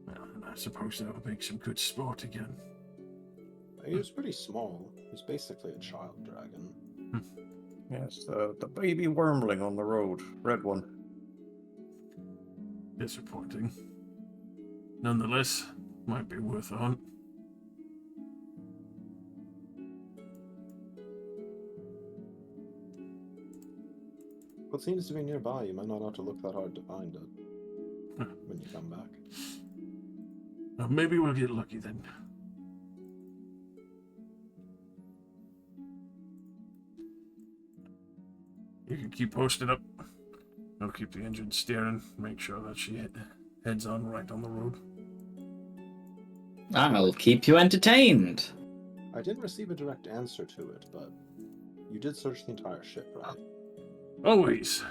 Speaker 6: Well, and I suppose that would make some good sport again.
Speaker 3: He was pretty small. He was basically a child dragon.
Speaker 2: Yes, the baby wormling on the road. Red one.
Speaker 6: Disappointing. Nonetheless, might be worth a hunt.
Speaker 3: What seems to be nearby, you might not have to look that hard to find it when you come back.
Speaker 6: Well, maybe we'll get lucky then. You can keep posted up. I'll keep the engine steering, make sure that she heads on right on the road.
Speaker 5: I'll keep you entertained.
Speaker 3: I didn't receive a direct answer to it, but you did search the entire ship, right?
Speaker 6: Always.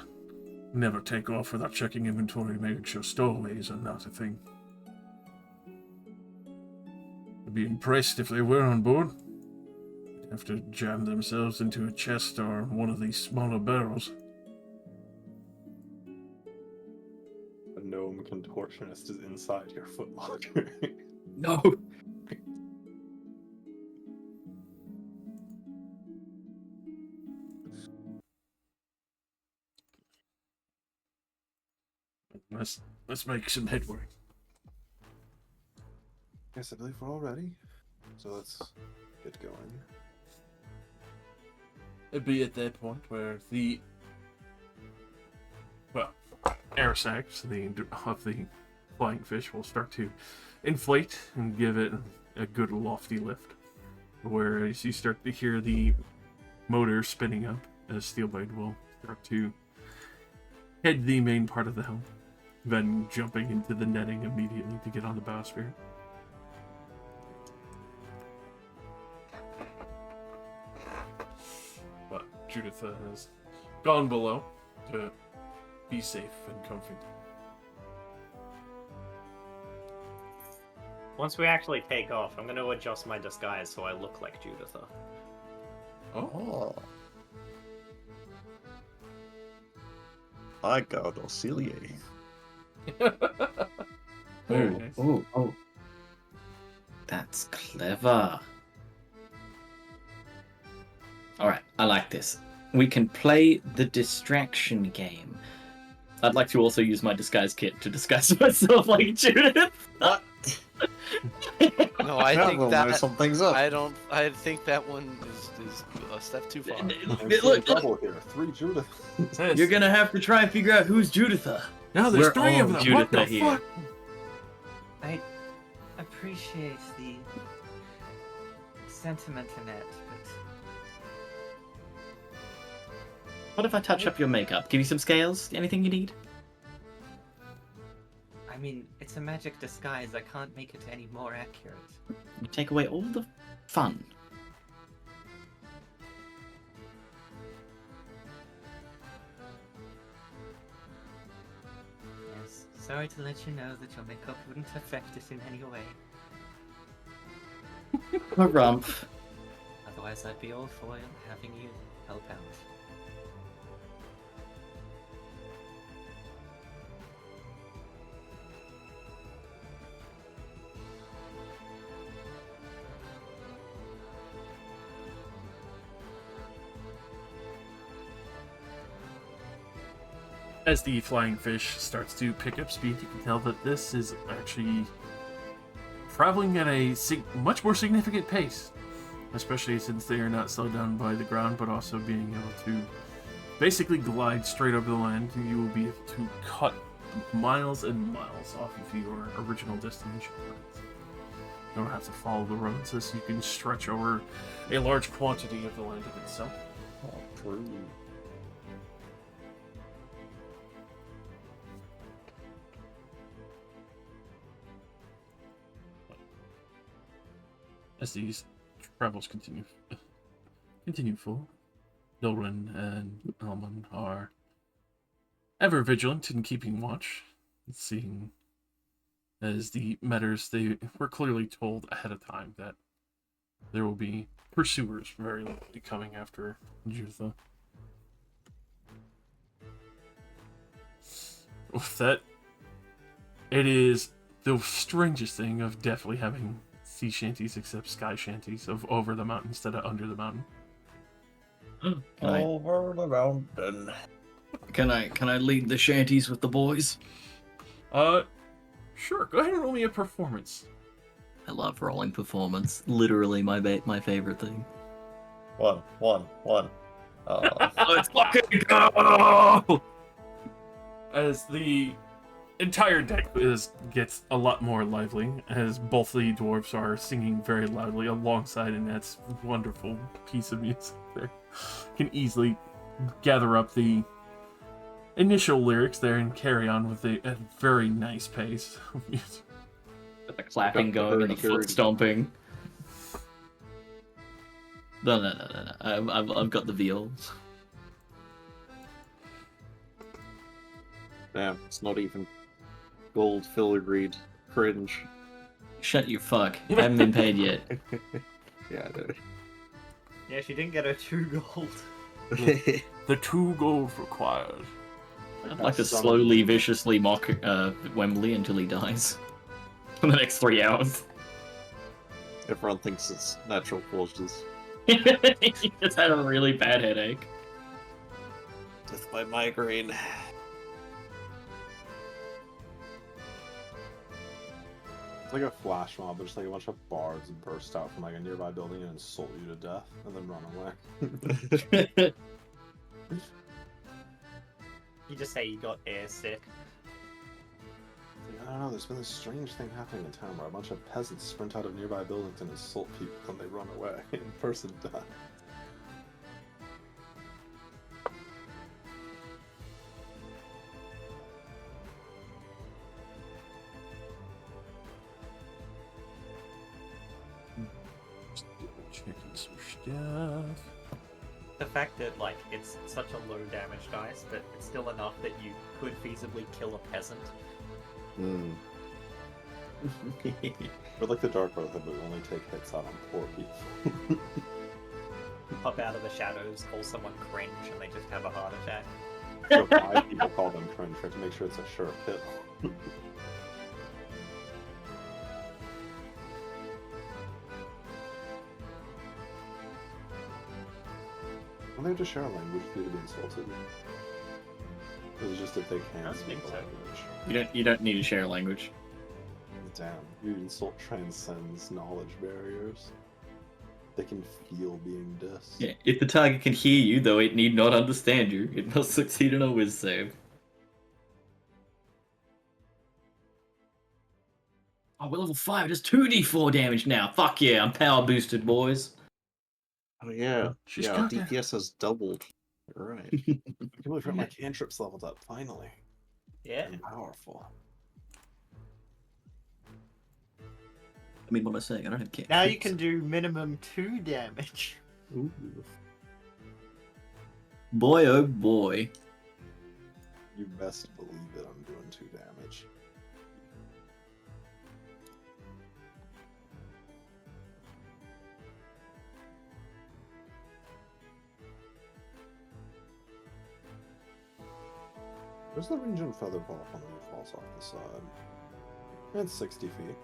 Speaker 6: Never take off without checking inventory, making sure stowaways are not a thing. I'd be impressed if they were on board. have to jam themselves into a chest or one of these smaller barrels.
Speaker 3: A gnome contortionist is inside your footlocker.
Speaker 5: No.
Speaker 6: Let's make some headway.
Speaker 3: Yes, I believe we're all ready. So let's get going.
Speaker 6: It'd be at that point where the air sacs of the flying fish will start to inflate and give it a good lofty lift. Whereas you start to hear the motor spinning up as Steelblade will start to head the main part of the helm, then jumping into the netting immediately to get on the bowsphere. But Judith has gone below to be safe and comfy.
Speaker 8: Once we actually take off, I'm going to adjust my disguise so I look like Judith.
Speaker 2: Oh. I got Torsilna.
Speaker 6: Very nice.
Speaker 5: Oh. That's clever. Alright, I like this. We can play the distraction game. I'd like to also use my disguise kit to disguise myself like Judith.
Speaker 2: What?
Speaker 1: No, I
Speaker 2: That
Speaker 1: think
Speaker 2: will
Speaker 1: that
Speaker 2: mess some things up.
Speaker 1: I think that one is a step too far.
Speaker 5: Look,
Speaker 3: Double here. 3 Judith.
Speaker 5: you're gonna have to try and figure out who's Juditha.
Speaker 6: Now there's
Speaker 5: We're
Speaker 6: 3 of
Speaker 5: all
Speaker 6: them. What the
Speaker 5: Juditha here.
Speaker 6: fuck?
Speaker 12: I appreciate the sentiment in it, but
Speaker 5: What if I touch up your makeup? Give you some scales? Anything you need?
Speaker 12: I mean, it's a magic disguise. I can't make it any more accurate.
Speaker 5: You take away all the fun.
Speaker 12: Yes. Sorry to let you know that your makeup wouldn't affect it in any way.
Speaker 5: Harumph.
Speaker 12: Otherwise, I'd be all for having you help out.
Speaker 6: As the flying fish starts to pick up speed, you can tell that this is actually traveling at a much more significant pace, especially since they are not slowed down by the ground, but also being able to basically glide straight over the land. You will be able to cut miles and miles off of your original destination points. You don't have to follow the roads, as you can stretch over a large quantity of the land of itself.
Speaker 2: Oh, true.
Speaker 6: As these travels continue full, Nilrin and Elman are ever vigilant in keeping watch, seeing as the metters, they were clearly told ahead of time that there will be pursuers very likely coming after Juditha. With that, it is the strangest thing of definitely having sea shanties except sky shanties of over the mountain instead of under the mountain.
Speaker 2: Over the mountain.
Speaker 5: Can I lead the shanties with the boys?
Speaker 6: Sure. Go ahead and roll me a performance.
Speaker 5: I love rolling performance. Literally my favorite thing.
Speaker 2: One.
Speaker 5: Let's fucking go!
Speaker 6: As the entire deck gets a lot more lively, as both the dwarves are singing very loudly alongside Annette's wonderful piece of music there. Can easily gather up the initial lyrics there and carry on with a very nice pace of music.
Speaker 5: With the clapping going and the foot stomping. No. I've got the viols.
Speaker 2: Damn, it's not even gold filigreed. Cringe.
Speaker 5: Shut your fuck. I haven't been paid yet.
Speaker 2: Yeah, I know.
Speaker 8: Yeah, she didn't get her 2 gold.
Speaker 6: The 2 gold required.
Speaker 5: I'd like to slowly, viciously mock Wembley until he dies. For the next 3 hours.
Speaker 2: Everyone thinks it's natural causes.
Speaker 5: He just had a really bad headache.
Speaker 2: Death by migraine.
Speaker 3: It's like a flash mob, but just like a bunch of bards burst out from like a nearby building and insult you to death, and then run away.
Speaker 8: You just say you got air sick.
Speaker 3: I don't know, there's been this strange thing happening in town where a bunch of peasants sprint out of nearby buildings and insult people, and they run away, and person dies.
Speaker 6: Checking some stuff.
Speaker 8: The fact that like it's such a low damage dice, but it's still enough that you could feasibly kill a peasant.
Speaker 3: But like the Dark Brotherhood, but we only take hits out on poor people.
Speaker 8: Pop out of the shadows, call someone cringe, and they just have a heart attack.
Speaker 3: So 5 people call them cringe to make sure it's a sure kill. Don't they have to share a language for you to be insulted? Or is it just if they
Speaker 8: I
Speaker 3: can't
Speaker 8: don't
Speaker 3: speak
Speaker 8: think
Speaker 3: the
Speaker 8: so.
Speaker 3: language?
Speaker 5: You don't need to share a language.
Speaker 3: Damn, your insult transcends knowledge barriers. They can feel being dissed.
Speaker 5: Yeah, if the target can hear you, though it need not understand you, it must succeed in a whiz save. Oh, we're level 5, it does 2d4 damage now. Fuck yeah, I'm power boosted, boys.
Speaker 2: Oh yeah,
Speaker 6: She's
Speaker 2: yeah.
Speaker 6: got that.
Speaker 2: DPS has doubled. You're right.
Speaker 3: I can't believe my cantrips leveled up, finally.
Speaker 8: Yeah.
Speaker 3: I'm powerful.
Speaker 5: I mean, what am I saying? I don't have cantrips.
Speaker 8: Now you can do minimum 2 damage.
Speaker 2: Ooh.
Speaker 5: Boy, oh boy.
Speaker 3: You best believe it, I'm doing 2 damage. Where's the range on Featherfall when he falls off the side? It's 60 feet.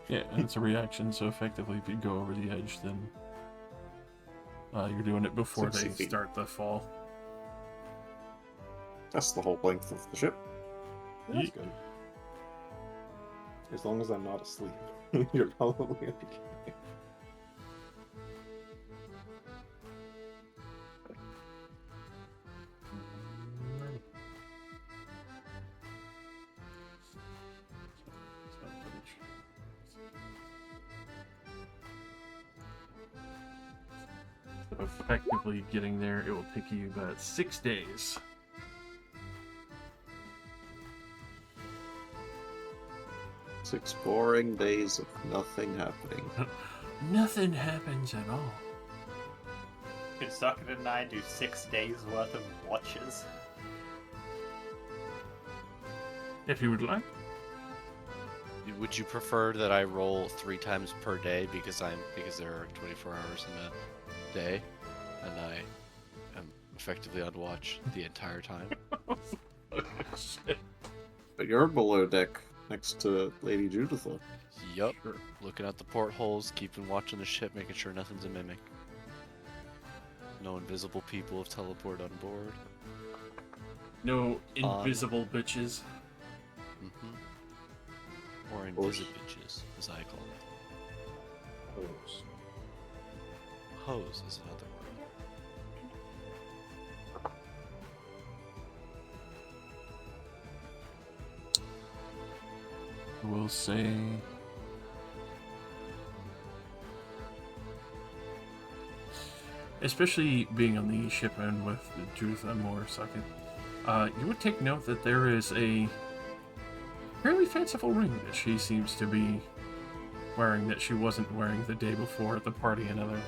Speaker 6: Yeah, and it's a reaction, so effectively if you go over the edge, then you're doing it before
Speaker 2: 60
Speaker 6: they
Speaker 2: feet.
Speaker 6: start the fall.
Speaker 2: That's the whole length of the ship.
Speaker 3: That's good. As long as I'm not asleep, you're probably okay.
Speaker 6: So effectively getting there, it will take you about 6 days.
Speaker 2: Six boring days of nothing happening.
Speaker 6: Nothing happens at all.
Speaker 8: Could Socket and I do 6 days worth of watches?
Speaker 6: If you would like.
Speaker 11: Would you prefer that I roll 3 times per day because there are 24 hours in a day, and I am effectively on watch the entire time?
Speaker 2: But you're below deck next to Lady Juditha.
Speaker 11: Yup. Looking out the portholes, keeping watch on the ship, making sure nothing's a mimic. No invisible people have teleported on board.
Speaker 6: No invisible bitches.
Speaker 11: Or invisibilitches, as I call it.
Speaker 3: Hose.
Speaker 11: Hose is another word.
Speaker 6: We'll say... Especially being on the ship and with Judith and more Socket, you would take note that there is a fairly fanciful ring that she seems to be wearing that she wasn't wearing the day before at the party and other.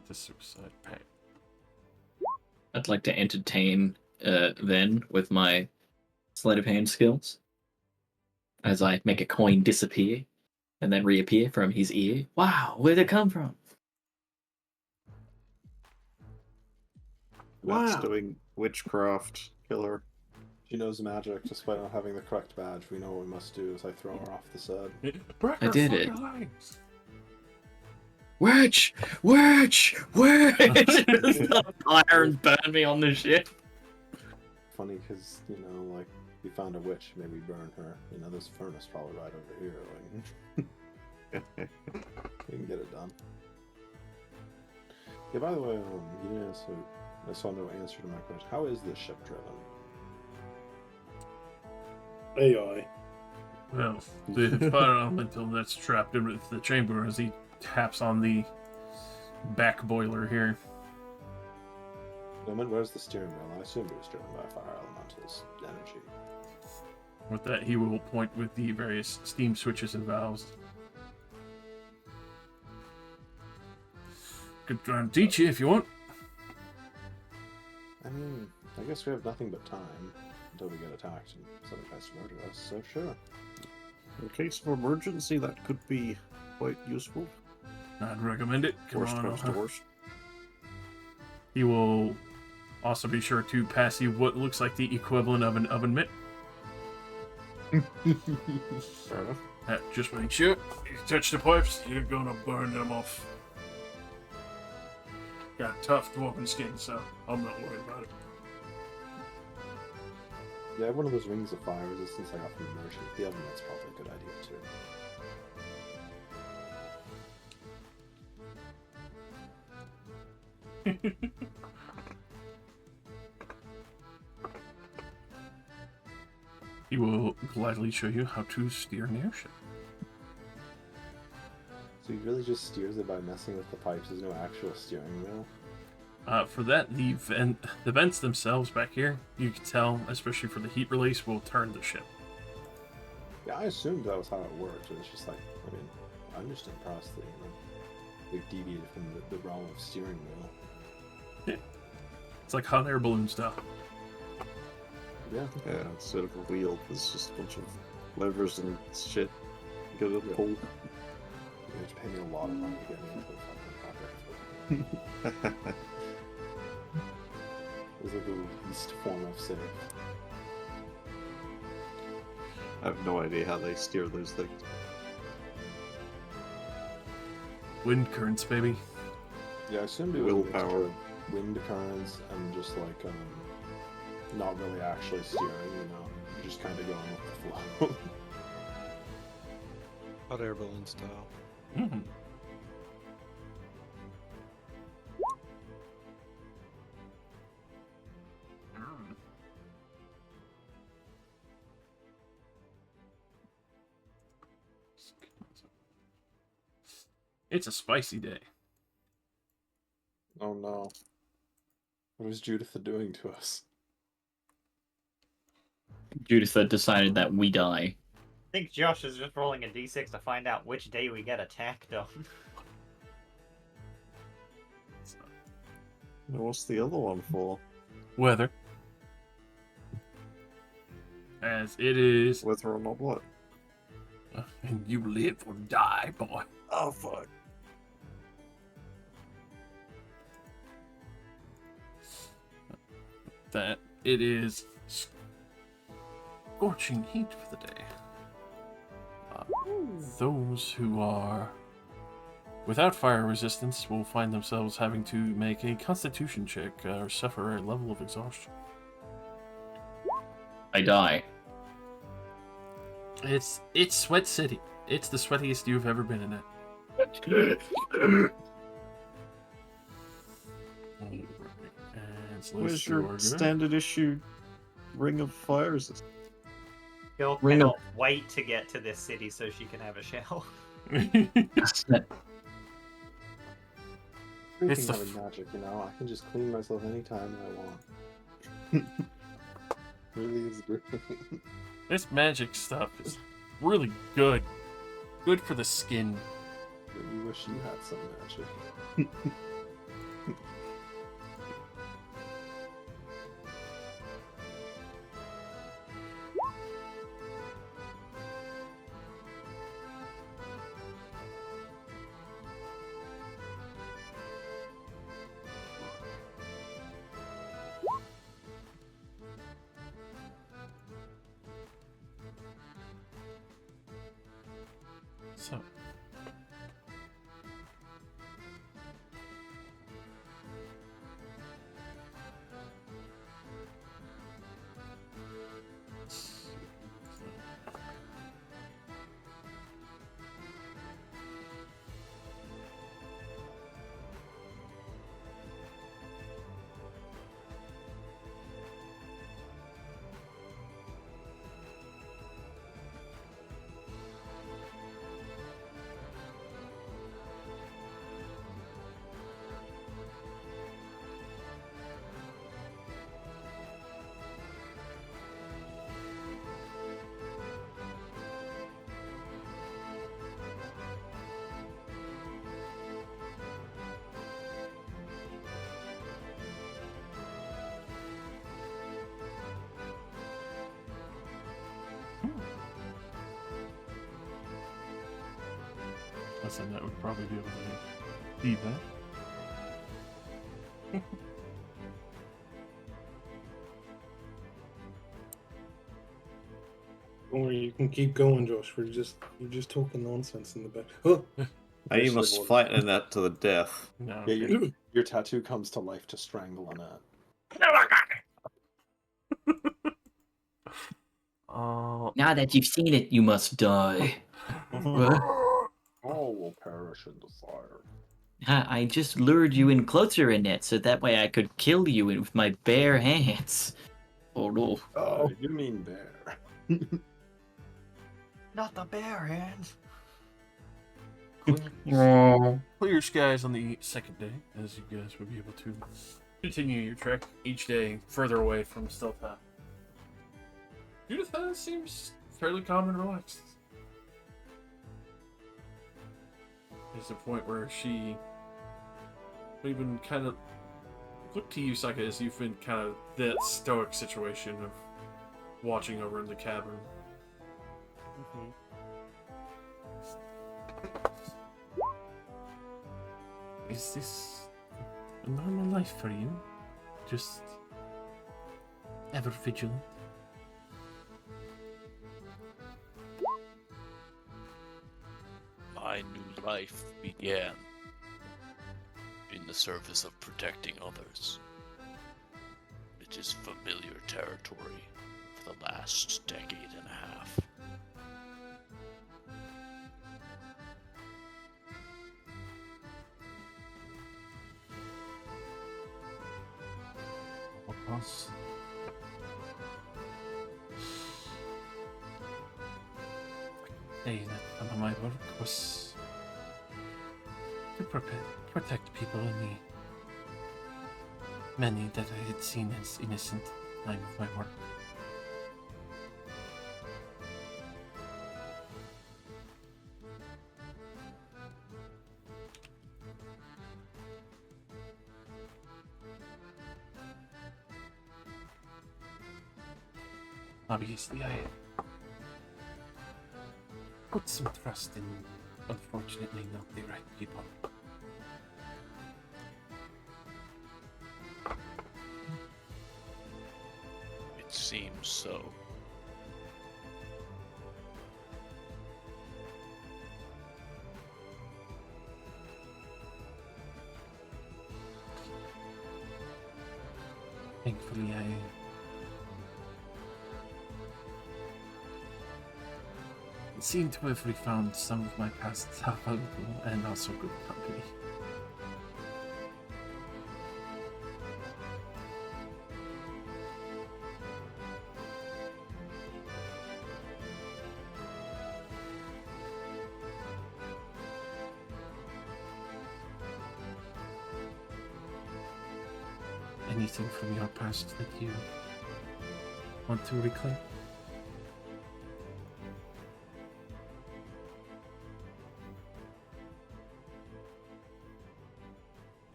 Speaker 6: Commit the suicide pact.
Speaker 5: I'd like to entertain Ven with my sleight of hand skills as I make a coin disappear and then reappear from his ear. Wow, where'd it come from?
Speaker 2: That's
Speaker 13: Wow.
Speaker 2: doing witchcraft, killer.
Speaker 3: She knows magic despite not having the correct badge. We know what we must do as I throw her off the side.
Speaker 5: I did it.
Speaker 6: Legs.
Speaker 5: Witch! Witch! Witch! Stop fire and burn me on the ship.
Speaker 3: Funny because, you know, like, we found a witch, maybe burn her. You know, there's a furnace probably right over here. Like, we can get it done. Yeah, by the way, yeah, so I saw no answer to my question. How is this ship driven?
Speaker 4: AI.
Speaker 6: Well, the fire elemental that's trapped in the chamber as he taps on the back boiler here.
Speaker 3: I mean, where's the steering wheel? I assumed it was driven by fire elemental's energy.
Speaker 6: With that, he will point with the various steam switches and valves. Could try and teach you if you want.
Speaker 3: I mean, I guess we have nothing but time until we get attacked and somebody tries to murder us, so sure.
Speaker 2: In case of emergency, that could be quite useful.
Speaker 6: I'd recommend it. Come
Speaker 2: Worst
Speaker 6: on
Speaker 2: comes to
Speaker 6: over.
Speaker 2: worst.
Speaker 6: He will also be sure to pass you what looks like the equivalent of an oven mitt.
Speaker 3: Fair enough.
Speaker 6: Just make sure you touch the pipes, you're gonna burn them off. Got tough dwarven skin, so I'm not worried about it.
Speaker 3: Yeah, I have one of those rings of fire resistance I got from the merchant. The oven mitt's probably a good idea too.
Speaker 6: He will gladly show you how to steer an airship.
Speaker 3: So he really just steers it by messing with the pipes. There's no actual steering wheel.
Speaker 6: For that, the vents themselves back here, you can tell, especially for the heat release, will turn the ship.
Speaker 3: Yeah, I assumed that was how it worked. It was just like, I mean, I'm just impressed that, you know, they've deviated from the realm of steering wheel.
Speaker 6: Yeah. It's like hot air balloon stuff.
Speaker 3: Yeah.
Speaker 2: Yeah, instead of a wheel, it's just a bunch of levers and shit. You get it pulled.
Speaker 3: You just pay me a lot of money to get me into a fucking project. It was like the least form of safe.
Speaker 2: I have no idea how they steer those things.
Speaker 6: Wind currents, baby.
Speaker 3: Yeah, I assumed it was a mixture
Speaker 2: Willpower.
Speaker 3: of wind currents and just like not really actually steering, you know, you're just kind of going with the flow.
Speaker 11: Hot air balloon style.
Speaker 6: Mm-hmm. It's a spicy day.
Speaker 3: Oh no. What is Judith doing to us?
Speaker 5: Judith decided that we die.
Speaker 8: I think Josh is just rolling a d6 to find out which day we get attacked on.
Speaker 2: What's the other one for?
Speaker 6: Weather. As it is.
Speaker 2: Whether or not what?
Speaker 6: And you live or die, boy.
Speaker 2: Oh, fuck.
Speaker 6: That it is scorching heat for the day. Those who are without fire resistance will find themselves having to make a constitution check or suffer a level of exhaustion.
Speaker 5: I die.
Speaker 6: It's Sweat City. It's the sweatiest you've ever been in it.
Speaker 2: Where's your standard issue Ring of Fire resistance?
Speaker 8: She'll
Speaker 2: Ring
Speaker 8: cannot
Speaker 2: of-
Speaker 8: wait to get to this city so she can have a shower.
Speaker 3: Speaking of magic, you know, I can just clean myself anytime I want. Really is great.
Speaker 6: This magic stuff is really good. Good for the skin.
Speaker 3: Really wish you had some magic.
Speaker 6: So. Listen, that would probably be able to see that.
Speaker 9: Don't worry, you can keep going, Josh. You're just talking nonsense in the back. Oh,
Speaker 2: I must fight Annette to the death.
Speaker 6: No,
Speaker 3: Yeah,
Speaker 6: okay.
Speaker 3: your tattoo comes to life to strangle Annette.
Speaker 5: Now that you've seen it, you must die. What?
Speaker 3: All will perish in the fire.
Speaker 5: I just lured you in closer, Annette, so that way I could kill you with my bare hands. Oh no.
Speaker 3: Oh, you mean bear?
Speaker 12: Not the bare hands.
Speaker 6: Clear skies on the second day, as you guys would be able to continue your trek each day further away from Stiltha. Judith seems fairly calm and relaxed. There's a point where she even kind of looked to you, Saka, as you've been kind of that stoic situation of watching over in the cabin. Is this a normal life for you? Just ever vigilant?
Speaker 11: My new life began in the service of protecting others. It is familiar territory for the last decade and a half.
Speaker 6: Boss. Hey, that some of my work was to protect people in the many that I had seen as innocent time of my work. Obviously, I put some trust in, unfortunately, not the right people.
Speaker 11: It seems so.
Speaker 6: Thankfully, I seem to have refound some of my past stuff valuable and also good company. Anything from your past that you want to reclaim?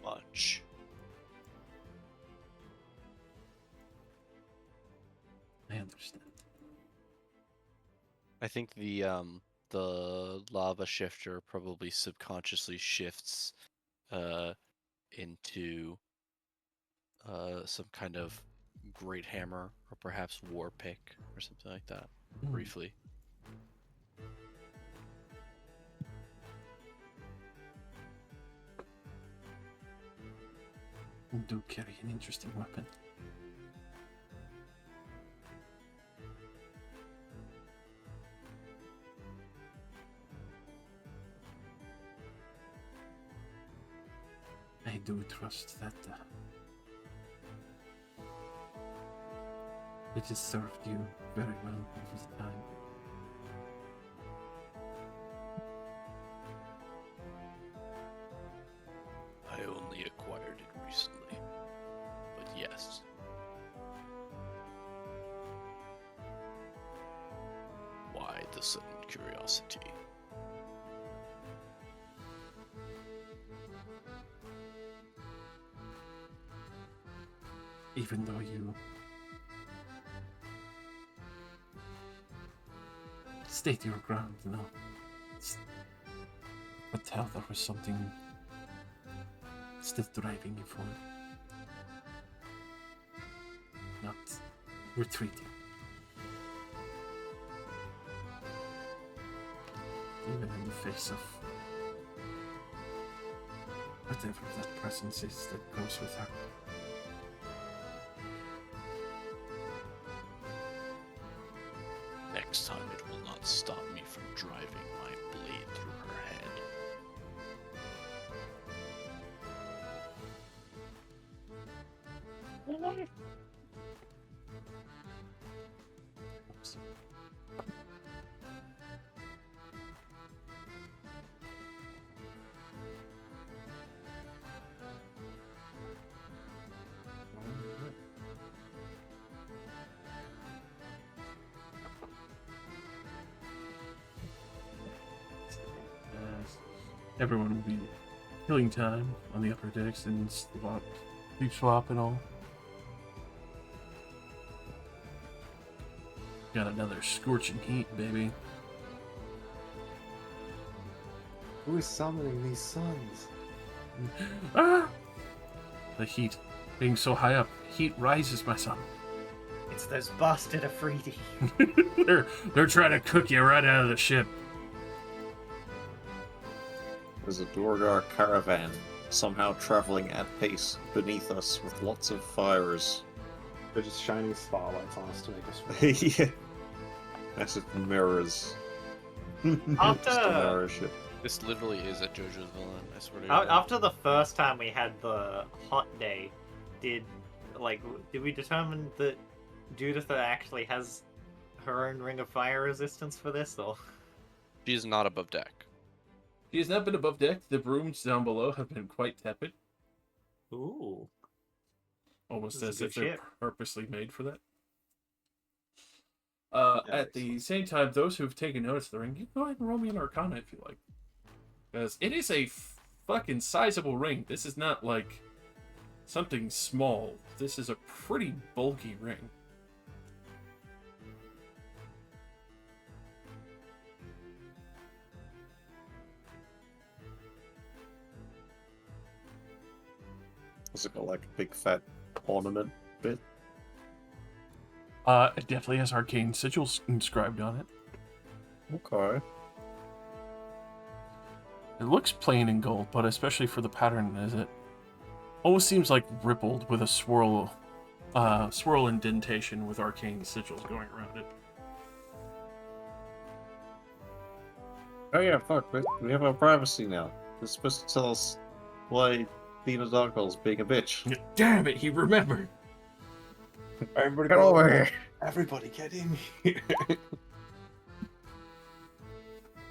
Speaker 11: Much. I think the lava shifter probably subconsciously shifts into some kind of great hammer or perhaps war pick or something like that. Briefly.
Speaker 6: You do carry an interesting weapon. I do trust that it has served you very well over the time.
Speaker 11: I only acquired it recently, but yes. Why the sudden curiosity?
Speaker 6: Even though you state your ground, no. But tell there was something still driving you forward. Not retreating. Even in the face of whatever that presence is that goes with her.
Speaker 11: Next time it will not stop me from driving my blade through her head.
Speaker 6: Oops. Everyone will be killing time on the upper decks and sleep swap and all. Got another scorching heat, baby.
Speaker 3: Who is summoning these suns?
Speaker 6: Ah! The heat. Being so high up, heat rises, my son.
Speaker 8: It's those bastard Afridi.
Speaker 6: they're trying to cook you right out of the ship.
Speaker 2: There's a Durgar caravan somehow traveling at pace beneath us with lots of fires.
Speaker 3: They're just shining spotlights on us to make us feel.
Speaker 2: Yeah. Massive mirrors.
Speaker 8: After-
Speaker 2: Just a mirror ship.
Speaker 11: This literally is a JoJo's villain, I swear to God.
Speaker 8: After the first time we had the hot day, did we determine that Judith actually has her own ring of fire resistance for this, or?
Speaker 11: She is not above deck.
Speaker 6: She has not been above deck. The rooms down below have been quite tepid.
Speaker 8: Ooh.
Speaker 6: Almost
Speaker 8: This
Speaker 6: as
Speaker 8: is a
Speaker 6: if
Speaker 8: good
Speaker 6: they're
Speaker 8: ship.
Speaker 6: purposely made for that.
Speaker 3: Yeah,
Speaker 6: At the same time, those who've taken notice of the ring, you can go ahead and roll me an Arcana if you like. Because it is a fucking sizable ring. This is not like something small. This is a pretty bulky ring.
Speaker 2: Has it got like a big fat ornament bit?
Speaker 6: It definitely has arcane sigils inscribed on it.
Speaker 2: Okay.
Speaker 6: It looks plain in gold, but especially for the pattern, is it almost seems like rippled with a swirl indentation with arcane sigils going around it.
Speaker 2: Oh yeah, fuck, we have our privacy now. It's supposed to tell us why Dina Darkle's being a bitch.
Speaker 6: Damn it, he remembered!
Speaker 3: Everybody
Speaker 2: Get over here!
Speaker 3: Everybody get in here!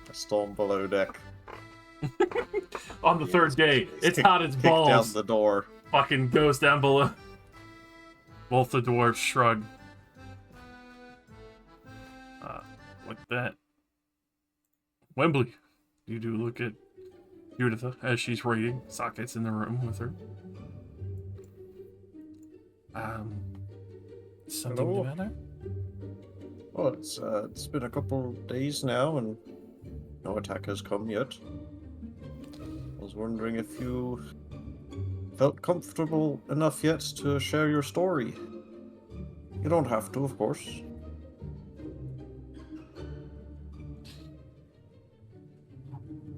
Speaker 2: A storm below deck.
Speaker 6: On the third day, it's hot as
Speaker 2: Kick
Speaker 6: balls.
Speaker 2: down the door.
Speaker 6: Fucking goes down below. Both the dwarves shrug. Like that. Wembley, you do look at Judith as she's reading. Socket's in the room with her. Something
Speaker 2: Hello?
Speaker 6: the matter?
Speaker 2: Well, it's been a couple days now, and no attack has come yet. I was wondering if you felt comfortable enough yet to share your story. You don't have to, of course.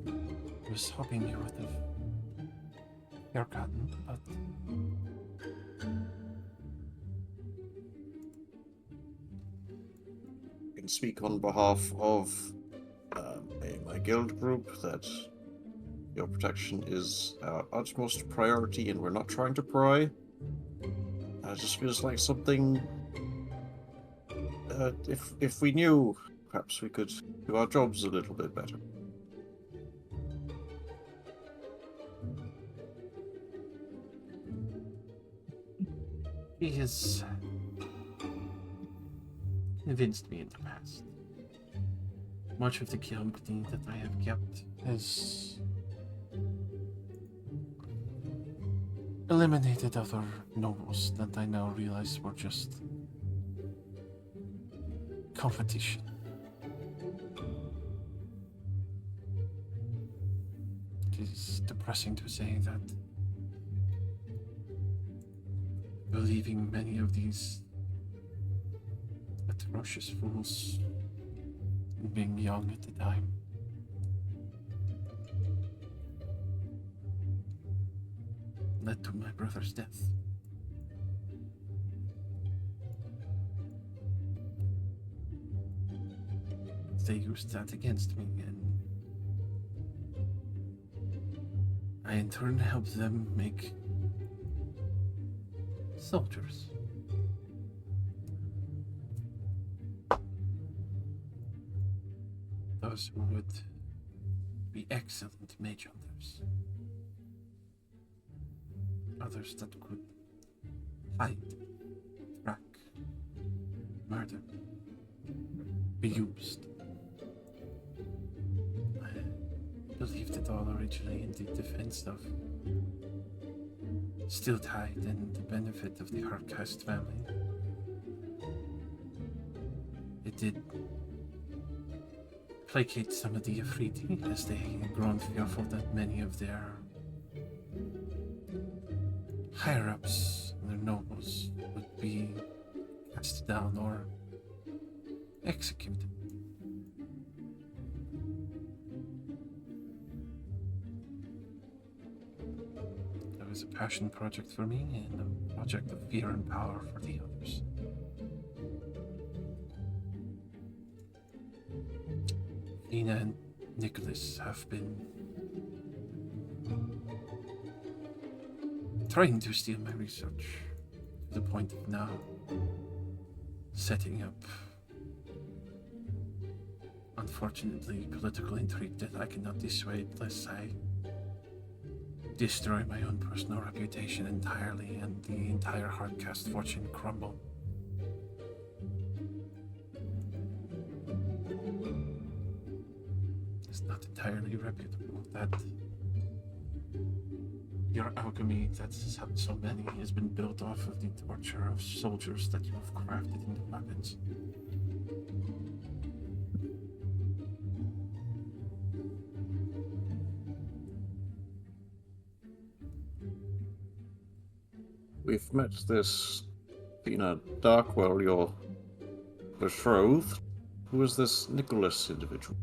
Speaker 6: I was hoping you would have forgotten, but
Speaker 2: I can speak on behalf of my guild group that your protection is our utmost priority, and we're not trying to pry. It just feels like something. If we knew, perhaps we could do our jobs a little bit better.
Speaker 6: he has convinced me in the past. Much of the company that I have kept has eliminated other nobles that I now realize were just competition. It is depressing to say that believing many of these atrocious fools, being young at the time, led to my brother's death. They used that against me, and I in turn helped them make soldiers. Those who would be excellent mage hunters. Others that could fight, track, murder, be used. I believed it all originally in the defense of Still Tide and the benefit of the Hardcast family. It did placate some of the Afridi as they had grown fearful that many of their higher-ups, their nobles, would be cast down or executed. That was a passion project for me and a project of fear and power for the others. Nina and Nicholas have been trying to steal my research to the point of now setting up, unfortunately, political intrigue that I cannot dissuade lest I destroy my own personal reputation entirely and the entire Hardcast fortune crumble. It's not entirely reputable that your alchemy that's helped so many has been built off of the torture of soldiers that you have crafted into weapons.
Speaker 2: We've met this Tina Darkwell, your betrothed. Who is this Nicholas individual?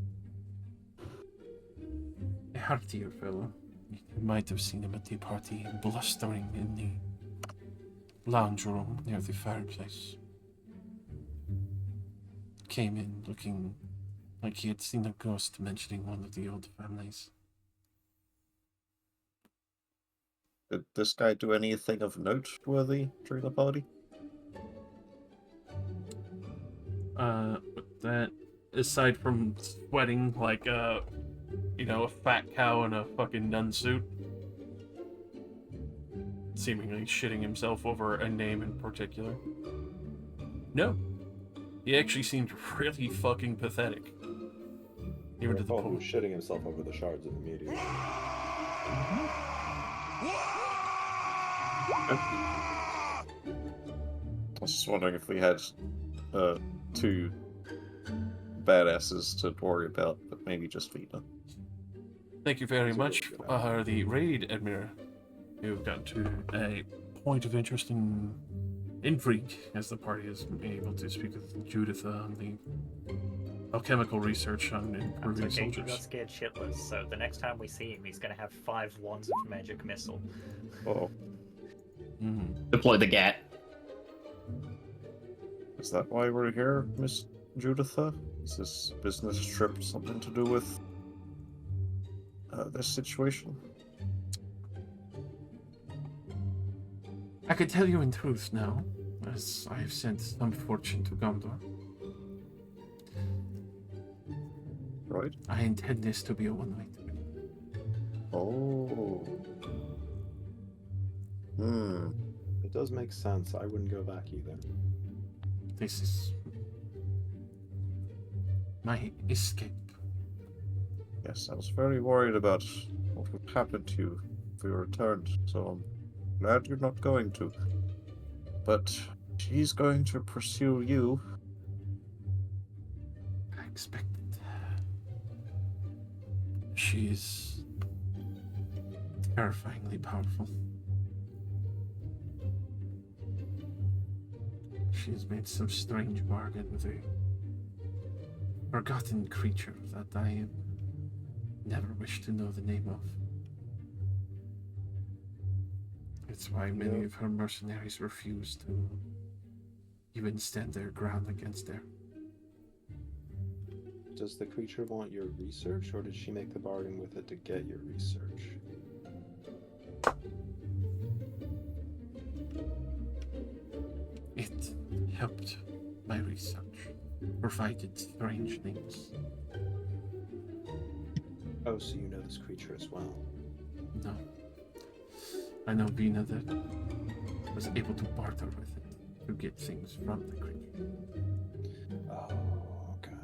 Speaker 6: A heartier fellow. You might have seen him at the party, blustering in the lounge room near the fireplace. Came in looking like he had seen a ghost, mentioning one of the old families.
Speaker 2: Did this guy do anything of noteworthy during the party?
Speaker 6: But that, aside from sweating like a fat cow in a fucking nun suit, seemingly shitting himself over a name in particular. No. He actually seemed really fucking pathetic. Even to the
Speaker 3: Paul
Speaker 6: point.
Speaker 3: was shitting himself over the shards of the meteor.
Speaker 2: I was just wondering if we had two badasses to worry about, but maybe just Vina.
Speaker 6: Thank you very much for the raid, Edmure. You've got to a point of interest in intrigue as the party is able to speak with Judith on the alchemical research on improving
Speaker 8: That's okay, he
Speaker 6: soldiers.
Speaker 8: got scared shitless, so the next time we see him, he's gonna have 5 wands of magic missile.
Speaker 2: Oh.
Speaker 5: Deploy the GAT.
Speaker 2: Is that why we're here, Miss Juditha? Is this business trip something to do with this situation?
Speaker 6: I can tell you in truth now, as I have sent some fortune to Gondor.
Speaker 2: Right.
Speaker 6: I intend this to be a one-way trip.
Speaker 2: Oh.
Speaker 3: It does make sense. I wouldn't go back either.
Speaker 6: This is my escape.
Speaker 2: Yes, I was very worried about what would happen to you if we returned, so I'm glad you're not going to. But she's going to pursue you.
Speaker 6: I expected. She's terrifyingly powerful. She has made some strange bargain with a forgotten creature that I never wish to know the name of. It's why many of her mercenaries refuse to even stand their ground against her.
Speaker 3: Does the creature want your research, or did she make the bargain with it to get your research?
Speaker 6: It helped my research, provided strange things.
Speaker 3: Oh, so you know this creature as well?
Speaker 6: No. I know Vina that was able to barter with it to get things from the creature.
Speaker 3: Oh, okay.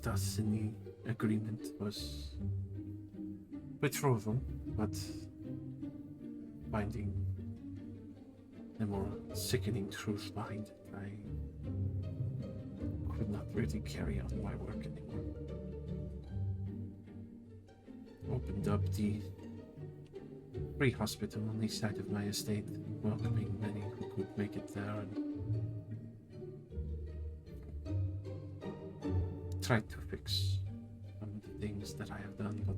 Speaker 6: Thus, in the agreement was betrothal, but finding the more sickening truth behind it, I could not really carry on my work anymore. Opened up the free hospital on the side of my estate, welcoming many who could make it there, and tried to fix some of the things that I have done, but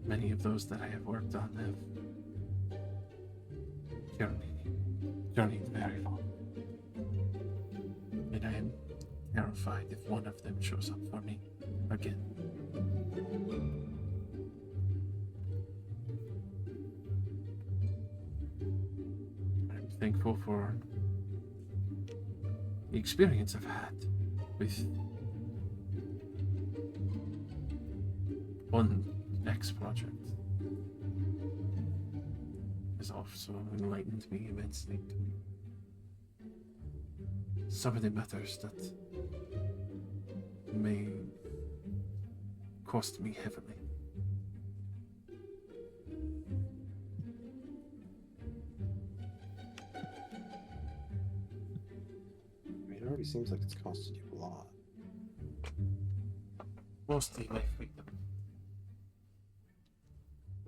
Speaker 6: many of those that I have worked on have journeyed very far. And I am terrified if one of them shows up for me again. I'm thankful for the experience I've had with one X project. Has also enlightened me immensely to some of the matters that may cost me heavily.
Speaker 3: I mean, it already seems like it's costed you a lot.
Speaker 6: Mostly my freedom.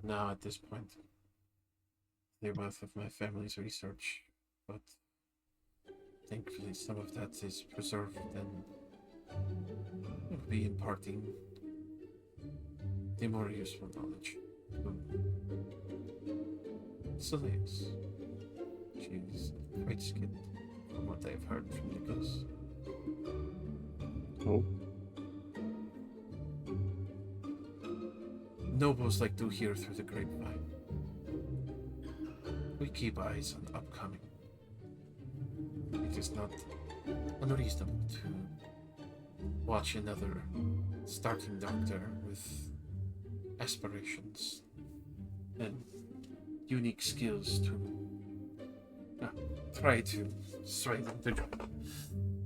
Speaker 6: Now at this point, the wealth of my family's research, but thankfully some of that is preserved and will be imparting the more useful knowledge to Soleus. She's quite skilled from what I've heard from Nicholas.
Speaker 2: Oh.
Speaker 6: Nobles like to hear through the grapevine. We keep eyes on upcoming. It is not unreasonable to watch another starting doctor with aspirations and unique skills to try to sway them to join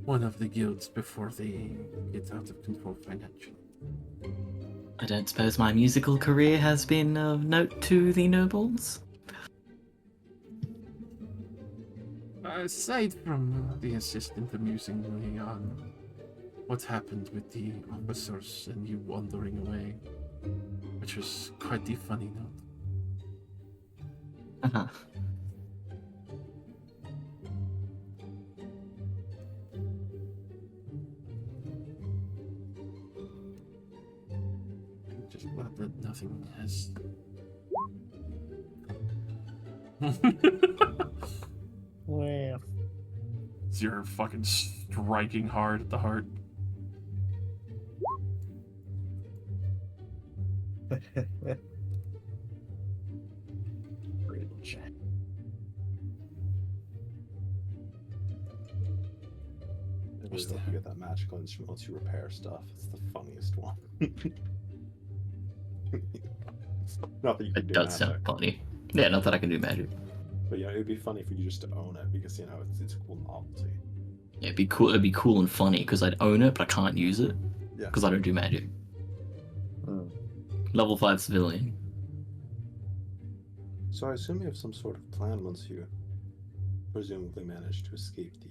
Speaker 6: one of the guilds before they get out of control financially.
Speaker 5: I don't suppose my musical career has been of note to the nobles?
Speaker 6: aside from the assistant amusing me on what happened with the officers and you wandering away, which was quite the funny note.
Speaker 5: Uh-huh.
Speaker 6: I'm just glad that nothing has.
Speaker 8: Well,
Speaker 6: You're fucking striking hard at the heart.
Speaker 8: Cringe.
Speaker 3: I really hope you get that magical instrument once you repair stuff. It's the funniest one. Not that you can
Speaker 5: It
Speaker 3: do
Speaker 5: does
Speaker 3: magic.
Speaker 5: sound funny. Yeah, not that I can do magic.
Speaker 3: But yeah, it'd be funny for you just to own it because it's a cool novelty.
Speaker 5: Yeah, it'd be cool. It'd be cool and funny because I'd own it, but I can't use it
Speaker 3: Yeah.
Speaker 5: because I don't do magic. Level 5 civilian.
Speaker 3: So I assume you have some sort of plan once you presumably manage to escape the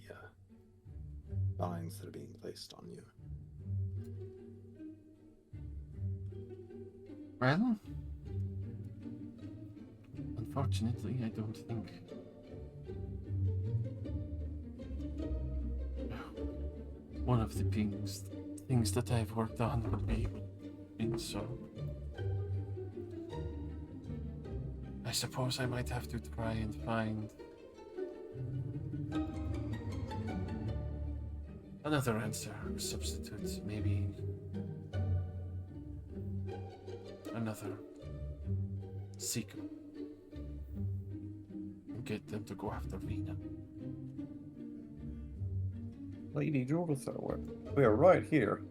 Speaker 3: binds that are being placed on you.
Speaker 6: Well, unfortunately, I don't think. One of the things that I've worked on would be in so. I suppose I might have to try and find another answer, substitute, maybe another seeker. And get them to go after Vina.
Speaker 14: Lady Judith, we are right here.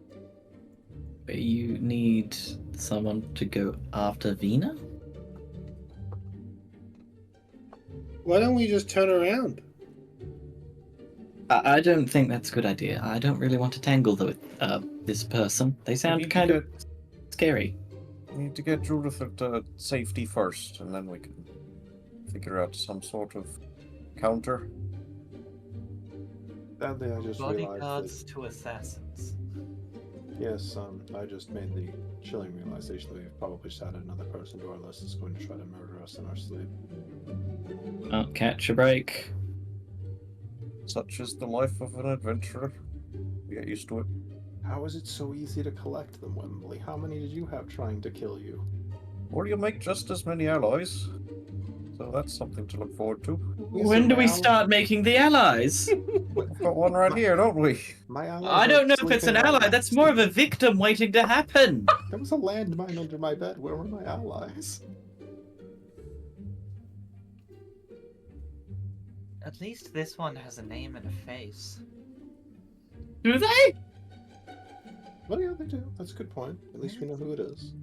Speaker 5: You need someone to go after Vina?
Speaker 13: Why don't we just turn around?
Speaker 5: I don't think that's a good idea. I don't really want to tangle with this person. They sound kind of scary.
Speaker 14: We need to get Judith to safety first, and then we can figure out some sort of counter.
Speaker 3: Sadly, I just realized
Speaker 12: Bodyguards
Speaker 3: that...
Speaker 12: to assassins.
Speaker 3: Yes, I just made the chilling realization that we've probably just added another person to our list that's going to try to murder us in our sleep.
Speaker 5: Oh, catch a break.
Speaker 14: Such is the life of an adventurer. We get used to it.
Speaker 3: How is it so easy to collect them, Wembley? How many did you have trying to kill you?
Speaker 14: Or you make just as many allies. So that's something to look forward to.
Speaker 5: When do we start making the allies?
Speaker 14: We've got one right here, don't we?
Speaker 3: My allies
Speaker 5: I don't know
Speaker 3: are
Speaker 5: if it's an
Speaker 3: sleeping
Speaker 5: ally.
Speaker 3: on-
Speaker 5: That's more of a victim waiting to happen.
Speaker 3: There was a landmine under my bed. Where were my allies?
Speaker 12: At least this one has a name and a face.
Speaker 5: Do they?
Speaker 3: Well, yeah, they do. That's a good point. At least we know who it is.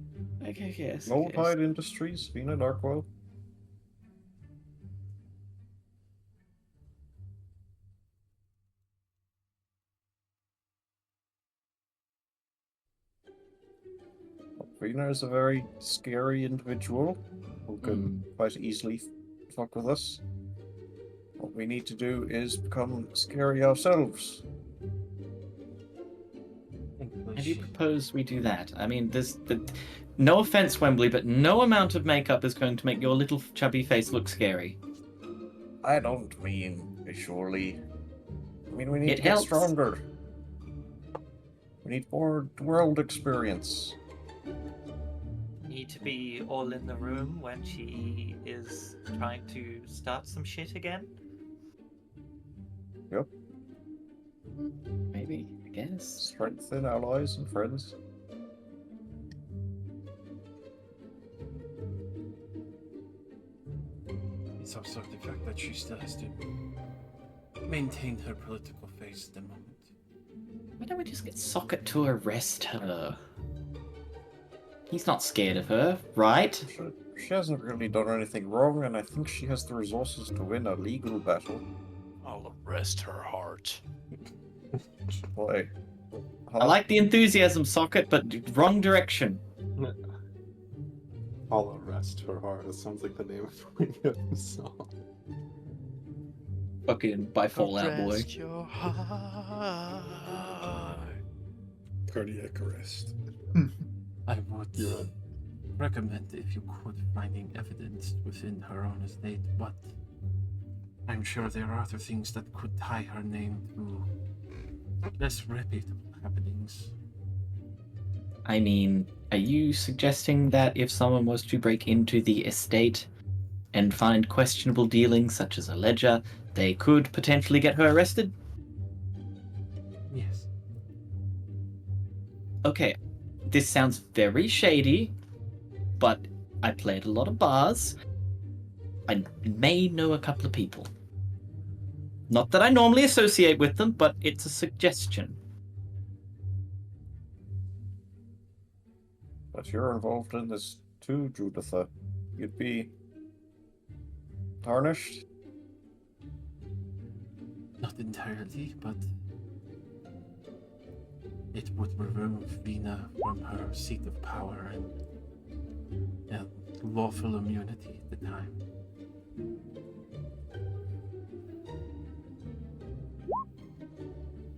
Speaker 5: Okay, yes.
Speaker 14: Old Tide Industries, Vina Darkwell. Vina is a very scary individual who can quite easily fuck with us. What we need to do is become scary ourselves.
Speaker 5: How do you propose we do that? I mean, no offense, Wembley, but no amount of makeup is going to make your little chubby face look scary.
Speaker 14: I don't mean visually. I mean, we need
Speaker 5: It
Speaker 14: to get
Speaker 5: helps.
Speaker 14: stronger. We need more world experience.
Speaker 12: Need to be all in the room when she is trying to start some shit again?
Speaker 14: Yep.
Speaker 5: Maybe, I guess.
Speaker 14: Strengthen allies and friends.
Speaker 6: It's also the fact that she still has to maintain her political face at the moment.
Speaker 5: Why don't we just get Socket to arrest her? He's not scared of her, right?
Speaker 14: She hasn't really done anything wrong, and I think she has the resources to win a legal battle.
Speaker 11: I'll arrest her heart.
Speaker 14: Why?
Speaker 5: I like the enthusiasm, Socket, but wrong direction.
Speaker 3: I'll arrest her heart. That sounds like the name of a song.
Speaker 5: Fucking by Fallout Boy.
Speaker 11: Rest your heart.
Speaker 4: Cardiac arrest.
Speaker 6: I would recommend if you could finding evidence within her own estate, but I'm sure there are other things that could tie her name to less reputable happenings.
Speaker 5: I mean, are you suggesting that if someone was to break into the estate and find questionable dealings such as a ledger, they could potentially get her arrested?
Speaker 6: Yes.
Speaker 5: Okay, this sounds very shady, but I played a lot of bars. I may know a couple of people. Not that I normally associate with them, but it's a suggestion.
Speaker 14: But you're involved in this too, Juditha. You'd be tarnished?
Speaker 6: Not entirely, but it would remove Vina from her seat of power and lawful immunity at the time.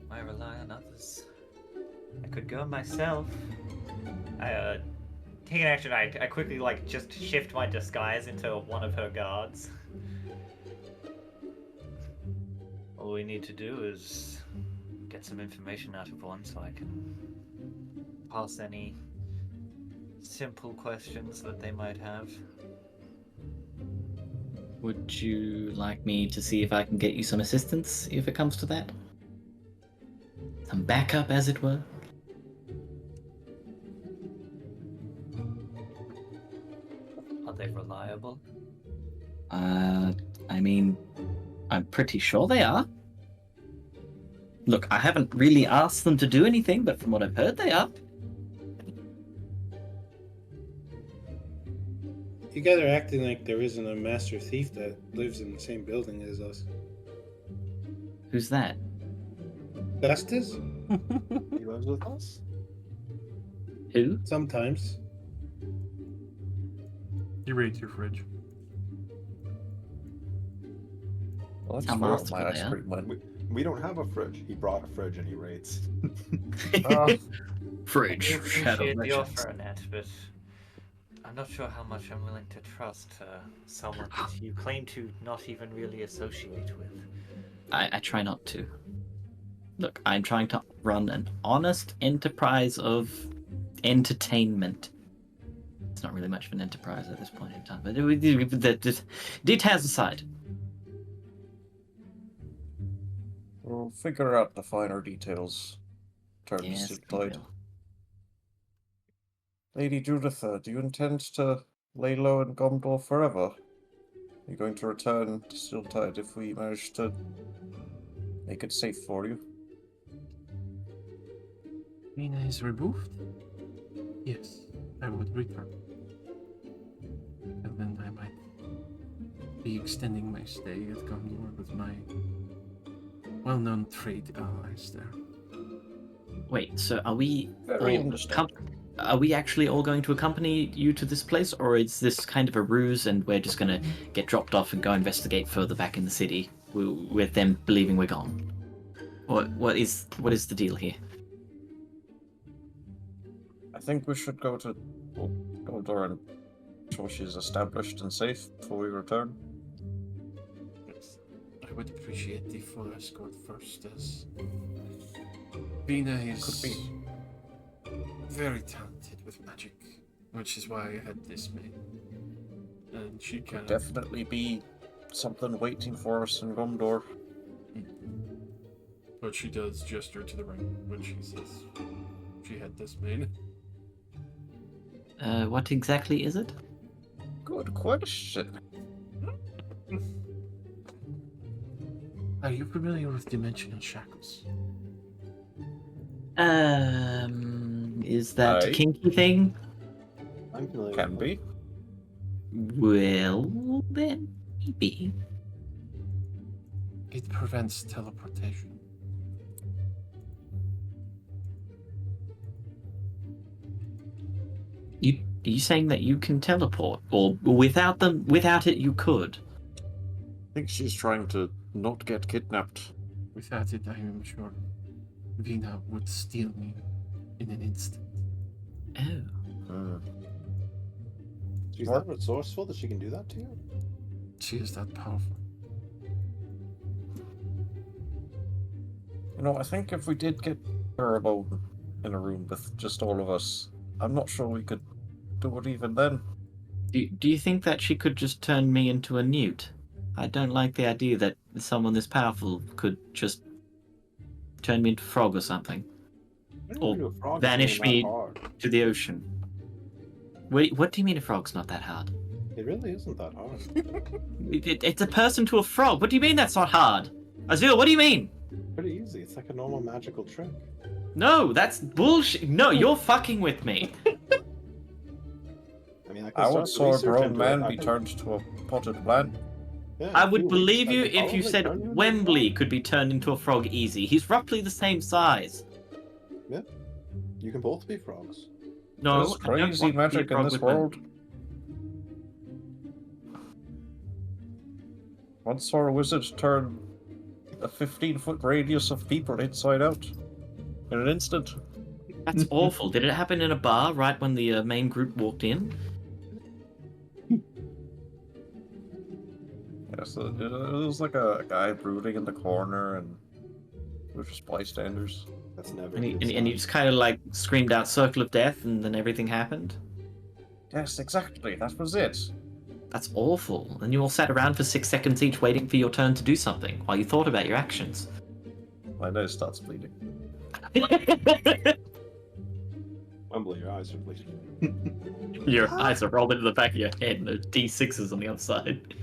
Speaker 12: I rely on others. I could go myself.
Speaker 8: Take an action. I quickly just shift my disguise into one of her guards.
Speaker 12: All we need to do is get some information out of one so I can pass any simple questions that they might have.
Speaker 5: Would you like me to see if I can get you some assistance if it comes to that? Some backup, as it were?
Speaker 12: Are they reliable?
Speaker 5: I mean, I'm pretty sure they are. Look, I haven't really asked them to do anything, but from what I've heard, they are.
Speaker 9: You guys are acting like there isn't a master thief that lives in the same building as us.
Speaker 5: Who's that?
Speaker 9: Festus?
Speaker 3: He lives with us?
Speaker 5: Who?
Speaker 9: Sometimes.
Speaker 6: He raids your fridge.
Speaker 14: Well, that's
Speaker 5: How
Speaker 14: fair,
Speaker 5: masterful
Speaker 14: my
Speaker 5: they
Speaker 14: ice
Speaker 5: are.
Speaker 14: cream man.
Speaker 3: We don't have a fridge. He brought a fridge and he raids.
Speaker 5: Fridge.
Speaker 12: I
Speaker 5: Shadow
Speaker 12: appreciate the
Speaker 5: Legends.
Speaker 12: offer, Annette, but I'm not sure how much I'm willing to trust someone that you claim to not even really associate with.
Speaker 5: I try not to. Look, I'm trying to run an honest enterprise of entertainment. It's not really much of an enterprise at this point in time, but details aside.
Speaker 14: We'll figure out the finer details. Turn
Speaker 5: Yes,
Speaker 14: to
Speaker 5: we
Speaker 14: Tide.
Speaker 5: will.
Speaker 14: Lady Juditha, do you intend to lay low in Gomdor forever? Are you going to return to Stiltide if we manage to make it safe for you?
Speaker 6: Vina is removed? Yes, I would return. And then I might be extending my stay at Gondor with my well-known trade allies there.
Speaker 5: Wait, so are we
Speaker 14: Very
Speaker 5: all
Speaker 14: understandable.
Speaker 5: are we actually all going to accompany you to this place, or is this kind of a ruse and we're just going to get dropped off and go investigate further back in the city with them believing we're gone? What is the deal here?
Speaker 14: I think we should go to Gomdor and ensure she's established and safe before we return.
Speaker 6: Yes, I would appreciate the full escort first, as Vina is very talented with magic, which is why I had this made. And she
Speaker 14: Could
Speaker 6: can
Speaker 14: definitely be something waiting for us in Gomdor.
Speaker 6: But she does gesture to the ring when she says she had this made.
Speaker 5: What exactly is it?
Speaker 14: Good question.
Speaker 6: Are you familiar with dimensional shackles?
Speaker 5: Is that a
Speaker 14: Aye.
Speaker 5: kinky thing?
Speaker 3: I'm familiar
Speaker 14: Can
Speaker 3: with
Speaker 14: be.
Speaker 5: Well, then maybe.
Speaker 6: It prevents teleportation.
Speaker 5: Are you saying that you can teleport, or without it you could?
Speaker 2: I think she's trying to
Speaker 14: not get kidnapped.
Speaker 6: Without it, I am sure Vina would steal me in an instant.
Speaker 5: Oh.
Speaker 3: She's that resourceful that she can do that to you?
Speaker 6: She is that powerful.
Speaker 14: You know, I think if we did get her alone in a room with just all of us, I'm not sure we could do it even then.
Speaker 5: Do you think that she could just turn me into a newt? I don't like the idea that someone this powerful could just turn me into a frog or something. Or vanish me to the ocean. Wait, what do you mean a frog's not that hard?
Speaker 3: It really isn't that hard.
Speaker 5: It's a person to a frog. What do you mean that's not hard? Azul, what do you mean?
Speaker 3: Pretty easy. It's like a normal magical trick.
Speaker 5: No, that's bullshit. No, you're fucking with me.
Speaker 3: I mean,
Speaker 14: I once saw a grown man be turned to a potted plant.
Speaker 3: Yeah,
Speaker 5: I would believe you if you said Wembley could be turned into a frog easy. He's roughly the same size.
Speaker 3: Yeah. You can both be frogs.
Speaker 5: No,
Speaker 14: There's crazy magic in this world. Once saw a wizard turn a 15-foot radius of people inside out in an instant.
Speaker 5: That's awful. Did it happen in a bar right when the main group walked in?
Speaker 14: Yeah, so it was like a guy brooding in the corner, and we were just bystanders.
Speaker 3: That's never.
Speaker 5: And he just kind of like screamed out "Circle of Death," and then everything happened.
Speaker 14: Yes, exactly. That was it.
Speaker 5: That's awful. And you all sat around for 6 seconds each waiting for your turn to do something while you thought about your actions.
Speaker 14: My nose starts bleeding.
Speaker 3: Wembley, your eyes are bleeding.
Speaker 5: Your eyes are rolled into the back of your head, and there's D6s on the other side.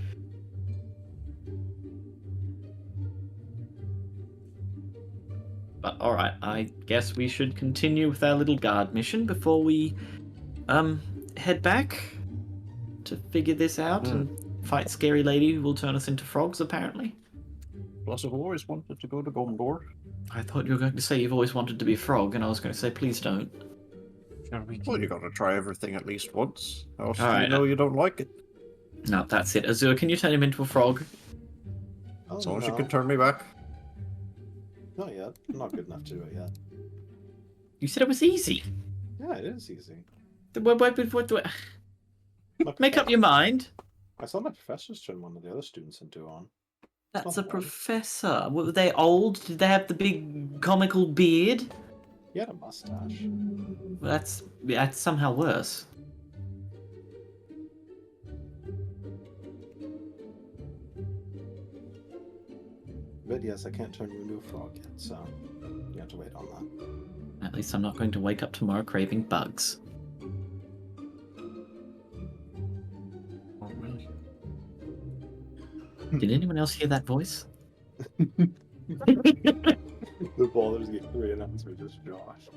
Speaker 5: But alright, I guess we should continue with our little guard mission before we head back to figure this out and fight Scary Lady who will turn us into frogs, apparently.
Speaker 14: Plus, I've always wanted to go to Gondor.
Speaker 5: I thought you were going to say you've always wanted to be a frog, and I was going to say, please don't.
Speaker 14: Well, you gotta try everything at least once. How else do
Speaker 5: Alright,
Speaker 14: you know you don't like it?
Speaker 5: No, that's it. Azur, can you turn him into a frog?
Speaker 3: Oh,
Speaker 14: As long as you
Speaker 3: no.
Speaker 14: can turn me back.
Speaker 3: Not yet. I'm not good enough to do it yet.
Speaker 5: You said it was easy.
Speaker 3: Yeah, it is easy.
Speaker 5: Make up your mind.
Speaker 3: I saw my professors turn one of the other students into one.
Speaker 5: That's a professor. Were they old? Did they have the big comical beard?
Speaker 3: He had a mustache.
Speaker 5: Well, that's somehow worse.
Speaker 3: But yes, I can't turn you into a frog yet, so you have to wait on that.
Speaker 5: At least I'm not going to wake up tomorrow craving bugs.
Speaker 6: Oh, really?
Speaker 5: Did anyone else hear that voice?
Speaker 3: The ballers get 3 announcers, just Josh.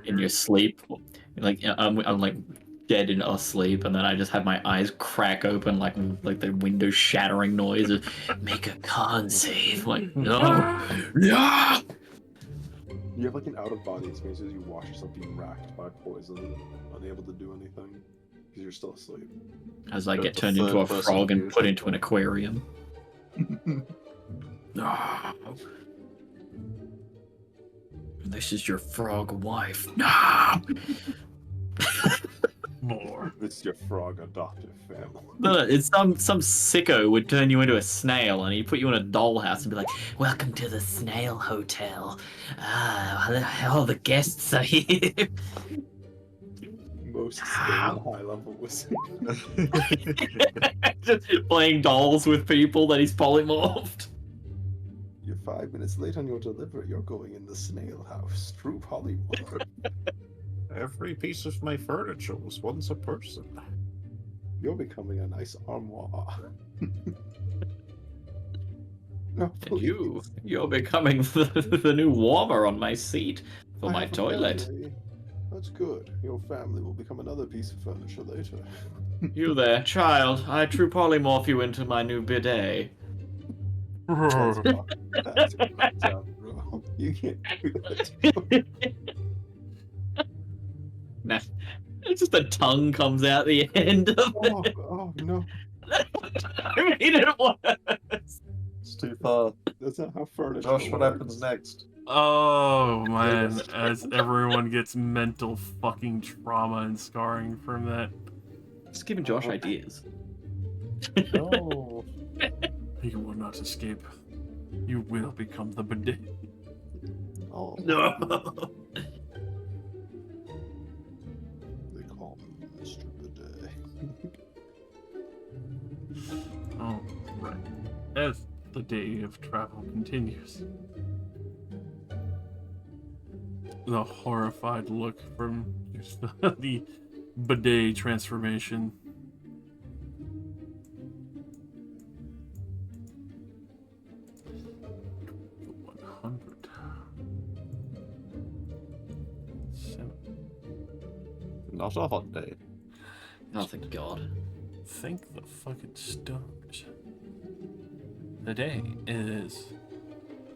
Speaker 5: In your sleep, like I'm like dead in a sleep, and then I just have my eyes crack open like the window shattering noise of make a con save. Like no.
Speaker 3: You have like an out of body experience as you watch yourself being racked by poison, unable to do anything because you're still asleep.
Speaker 5: As I get turned into a frog and put into an aquarium. No. This is your frog wife. No.
Speaker 6: More.
Speaker 3: This is your frog adoptive family.
Speaker 5: No, it's some sicko would turn you into a snail and he'd put you in a dollhouse and be like, "Welcome to the Snail Hotel. All the guests are here."
Speaker 3: Most high level wizard.
Speaker 5: Just playing dolls with people that he's polymorphed.
Speaker 3: You're 5 minutes late on your delivery. You're going in the snail house. True polymorph.
Speaker 14: Every piece of my furniture was once a person.
Speaker 3: You're becoming a nice armoire. No,
Speaker 5: And you're becoming the new warmer on my seat for my toilet.
Speaker 3: Family. That's good. Your family will become another piece of furniture later.
Speaker 5: You there, child. I true polymorph you into my new bidet.
Speaker 3: That's fucked up, bro. You can't do that.
Speaker 5: Nah, it's just a tongue comes out the end of it.
Speaker 3: Oh no.
Speaker 5: it was.
Speaker 2: It's too far.
Speaker 3: That's not how furniture
Speaker 2: Josh, what
Speaker 3: works.
Speaker 2: happens next?
Speaker 6: Oh man, as everyone gets mental fucking trauma and scarring from that.
Speaker 5: Just giving Josh ideas.
Speaker 2: No.
Speaker 6: You will not escape. You will become the bidet.
Speaker 2: Oh.
Speaker 5: No.
Speaker 3: They call me Mr. Bidet.
Speaker 6: Oh, right. As the day of travel continues, the horrified look from the bidet transformation.
Speaker 2: Not a hot day.
Speaker 5: Oh, thank God.
Speaker 6: Thank the fucking stars. The day is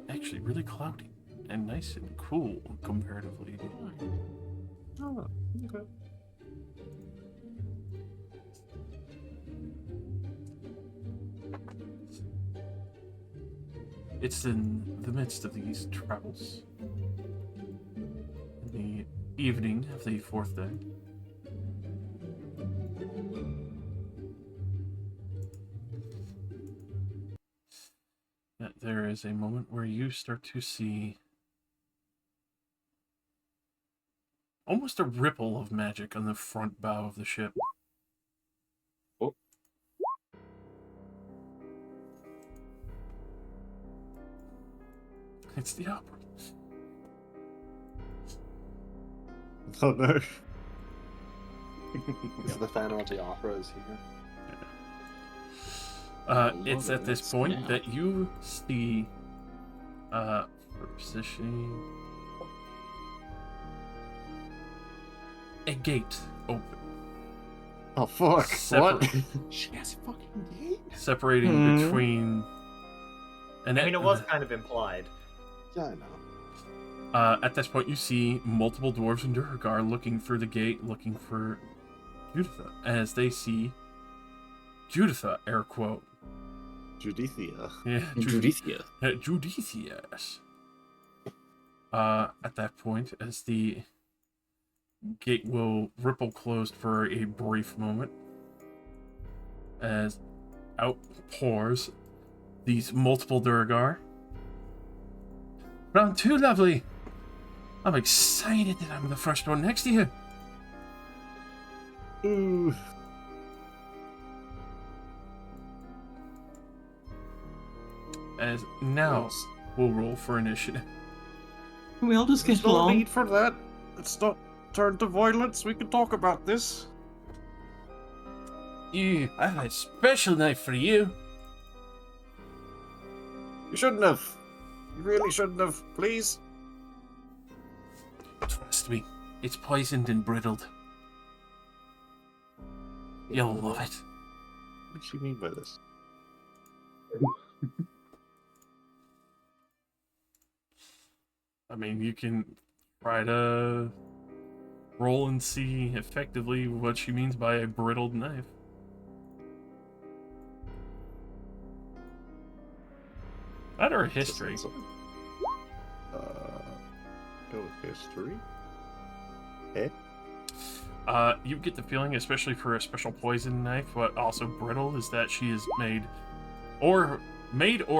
Speaker 6: actually really cloudy and nice and cool comparatively.
Speaker 2: Oh, okay.
Speaker 6: It's in the midst of these travels. In the evening of the fourth day. That there is a moment where you start to see almost a ripple of magic on the front bow of the ship.
Speaker 2: Oh.
Speaker 6: It's the opera.
Speaker 2: Oh no.
Speaker 3: So the Phantom of the Opera is here.
Speaker 6: It's at this point that you see, for positioning, a gate open.
Speaker 2: Oh fuck! What?
Speaker 3: She has a fucking gate.
Speaker 6: Separating between. And
Speaker 8: I mean, it was kind of implied.
Speaker 3: Yeah, I know.
Speaker 6: At this point, you see multiple dwarves in Durgar looking through the gate, looking for Juditha, as they see Juditha, air quote.
Speaker 2: Judithia.
Speaker 6: Yeah,
Speaker 5: Judithia.
Speaker 6: Judithias. At that point, as the gate will ripple closed for a brief moment, as out pours these multiple Durgar. Round 2, lovely. I'm excited that I'm the first one next to you.
Speaker 2: Ooh.
Speaker 6: As now we'll roll for initiative.
Speaker 5: We all just
Speaker 14: There's
Speaker 5: get
Speaker 14: no
Speaker 5: along.
Speaker 14: need for that. Let's not turn to violence. We can talk about this.
Speaker 6: I have a special knife for you.
Speaker 14: You shouldn't have. You really shouldn't have. Please.
Speaker 6: Trust me, it's poisoned and brittled. You'll love it.
Speaker 2: What do you mean by this?
Speaker 6: I mean, you can try to roll and see effectively what she means by a brittled knife. That or history.
Speaker 2: Go with history.
Speaker 6: You get the feeling, especially for a special poison knife, but also brittle, is that she is made or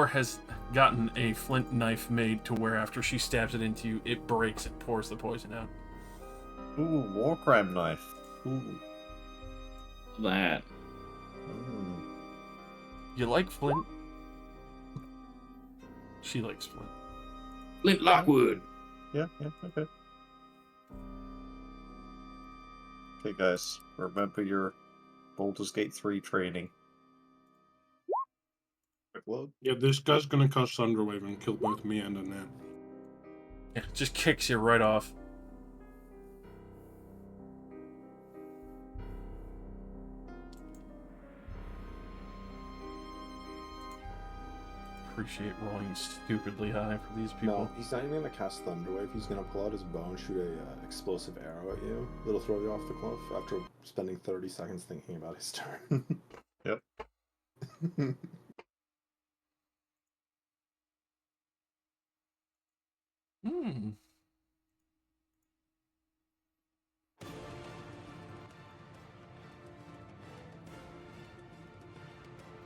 Speaker 6: has gotten a flint knife made to where after she stabs it into you, it breaks and pours the poison out.
Speaker 2: Ooh, war crime knife. Ooh.
Speaker 5: That.
Speaker 6: You like flint? She likes flint.
Speaker 5: Flint Lockwood.
Speaker 2: Yeah, okay. Okay, guys, remember your Baldur's Gate 3 training.
Speaker 9: Yeah, this guy's gonna cast Thunderwave and kill both me and Annette.
Speaker 6: Yeah, just kicks you right off. Appreciate rolling stupidly high for these people.
Speaker 3: No, he's not even gonna cast Thunderwave. He's gonna pull out his bow and shoot a explosive arrow at you. It'll throw you off the cliff after spending 30 seconds thinking about his turn.
Speaker 2: Yep.
Speaker 6: Hmm.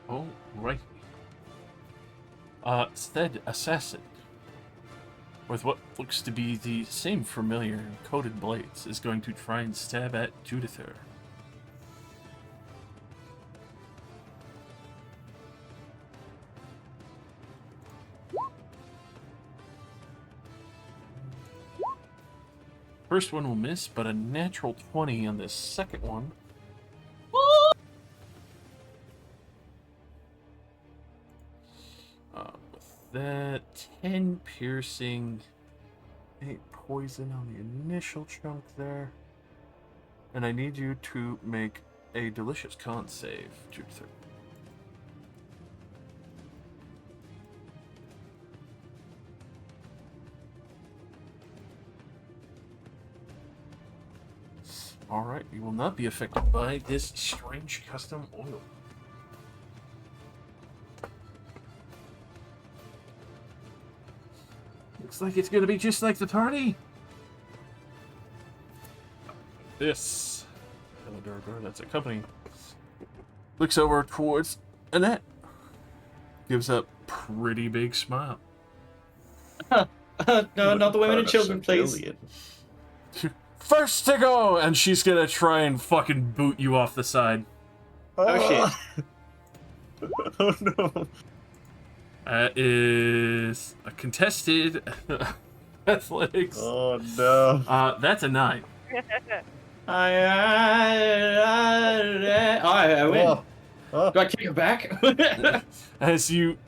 Speaker 6: Oh, right. Stead Assassin, with what looks to be the same familiar coated blades, is going to try and stab at Judither. First one will miss, but a natural 20 on this second one. With that, 10 piercing, 8 poison on the initial chunk there. And I need you to make a delicious con save, Judither. Alright, you will not be affected by this strange custom oil. Looks like it's gonna be just like the party. This that's a company. Looks over towards Annette. Gives a pretty big smile.
Speaker 5: No, not the women and children, please.
Speaker 6: First to go, and she's gonna try and fucking boot you off the side.
Speaker 5: Oh shit.
Speaker 2: Oh no.
Speaker 6: That is a contested athletics.
Speaker 2: Oh no.
Speaker 6: That's a 9.
Speaker 5: I win. Do I kick her back?
Speaker 6: As you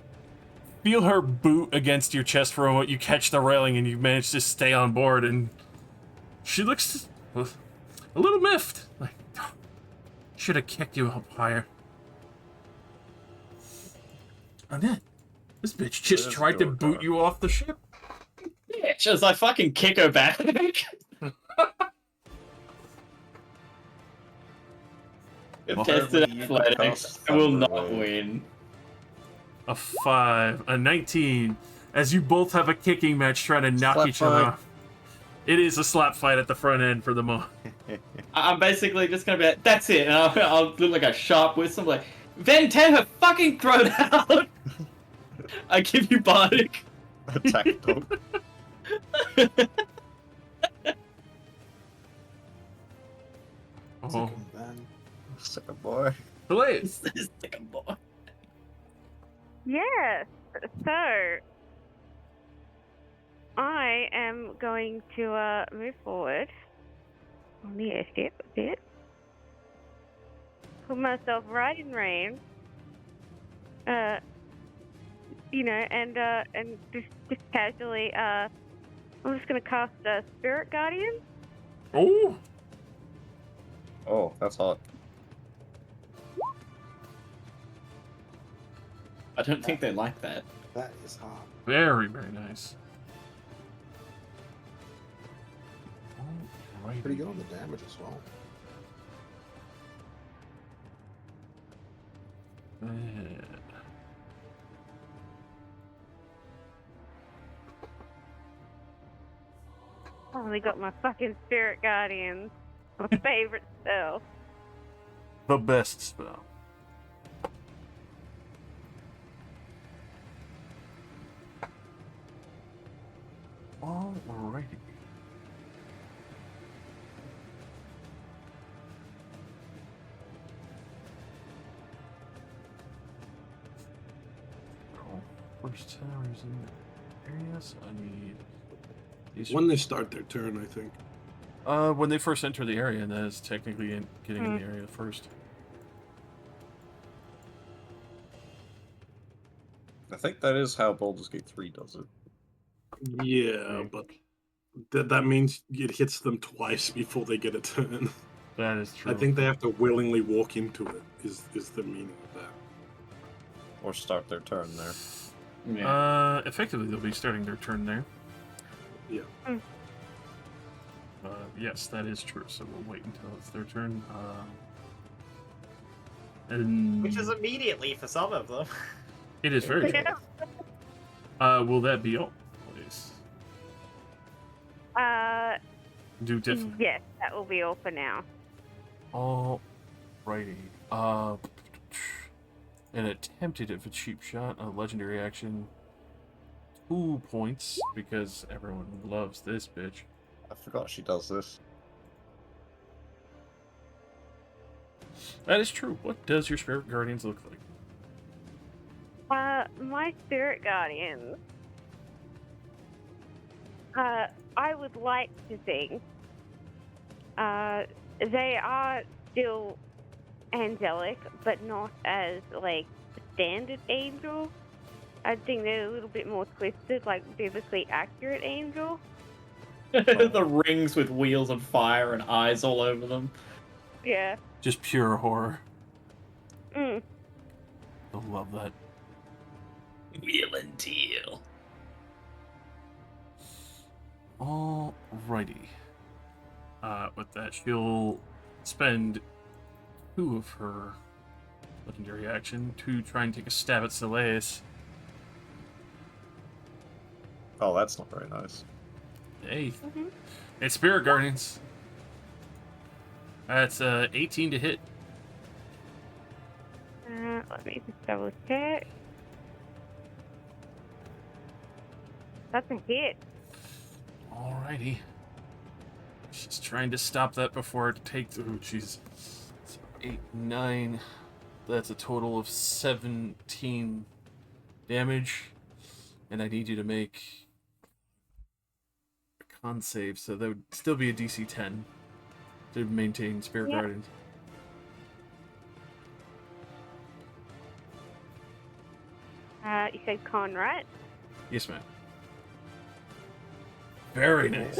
Speaker 6: feel her boot against your chest for a moment, you catch the railing and you manage to stay on board, and she looks a little miffed. Like, should have kicked you up higher. Annette, this bitch just tried to boot you off the ship.
Speaker 5: Bitch, as I fucking kick her back. Contested athletics. I will not win.
Speaker 6: A 5, a 19. As you both have a kicking match trying to knock
Speaker 2: Slap
Speaker 6: each other
Speaker 2: fight.
Speaker 6: off. It is a slap fight at the front end for the moment.
Speaker 5: I'm basically just gonna be like, that's it. And I'll do like a sharp whistle, like, Ven, tear her fucking throat out. I give you bardic.
Speaker 2: Attack dog.
Speaker 6: Oh,
Speaker 2: Second boy.
Speaker 6: Blaze.
Speaker 5: Second boy.
Speaker 7: Yes. So I am going to move forward on the airship a bit. Put myself right in range. And just casually, I'm just gonna cast Spirit Guardian.
Speaker 6: Oh.
Speaker 2: Oh, that's hot.
Speaker 5: I don't think they like that.
Speaker 3: That is hot.
Speaker 6: Very, very nice. Alright.
Speaker 3: Pretty good on the damage as well.
Speaker 7: Only got my fucking Spirit Guardians. My favorite spell.
Speaker 6: The best spell. Alrighty. Cool. First tower's in the area, so I need these.
Speaker 9: When they start their turn, I think.
Speaker 6: When they first enter the area, that is technically getting in the area first.
Speaker 2: I think that is how Baldur's Gate 3 does it.
Speaker 9: Yeah, but that means it hits them twice before they get a turn.
Speaker 6: That is true.
Speaker 9: I think they have to willingly walk into it, is the meaning of that.
Speaker 2: Or start their turn there.
Speaker 5: Yeah.
Speaker 6: Effectively, they'll be starting their turn there.
Speaker 9: Yeah.
Speaker 6: Yes, that is true. So we'll wait until it's their turn. And
Speaker 8: Which is immediately for some of them.
Speaker 6: it is very true. Will that be all, please? Do different.
Speaker 7: Yes, that will be all for now.
Speaker 6: Alrighty. An attempted of a cheap shot, a legendary action. 2 points, because everyone loves this bitch.
Speaker 2: I forgot she does this.
Speaker 6: That is true. What does your Spirit Guardians look like?
Speaker 7: My spirit guardians. I would like to think. They are still angelic, but not as like standard angel. I think they're a little bit more twisted, like biblically accurate angel.
Speaker 8: The rings with wheels of fire and eyes all over them.
Speaker 7: Yeah.
Speaker 6: Just pure horror.
Speaker 7: Mm.
Speaker 6: I love that.
Speaker 8: Wheel and deal.
Speaker 6: Alrighty. With that, she'll spend 2 of her legendary action to try and take a stab at Sileus.
Speaker 2: Oh, that's not very nice.
Speaker 6: Hey, it's Spirit Guardians. That's 18 to hit.
Speaker 7: Let me just double check. That's a hit.
Speaker 6: Alrighty. She's trying to stop that before it takes. Oh, jeez. 8, 9. That's a total of 17 damage. And I need you to make a con save, so that would still be a DC 10 to maintain Spirit Guardians.
Speaker 7: You said con, right?
Speaker 6: Yes, ma'am. Very nice.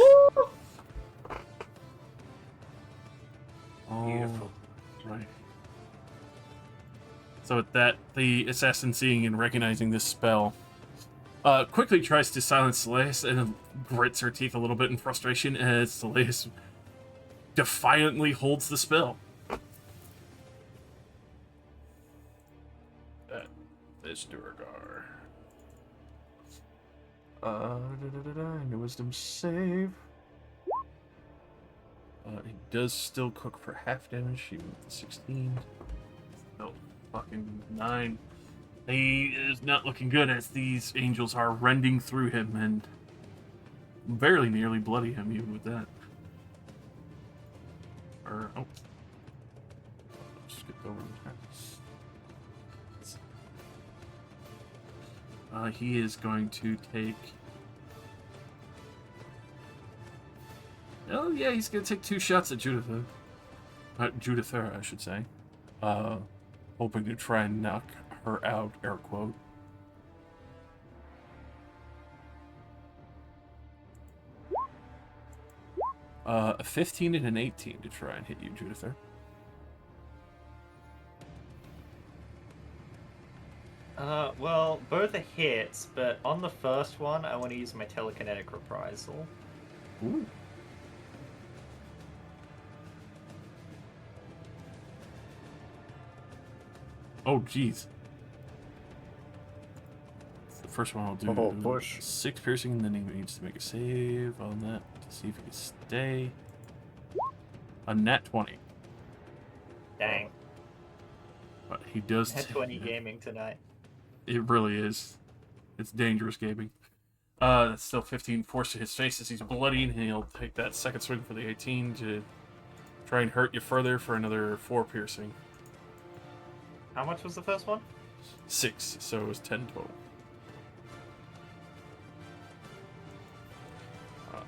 Speaker 12: Beautiful.
Speaker 6: Right. So with that, the assassin, seeing and recognizing this spell, quickly tries to silence Sileus and grits her teeth a little bit in frustration as Sileus defiantly holds the spell. That is Durgar. And a wisdom save. He does still cook for half damage, even with the 16. No, fucking 9. He is not looking good as these angels are rending through him and barely nearly bloody him, even with that. Skipped over that. He is going to take. Oh yeah, he's gonna take 2 shots at Juditha. Juditha, I should say. Hoping to try and knock her out, air quote. A 15 and an 18 to try and hit you, Juditha.
Speaker 12: Well, both are hits, but on the first one, I want to use my telekinetic reprisal.
Speaker 6: Ooh. Oh, jeez. The first one I'll do
Speaker 2: push.
Speaker 6: 6 piercing, and then he needs to make a save on that to see if he can stay. A nat 20.
Speaker 12: Dang.
Speaker 6: But he does.
Speaker 12: Nat 20 gaming tonight.
Speaker 6: It really is. It's dangerous gaming. That's still 15 force to his face as he's bloody, and he'll take that second swing for the 18 to try and hurt you further for another 4 piercing.
Speaker 12: How much was the first one?
Speaker 6: 6, so it was 10 total.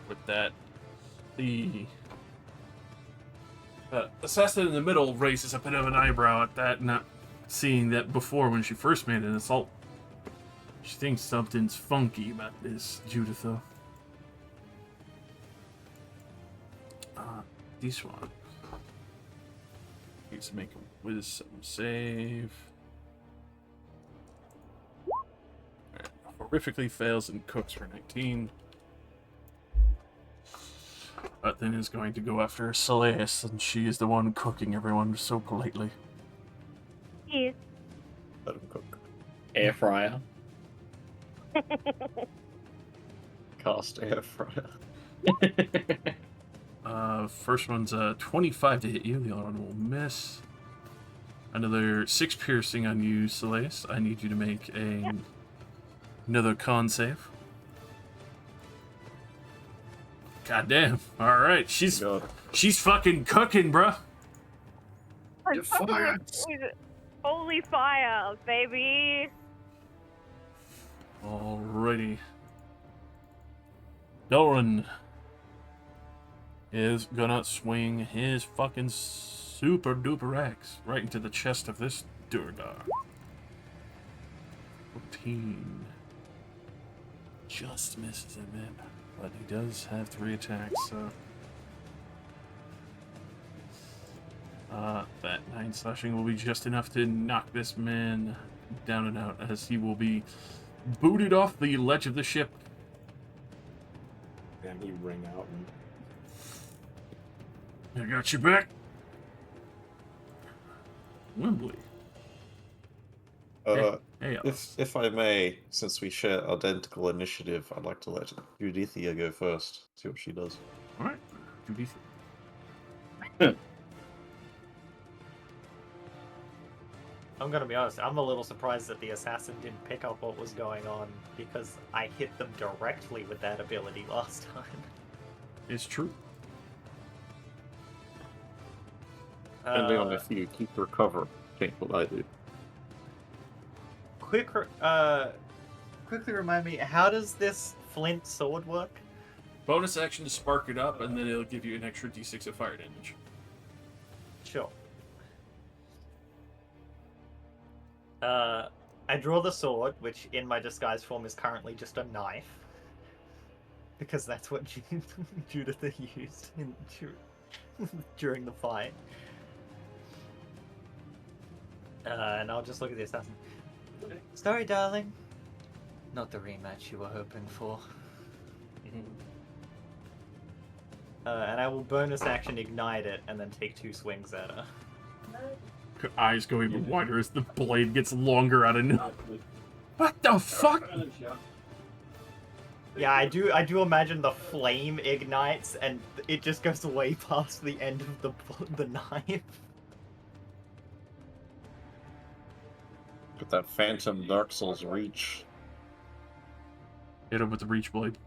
Speaker 6: With that, the assassin in the middle raises a bit of an eyebrow at that, not seeing that before when she first made an assault. She thinks something's funky about this, Juditha. This one needs to make a wisdom save. Horrifically fails and cooks for 19. But then is going to go after Sileus, and she is the one cooking everyone so politely.
Speaker 7: Yes.
Speaker 2: Let him cook.
Speaker 8: Air fryer.
Speaker 2: Cast air fryer.
Speaker 6: First one's 25 to hit you. The other one will miss. Another 6 piercing on you, Celeste. I need you to make another con save. God damn. All right, she's fucking cooking, bruh.
Speaker 7: Holy fire, baby!
Speaker 6: Alrighty. Doran is gonna swing his fucking super duper axe right into the chest of this Durgar. 14. Just misses him in. But he does have 3 attacks, so. That 9 slashing will be just enough to knock this man down and out as he will be booted off the ledge of the ship.
Speaker 3: Damn, he ring out and...
Speaker 6: I got you back. Wembley. Hey,
Speaker 2: if I may, since we share identical initiative, I'd like to let Judithia go first. See what she does.
Speaker 6: All right, Judithia.
Speaker 8: I'm gonna be honest, I'm a little surprised that the assassin didn't pick up what was going on, because I hit them directly with that ability last time.
Speaker 6: It's true.
Speaker 2: Depending on if you keep recover, think what I do.
Speaker 8: Quickly remind me, how does this flint sword work?
Speaker 6: Bonus action to spark it up, and then it'll give you an extra d6 of fire damage.
Speaker 8: Sure. I draw the sword, which in my disguise form is currently just a knife. Because that's what Judith used during the fight. And I'll just look at the assassin. Sorry, darling. Not the rematch you were hoping for. And I will bonus action ignite it and then take 2 swings at her.
Speaker 6: Her eyes go even wider as the blade gets longer out of nowhere. What the fuck?
Speaker 8: Yeah, I do imagine the flame ignites and it just goes way past the end of the knife.
Speaker 2: Get that Phantom Dark Souls reach.
Speaker 6: Hit him with the reach blade.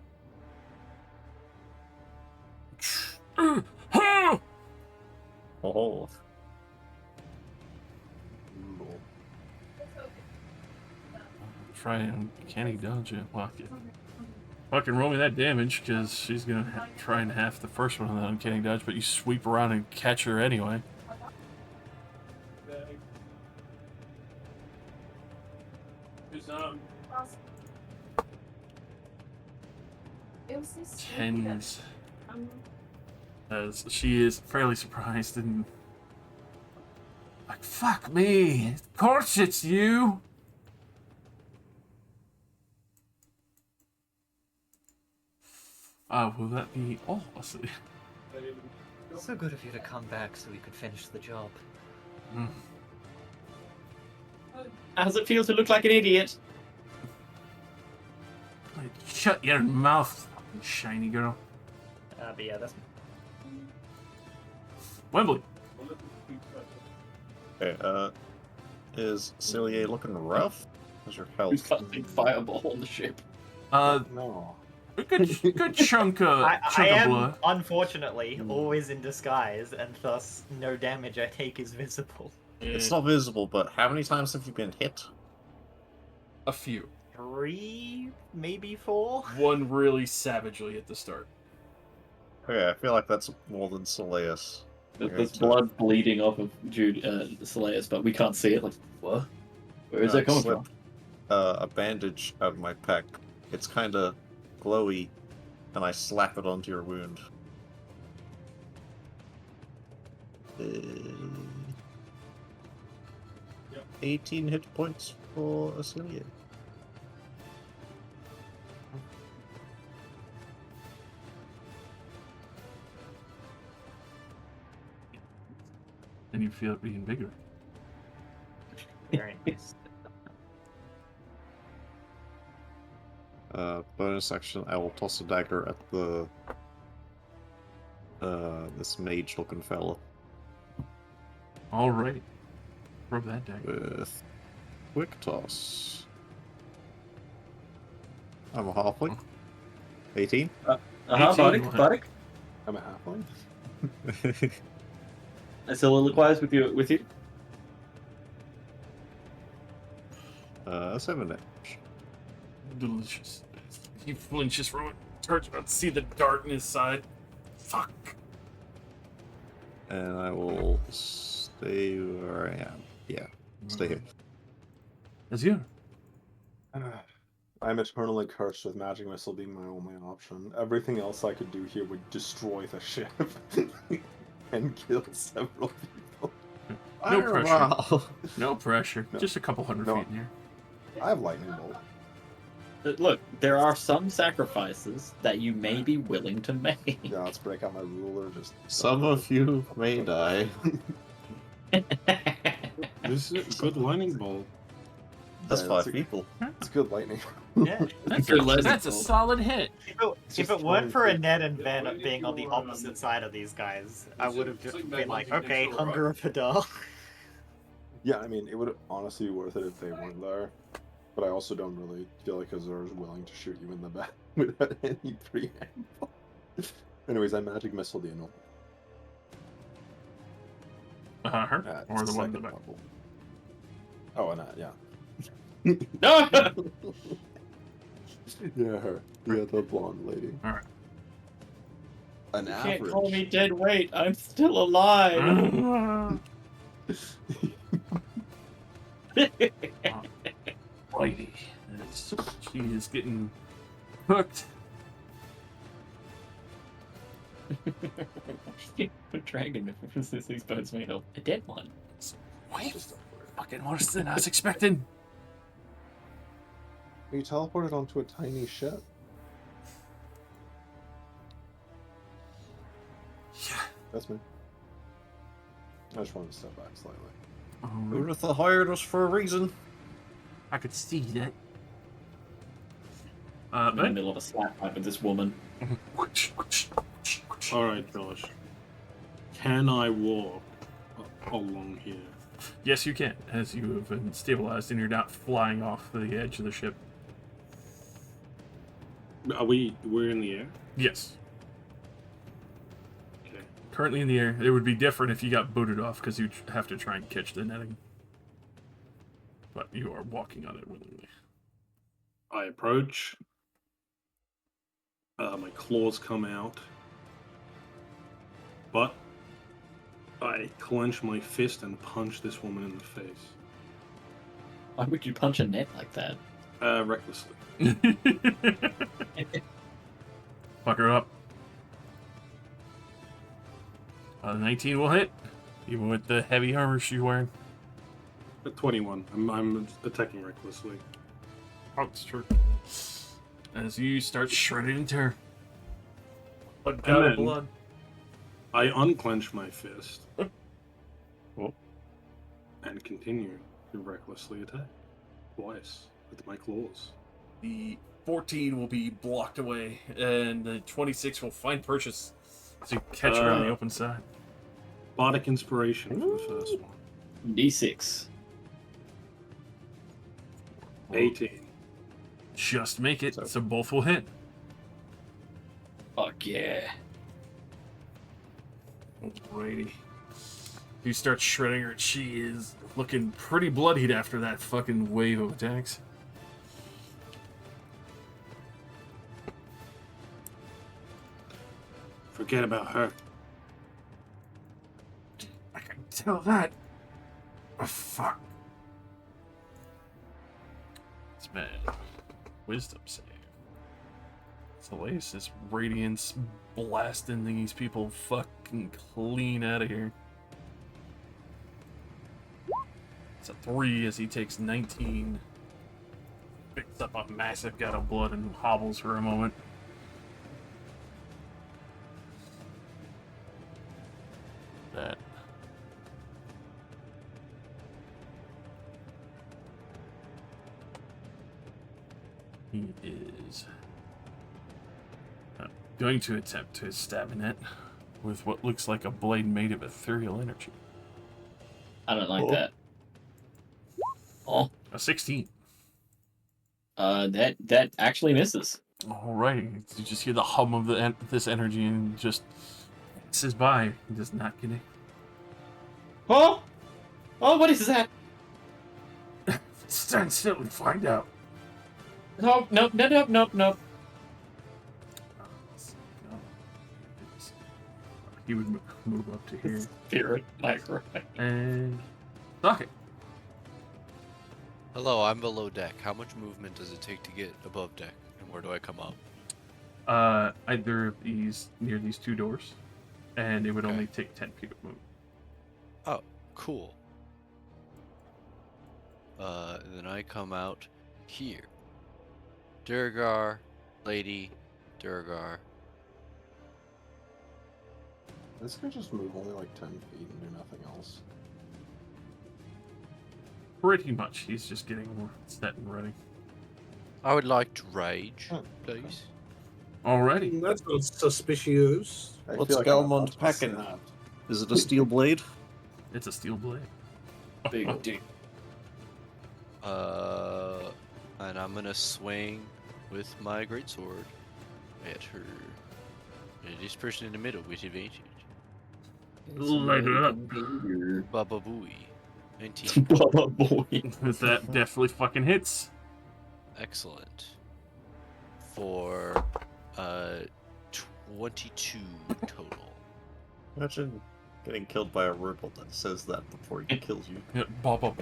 Speaker 2: Oh.
Speaker 6: Try and canny dodge it. Fucking roll me that damage, because she's gonna try and half the first one of the uncanny dodge, but you sweep around and catch her anyway. Tens. As she is fairly surprised and like, fuck me, of course it's you. Will that be all?
Speaker 5: So good of you to come back so we could finish the job.
Speaker 15: How does it feel to look like an idiot?
Speaker 6: Shut your mouth, shiny girl.
Speaker 8: But yeah, that's...
Speaker 6: Wembley.
Speaker 2: Okay, is Cillier looking rough? How's your health?
Speaker 15: Who's got a big fireball on the ship?
Speaker 2: No.
Speaker 6: A good chunk of
Speaker 8: I am,
Speaker 6: blood.
Speaker 8: Unfortunately, always in disguise, and thus no damage I take is visible.
Speaker 2: It's not visible, but how many times have you been hit?
Speaker 6: A few.
Speaker 8: 3, maybe 4?
Speaker 6: One really savagely at the start.
Speaker 2: Okay, I feel like that's more than Soleus.
Speaker 15: There's blood bleeding off of Soleus, but we can't see it. Like, what? Where is that coming from?
Speaker 2: A bandage out of my pack. It's kind of glowy, and I slap it onto your wound. 18 hit points for Acelia.
Speaker 6: And you feel it being bigger.
Speaker 8: Very nice.
Speaker 2: Bonus action, I will toss a dagger at the this mage-looking fella.
Speaker 6: All right. Throw that deck.
Speaker 2: With quick toss. I'm a halfling. 18.
Speaker 15: Buddy.
Speaker 3: I'm a halfling.
Speaker 15: I soliloquize with you.
Speaker 2: 7 damage.
Speaker 6: Delicious. He flinches from it. Turns around to see the dart in his side. Fuck.
Speaker 2: And I will stay where I am. Yeah, stay here.
Speaker 6: That's you.
Speaker 3: I'm eternally cursed with magic missile being my only option. Everything else I could do here would destroy the ship and kill several people.
Speaker 6: No pressure.
Speaker 2: Wow.
Speaker 6: No pressure.
Speaker 3: No.
Speaker 6: Just a couple hundred feet in here.
Speaker 3: I have lightning bolt.
Speaker 15: Look, there are some sacrifices that you may be willing to make.
Speaker 3: Yeah, let's break out my ruler. Just
Speaker 2: Some of you may die.
Speaker 9: This is a good lightning bolt.
Speaker 14: That's
Speaker 3: Yeah,
Speaker 14: 5
Speaker 3: a-
Speaker 14: people.
Speaker 3: It's good lightning.
Speaker 8: Yeah.
Speaker 6: That's a solid hit.
Speaker 8: If it weren't for Annette and Ben being on the opposite side of these guys, I would have just been like, okay, hunger of Hadar.
Speaker 3: Yeah, I mean, it would honestly be worth it if they weren't there. But I also don't really feel like Azur's willing to shoot you in the back without any preamble. Anyways, I magic missile the annoying.
Speaker 6: Her? Or the one in the back?
Speaker 3: Level. Oh, Annette, yeah.
Speaker 15: No!
Speaker 3: Yeah, her. Yeah, the blonde lady.
Speaker 6: Alright.
Speaker 3: An
Speaker 15: You
Speaker 3: average.
Speaker 15: can't call me dead weight. I'm still alive.
Speaker 6: Righty. She is getting hooked.
Speaker 15: What dragon is these bones made of? A dead one.
Speaker 6: Wait, fucking worse than I was expecting.
Speaker 3: You teleported onto a tiny ship.
Speaker 6: Yeah.
Speaker 3: That's me. I just wanted to step back slightly.
Speaker 2: Who would have hired us for a reason?
Speaker 6: I could see that.
Speaker 15: I'm in the middle of a slap fight with this woman.
Speaker 9: Alright, Josh. Can I walk along here?
Speaker 6: Yes, you can, as you have been stabilized and you're not flying off the edge of the ship.
Speaker 9: We're in the air?
Speaker 6: Yes.
Speaker 9: Okay.
Speaker 6: Currently in the air. It would be different if you got booted off because you'd have to try and catch the netting. But you are walking on it willingly.
Speaker 9: I approach. My claws come out. But I clench my fist and punch this woman in the face.
Speaker 15: Why would you punch a net like that?
Speaker 9: Recklessly.
Speaker 6: Fuck her up. 19 will hit, even with the heavy armor she's wearing.
Speaker 9: At 21. I'm attacking recklessly.
Speaker 6: Oh, it's true. As you start shredding into her.
Speaker 9: And
Speaker 6: God of
Speaker 9: then
Speaker 6: blood.
Speaker 9: I unclench my fist.
Speaker 2: Oh.
Speaker 9: And continue to recklessly attack. Twice with my claws.
Speaker 6: The 14 will be blocked away, and the 26 will find purchase to catch her on the open side.
Speaker 9: Bardic Inspiration for the first one.
Speaker 15: D6.
Speaker 9: 18.
Speaker 6: Just make it, so both will hit.
Speaker 15: Fuck yeah.
Speaker 6: Alrighty. You start shredding her, and she is looking pretty bloodied after that fucking wave of attacks.
Speaker 9: Forget about her.
Speaker 6: I can tell that. Oh, fuck. It's bad. Wisdom save. Salacious is radiance blasting these people fucking clean out of here. It's a 3 as he takes 19. Picks up a massive gut of blood and hobbles for a moment. That. He is going to attempt to stab Annette. with what looks like a blade made of ethereal energy.
Speaker 15: I don't like that. Oh,
Speaker 6: A 16.
Speaker 15: That actually misses.
Speaker 6: Alrighty, you just hear the hum of this energy and just passes by. He does not get it.
Speaker 15: Oh, what is that?
Speaker 6: Stand still and find out.
Speaker 15: Nope.
Speaker 6: He would move up to here.
Speaker 15: Spirit micro.
Speaker 6: And knock it.
Speaker 11: Hello, I'm below deck. How much movement does it take to get above deck? And where do I come up?
Speaker 6: Either of these, near these two doors. And it would only take 10 feet of movement.
Speaker 11: Oh, cool. Then I come out here. Durgar, lady, Durgar.
Speaker 3: This guy just move only like 10 feet and do nothing else.
Speaker 6: Pretty much. He's just getting more set and ready.
Speaker 11: I would like to rage, please.
Speaker 6: Alrighty.
Speaker 4: That's not suspicious.
Speaker 2: What's Galmond packing? Is it a steel blade?
Speaker 6: It's a steel blade.
Speaker 15: Big dick.
Speaker 11: And I'm gonna swing with my greatsword at her. This person in the middle with advantage.
Speaker 6: Light it up.
Speaker 11: Baba Booey. 19.
Speaker 15: Baba Boy.
Speaker 6: That definitely fucking hits.
Speaker 11: Excellent. For 22 total.
Speaker 2: Imagine getting killed by a robot that says that before he kills you.
Speaker 6: Yeah, Baba.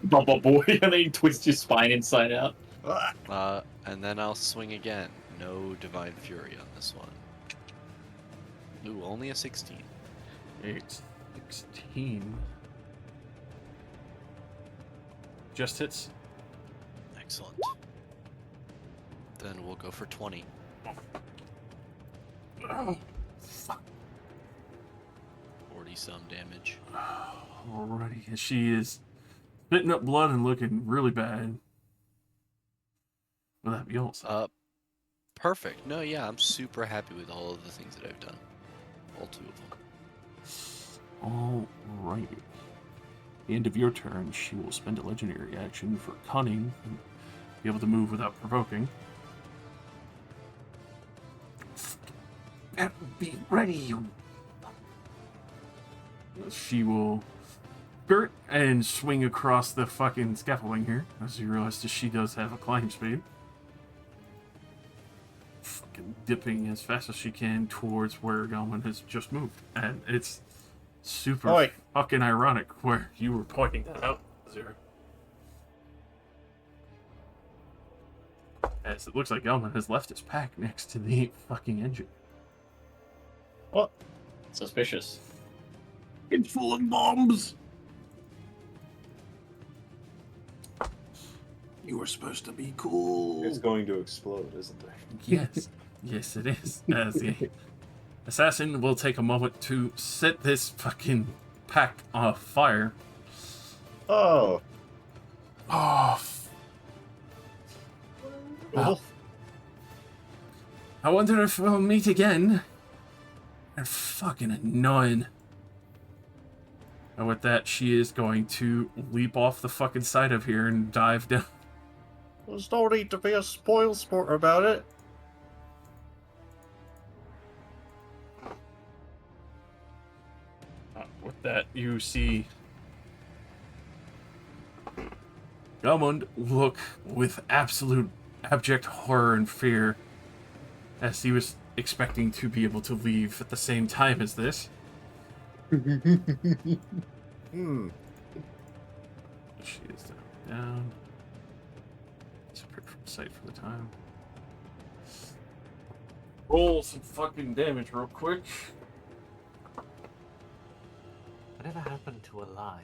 Speaker 15: Baba Boy, and then he twists your spine inside out.
Speaker 11: And then I'll swing again. No Divine Fury on this one. Ooh, only a 16.
Speaker 6: 16. Just hits.
Speaker 11: Excellent. Then we'll go for 20.
Speaker 6: Oh, fuck.
Speaker 11: 40 some damage.
Speaker 6: Alrighty. She is spitting up blood and looking really bad. Will that be all?
Speaker 11: Perfect. No, yeah, I'm super happy with all of the things that I've done. All 2 of them.
Speaker 6: Alrighty. At the end of your turn, she will spend a legendary action for cunning and be able to move without provoking. Be ready. She will skirt and swing across the fucking scaffolding here, as you realize that she does have a climb speed. Fucking dipping as fast as she can towards where Galman has just moved. And it's super fucking ironic where you were pointing that out, Zero. As it looks like Galman has left his pack next to the fucking engine.
Speaker 15: What? Suspicious.
Speaker 13: It's full of bombs. You were supposed to be cool.
Speaker 3: It's going to explode, isn't it?
Speaker 6: Yes. Yes, it is. As the assassin will take a moment to set this fucking pack on fire.
Speaker 2: Oh.
Speaker 6: Oh. Well, I wonder if we'll meet again. They're fucking annoying. And with that, she is going to leap off the fucking side of here and dive down.
Speaker 2: There's no need to be a spoil sport about it.
Speaker 6: With that, you see Galmund look with absolute abject horror and fear as he was expecting to be able to leave at the same time as this. She is down. Disappeared from sight for the time. Roll some fucking damage real quick.
Speaker 12: Whatever happened to alive?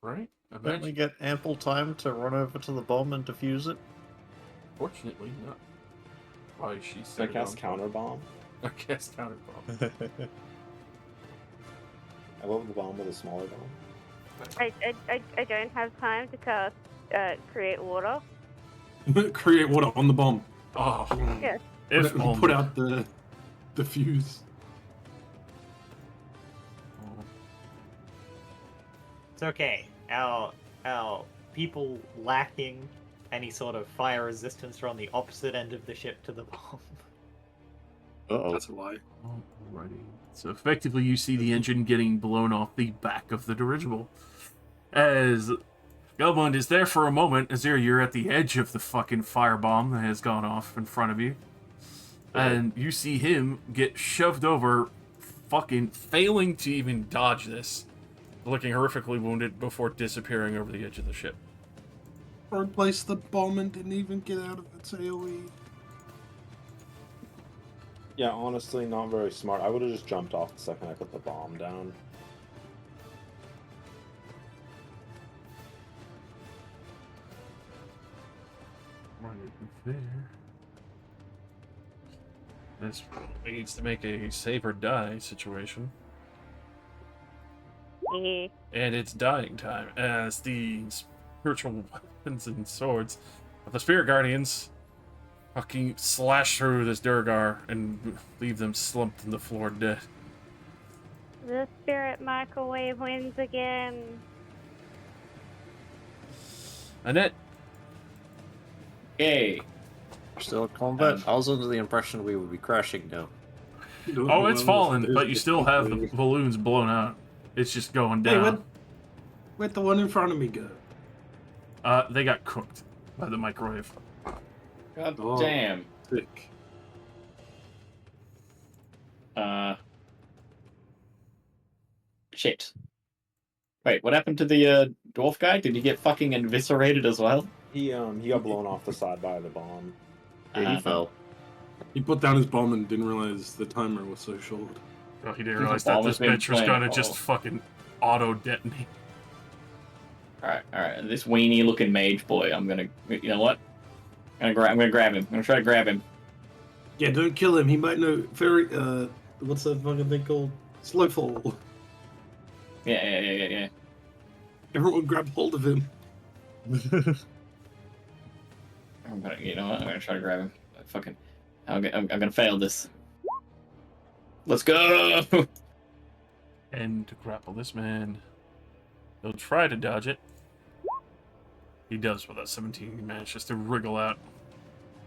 Speaker 6: Right?
Speaker 2: Don't we get ample time to run over to the bomb and defuse it?
Speaker 6: Fortunately, not. Why she
Speaker 3: Can I cast counter bomb?
Speaker 6: I cast counter bomb.
Speaker 3: I love the bomb with a smaller bomb.
Speaker 7: I don't have time to cast create water.
Speaker 9: Create water on the bomb.
Speaker 6: Oh,
Speaker 7: Yes.
Speaker 6: if
Speaker 9: put
Speaker 6: only.
Speaker 9: out the fuse.
Speaker 8: It's okay. Our people lacking any sort of fire resistance are on the opposite end of the ship to the bomb.
Speaker 9: That's a lie.
Speaker 6: Alrighty. So effectively, you see the engine getting blown off the back of the dirigible. As Gelbund is there for a moment, Azir, you're at the edge of the fucking firebomb that has gone off in front of you. And you see him get shoved over, fucking failing to even dodge this, looking horrifically wounded before disappearing over the edge of the ship.
Speaker 9: Or placed the bomb and didn't even get out of its AoE.
Speaker 3: Yeah, honestly, not very smart. I would have just jumped off the second I put the bomb down.
Speaker 6: Right there. This needs to make a save or die situation.
Speaker 7: Yeah.
Speaker 6: And it's dying time as the spiritual weapons and swords of the Spirit Guardians fucking slash through this Durgar and leave them slumped in the floor dead.
Speaker 7: The spirit microwave wins again.
Speaker 6: Annette.
Speaker 2: Yay. Still at combat? I was under the impression we would be crashing now.
Speaker 6: Oh, it's fallen, but you still have the balloons blown out. It's just going
Speaker 9: Hey,
Speaker 6: down.
Speaker 9: where'd the one in front of me go?
Speaker 6: They got cooked by the microwave.
Speaker 15: God
Speaker 9: Oh,
Speaker 15: damn.
Speaker 9: Sick.
Speaker 15: Shit. Wait, what happened to the dwarf guy? Did he get fucking eviscerated as well?
Speaker 3: He got blown off the side by the bomb.
Speaker 2: Yeah, he fell.
Speaker 9: He put down his bomb and didn't realize the timer was so short.
Speaker 6: Oh, he didn't realize that this bitch was gonna just fucking auto-detonate.
Speaker 15: Alright. This weenie-looking mage boy, I'm gonna... You know what? I'm gonna grab him. I'm gonna try to grab him.
Speaker 9: Yeah, don't kill him. He might know very... what's that fucking thing called? Slow fall.
Speaker 15: Yeah.
Speaker 9: Everyone grab hold of him.
Speaker 15: You know what? I'm gonna try to grab him. I'm gonna fail this. Let's go!
Speaker 6: And to grapple this man, he'll try to dodge it. He does with that 17. He manages to wriggle out.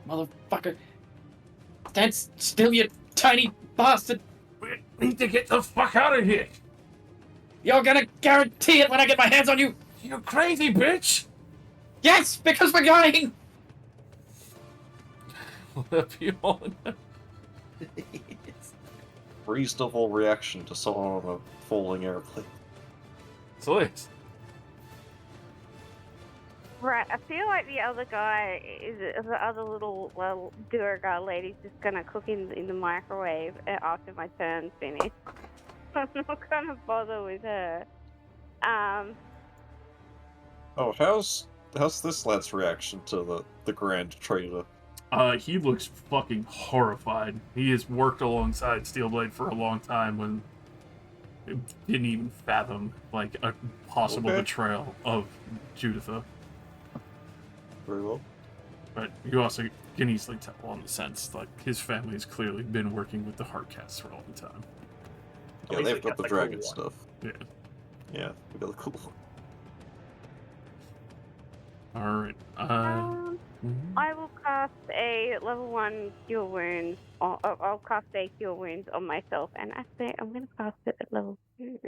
Speaker 15: Motherfucker! Stand still, you tiny bastard!
Speaker 6: We need to get the fuck out of here!
Speaker 15: You're gonna guarantee it when I get my hands on you!
Speaker 6: You crazy bitch!
Speaker 15: Yes, because we're going!
Speaker 2: Reasonable reaction to someone on a falling airplane.
Speaker 6: So it's.
Speaker 7: Right, I feel like the other guy the other little Durga lady's just gonna cook in the microwave after my turn's finished. I'm not gonna bother with her.
Speaker 2: Oh, how's this lad's reaction to the Grand Trader?
Speaker 6: He looks fucking horrified. He has worked alongside Steelblade for a long time when it didn't even fathom, like, a possible betrayal of Juditha.
Speaker 2: Very well.
Speaker 6: But you also can easily tell on the sense, like, his family has clearly been working with the Heartcasts for a long time.
Speaker 2: Yeah, they've got the dragon stuff.
Speaker 6: Yeah.
Speaker 2: Yeah, we got the cool one.
Speaker 6: Alright.
Speaker 7: I will cast a level 1 Cure Wounds. I'll cast a Cure Wounds on myself, and actually, I'm going to cast it at level 2.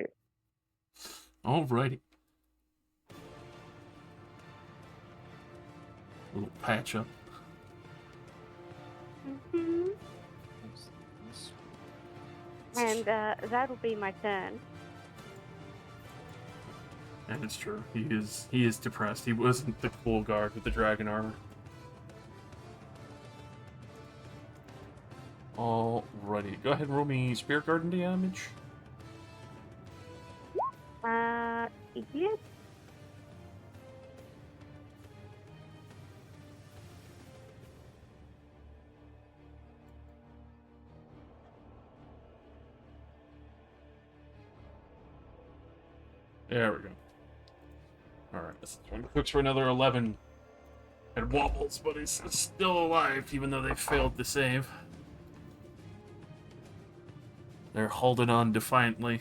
Speaker 6: Alrighty. A little patch up.
Speaker 7: And that'll be my turn.
Speaker 6: And it's true. He is depressed. He wasn't the cool guard with the dragon armor. Alrighty. Go ahead and roll me Spirit Garden damage.
Speaker 7: Yes.
Speaker 6: There we go. Alright, this one cooks for another 11. and wobbles, but he's still alive, even though they failed to save. They're holding on defiantly.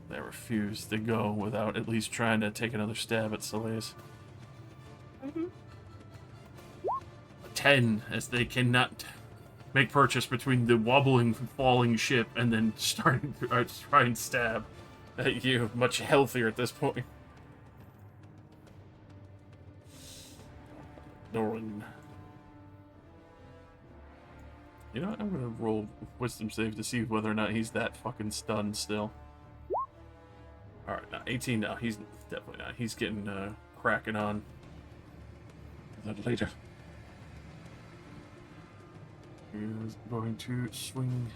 Speaker 6: They refuse to go without at least trying to take another stab at Soleil's. 10, as they cannot make purchase between the wobbling, falling ship and then starting to try and stab at you. Much healthier at this point. Doran. You know what? I'm gonna roll wisdom save to see whether or not he's that fucking stunned still. Alright, now 18 now. He's definitely not. He's getting cracking on. That later. He's going to swing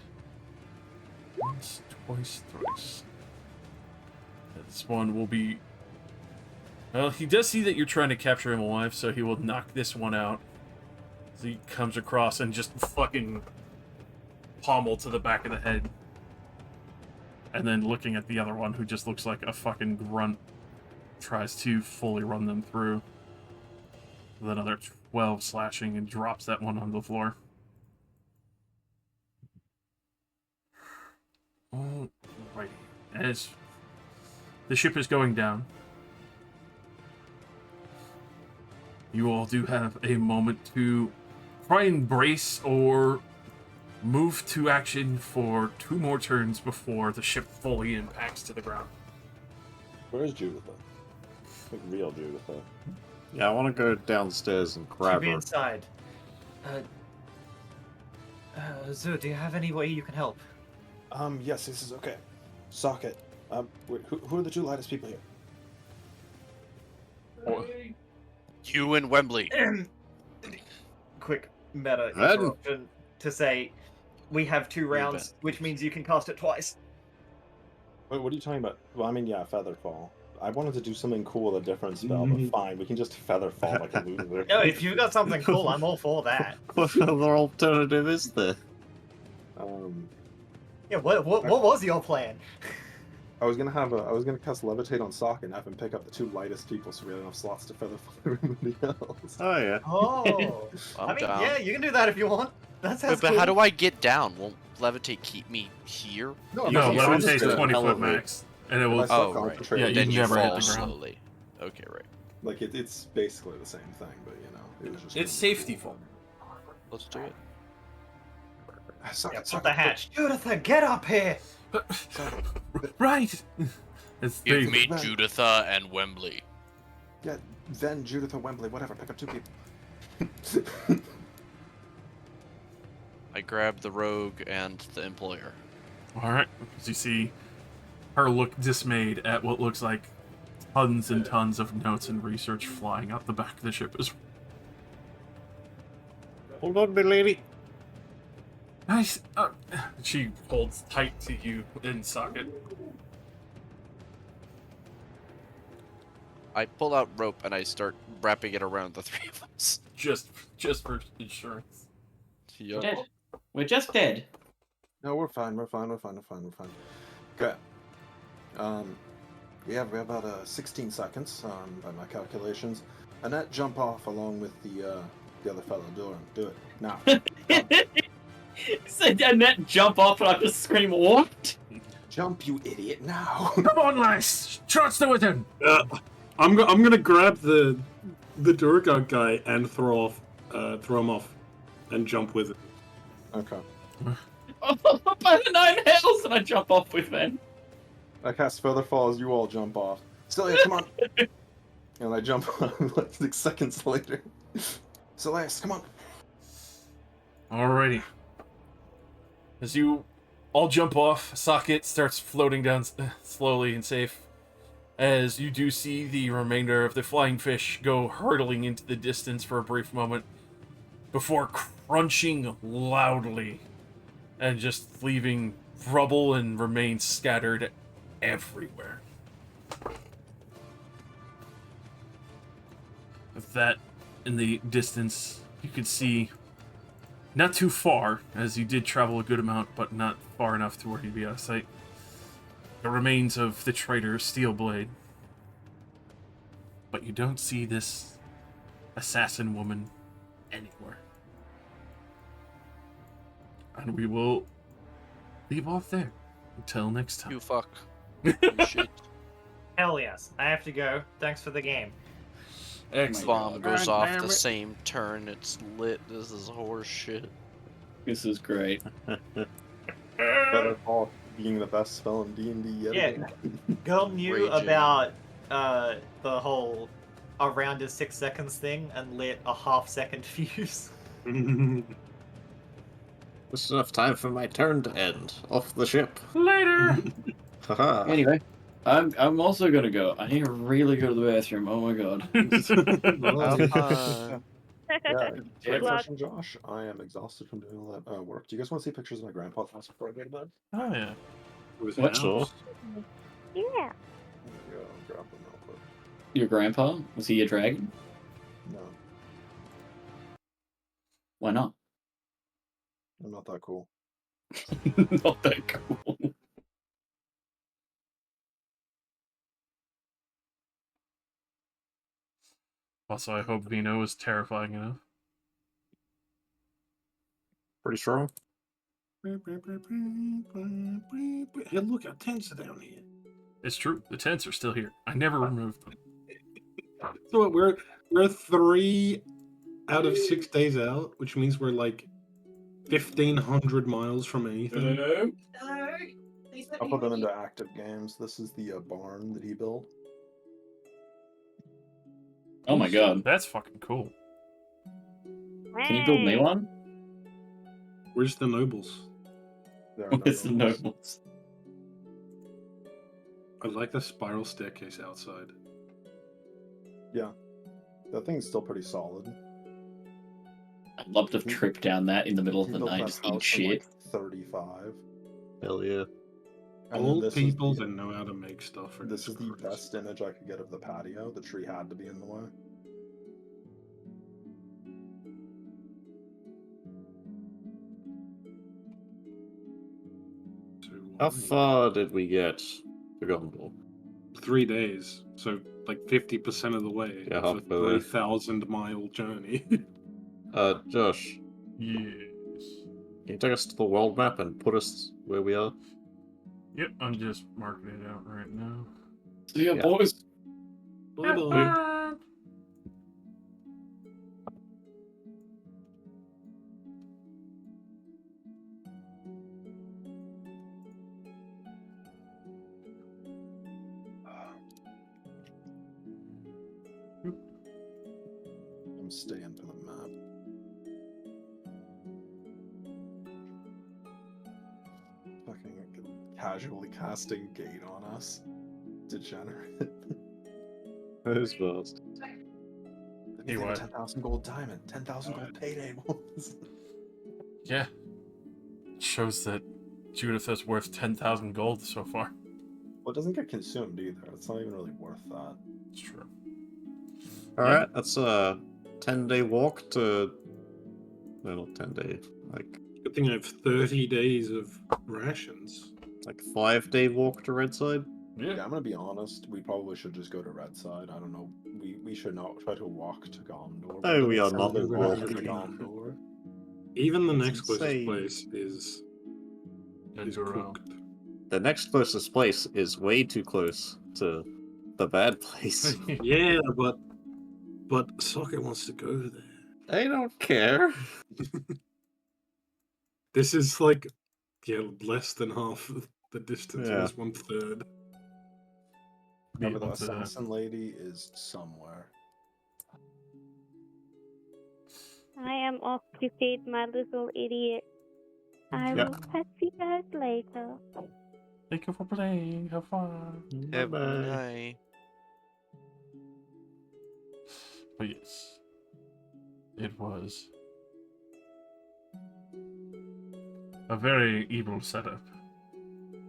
Speaker 6: once, twice, thrice. This one will be... Well, he does see that you're trying to capture him alive, so he will knock this one out. So he comes across and just fucking pommel to the back of the head. And then looking at the other one, who just looks like a fucking grunt, tries to fully run them through. With another 12 slashing and drops that one on the floor. Alrighty. As the ship is going down, you all do have a moment to try and brace or move to action for 2 more turns before the ship fully impacts to the ground.
Speaker 3: Where's Juditha? Like real Juditha.
Speaker 2: Yeah, I want to go downstairs and grab
Speaker 12: Be
Speaker 2: her.
Speaker 12: inside. Zoo, do you have any way you can help?
Speaker 3: Yes, this is okay. Socket. Wait, who are the 2 lightest people here?
Speaker 11: You and Wembley.
Speaker 5: Quick meta
Speaker 2: Ed?
Speaker 5: interruption to say we have 2 rounds, which means you can cast it twice.
Speaker 3: Wait, what are you talking about? Well, I mean, yeah, Featherfall. I wanted to do something cool with a different spell, but fine, we can just Featherfall like a loser.
Speaker 8: No, if you've got something cool, I'm all for that.
Speaker 2: What other alternative is there?
Speaker 8: Yeah, what was your plan?
Speaker 3: I was gonna cast Levitate on Socket and have him pick up the 2 lightest people so we had enough slots to Featherfall everybody else.
Speaker 2: Oh, yeah.
Speaker 8: Oh,
Speaker 1: I'm
Speaker 8: I mean,
Speaker 1: down.
Speaker 8: yeah, you can do that if you want. That sounds
Speaker 1: But
Speaker 8: cool.
Speaker 1: how do I get down? Won't Levitate keep me here?
Speaker 6: No,
Speaker 3: No,
Speaker 6: Levitate's
Speaker 3: just
Speaker 6: 20 foot
Speaker 2: elevate.
Speaker 6: max. And it will...
Speaker 3: If I still
Speaker 1: Oh, right.
Speaker 3: concentrate,
Speaker 6: Yeah,
Speaker 1: Then
Speaker 6: you
Speaker 1: you
Speaker 6: never hit
Speaker 1: fall
Speaker 6: the ground.
Speaker 1: slowly. Okay, right.
Speaker 3: like it's basically the same thing, but you know, it was just.
Speaker 6: It's safety fall.
Speaker 1: Let's do it.
Speaker 3: Socket,
Speaker 8: Yeah, put
Speaker 3: Socket,
Speaker 8: the hatch. Juditha, get up here!
Speaker 6: Right! It's
Speaker 11: Give
Speaker 6: big.
Speaker 11: me Juditha and Wembley.
Speaker 3: Yeah, then Juditha, Wembley, whatever. Pick up 2 people.
Speaker 1: I grab the rogue and the employer.
Speaker 6: Alright, as you see her look dismayed at what looks like tons and tons of notes and research flying out the back of the ship as
Speaker 2: Hold on, my lady.
Speaker 6: nice. She holds tight to you in Socket.
Speaker 1: I pull out rope and I start wrapping it around the 3 of us.
Speaker 6: Just for insurance.
Speaker 1: Yup.
Speaker 15: Dead. We're just dead.
Speaker 3: No, we're fine. We're fine. Okay. We have about 16 seconds by my calculations. Annette, jump off along with the other fellow. Do it now.
Speaker 15: Said Annette jump off and I just scream, what?
Speaker 3: Jump, you idiot! Now.
Speaker 6: Come on, lass! Trust the within!
Speaker 9: I'm gonna grab the Durga guy and throw him off, and jump with it.
Speaker 3: Okay.
Speaker 15: By the 9 hells, and I jump off with them.
Speaker 3: I cast Featherfall as you all jump off. Celia, come on! And I jump on like 6 seconds later. Celeste, come on!
Speaker 6: Alrighty. As you all jump off, Socket starts floating down slowly and safe. As you do see the remainder of the flying fish go hurtling into the distance for a brief moment before crunching loudly and just leaving rubble and remains scattered everywhere. With that in the distance, you can see not too far, as you did travel a good amount, but not far enough to where you'd be out of sight, the remains of the traitor Steelblade. but you don't see this assassin woman anywhere. And we will leave off there until next time.
Speaker 1: You fuck. Shit.
Speaker 8: Hell yes. I have to go. Thanks for the game.
Speaker 1: Bomb goes
Speaker 15: God
Speaker 1: off
Speaker 15: damn
Speaker 1: the
Speaker 15: it.
Speaker 1: same turn. It's lit. This is horse shit.
Speaker 15: This is great.
Speaker 3: Better Call being the best spell in D&D yet
Speaker 8: Yeah.
Speaker 3: again.
Speaker 8: Girl knew
Speaker 1: Raging.
Speaker 8: about the whole around a 6 seconds thing and lit a half-second fuse.
Speaker 2: Just enough time for my turn to end. Off the ship.
Speaker 6: Later!
Speaker 2: Haha.
Speaker 15: Anyway, I'm also gonna go. I need to really go to the bathroom. Oh my god.
Speaker 1: Have fun.
Speaker 3: Yeah,
Speaker 15: Good
Speaker 3: great
Speaker 7: luck.
Speaker 3: question, Josh. I am exhausted from doing all that work. Do you guys want to see pictures of my grandpa's house before I go to bed?
Speaker 6: Oh, yeah.
Speaker 9: It was
Speaker 2: What?
Speaker 9: house.
Speaker 7: Yeah.
Speaker 3: Yeah, grab them real quick.
Speaker 15: Your grandpa? Was he a dragon?
Speaker 3: No,
Speaker 15: Why not?
Speaker 3: I'm not that cool.
Speaker 15: Not that cool.
Speaker 6: Also, I hope Vino is terrifying enough.
Speaker 2: Pretty strong.
Speaker 9: Hey, look, our tents are down here.
Speaker 6: It's true. The tents are still here. I never removed them.
Speaker 9: So what, we're 3 out of 6 days out, which means we're like 1,500 miles from anything.
Speaker 10: Hello.
Speaker 3: I'll put them into active games. This is the barn that he built.
Speaker 15: Oh my god.
Speaker 6: That's fucking cool.
Speaker 15: Can you build me one?
Speaker 9: Where's the nobles?
Speaker 3: There are no
Speaker 15: Where's the
Speaker 3: nobles.
Speaker 15: nobles?
Speaker 9: I like the spiral staircase outside.
Speaker 3: Yeah, that thing's still pretty solid.
Speaker 15: I'd love to trip down that in the middle of
Speaker 3: He
Speaker 15: the
Speaker 3: built
Speaker 15: night
Speaker 3: that
Speaker 15: just eat
Speaker 3: house in,
Speaker 15: shit.
Speaker 3: like 35.
Speaker 2: Hell yeah.
Speaker 3: And then
Speaker 9: Old
Speaker 3: this
Speaker 9: people
Speaker 3: is the,
Speaker 9: that know how to make stuff. Are
Speaker 3: this is the
Speaker 9: crazy.
Speaker 3: best image I could get of the patio. The tree had to be in the way.
Speaker 2: How far did we get to Gondor?
Speaker 9: 3 days, so like 50% of the way
Speaker 2: Yeah,
Speaker 9: of a
Speaker 2: halfway there.
Speaker 9: 3,000-mile journey.
Speaker 2: Josh,
Speaker 6: Yes.
Speaker 2: can you take us to the world map and put us where we are?
Speaker 6: Yep, I'm just marking it out right now.
Speaker 15: See ya,
Speaker 2: Yeah.
Speaker 15: boys.
Speaker 9: Bye bye.
Speaker 3: I'm staying for the map. Fucking casually casting gate on us. Degenerate.
Speaker 2: Who's first?
Speaker 6: Hey, what?
Speaker 3: 10,000 gold diamond, 10,000 gold payday bonus.
Speaker 6: Yeah. It shows that Judith is worth 10,000 gold so far.
Speaker 3: Well, it doesn't get consumed either. It's not even really worth that.
Speaker 6: It's true.
Speaker 2: Alright, that's a 10-day walk to... No, not 10 day. Like,
Speaker 9: Good thing I have 30 days of rations.
Speaker 2: like 5-day walk to Redside?
Speaker 3: Yeah, I'm gonna be honest. We probably should just go to Red Side. I don't know. We should not try to walk to Gondor.
Speaker 2: No, we are
Speaker 3: Sounds
Speaker 2: not
Speaker 3: like we're gonna
Speaker 9: walking.
Speaker 3: to Gondor.
Speaker 9: Even the
Speaker 2: It's
Speaker 9: next closest
Speaker 2: insane.
Speaker 9: place is
Speaker 6: Enduro.
Speaker 9: cooked.
Speaker 2: The next closest place is way too close to the bad place.
Speaker 9: Yeah, but Socket wants to go there.
Speaker 2: I don't care.
Speaker 9: This is like, yeah, less than half of the distance.
Speaker 2: Yeah.
Speaker 9: It's 1/3.
Speaker 3: Remember, the
Speaker 6: able to-
Speaker 3: assassin lady is somewhere.
Speaker 7: I am off to feed my little idiot. I
Speaker 2: Yep.
Speaker 7: will catch you guys later.
Speaker 6: Thank you for playing. Have fun.
Speaker 1: Have a
Speaker 2: Bye-bye.
Speaker 1: night.
Speaker 6: But yes, it was a very evil setup.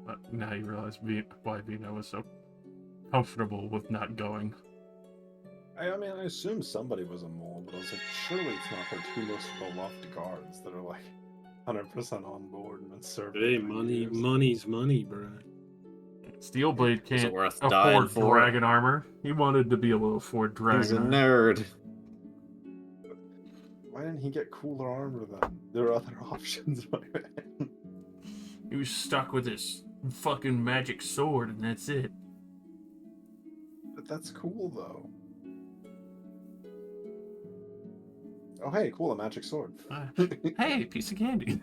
Speaker 6: But now you realize why Vino was so comfortable with not going.
Speaker 3: I mean, I assume somebody was a mole, but I was like, surely it's not her two most beloved guards that are like 100% on board and been serving.
Speaker 9: Hey,
Speaker 3: for
Speaker 9: money,
Speaker 3: years.
Speaker 9: money's money, bro.
Speaker 6: Steelblade
Speaker 2: Is
Speaker 6: can't
Speaker 2: it worth dying
Speaker 6: afford
Speaker 2: for?
Speaker 6: dragon armor. He wanted to be able to afford dragon
Speaker 2: He's a
Speaker 6: armor.
Speaker 2: nerd.
Speaker 3: Why didn't he get cooler armor then? There are other options, my man.
Speaker 6: He was stuck with his fucking magic sword, and that's it.
Speaker 3: But that's cool, though. Oh, hey, cool, a magic sword.
Speaker 6: Hey, piece of candy.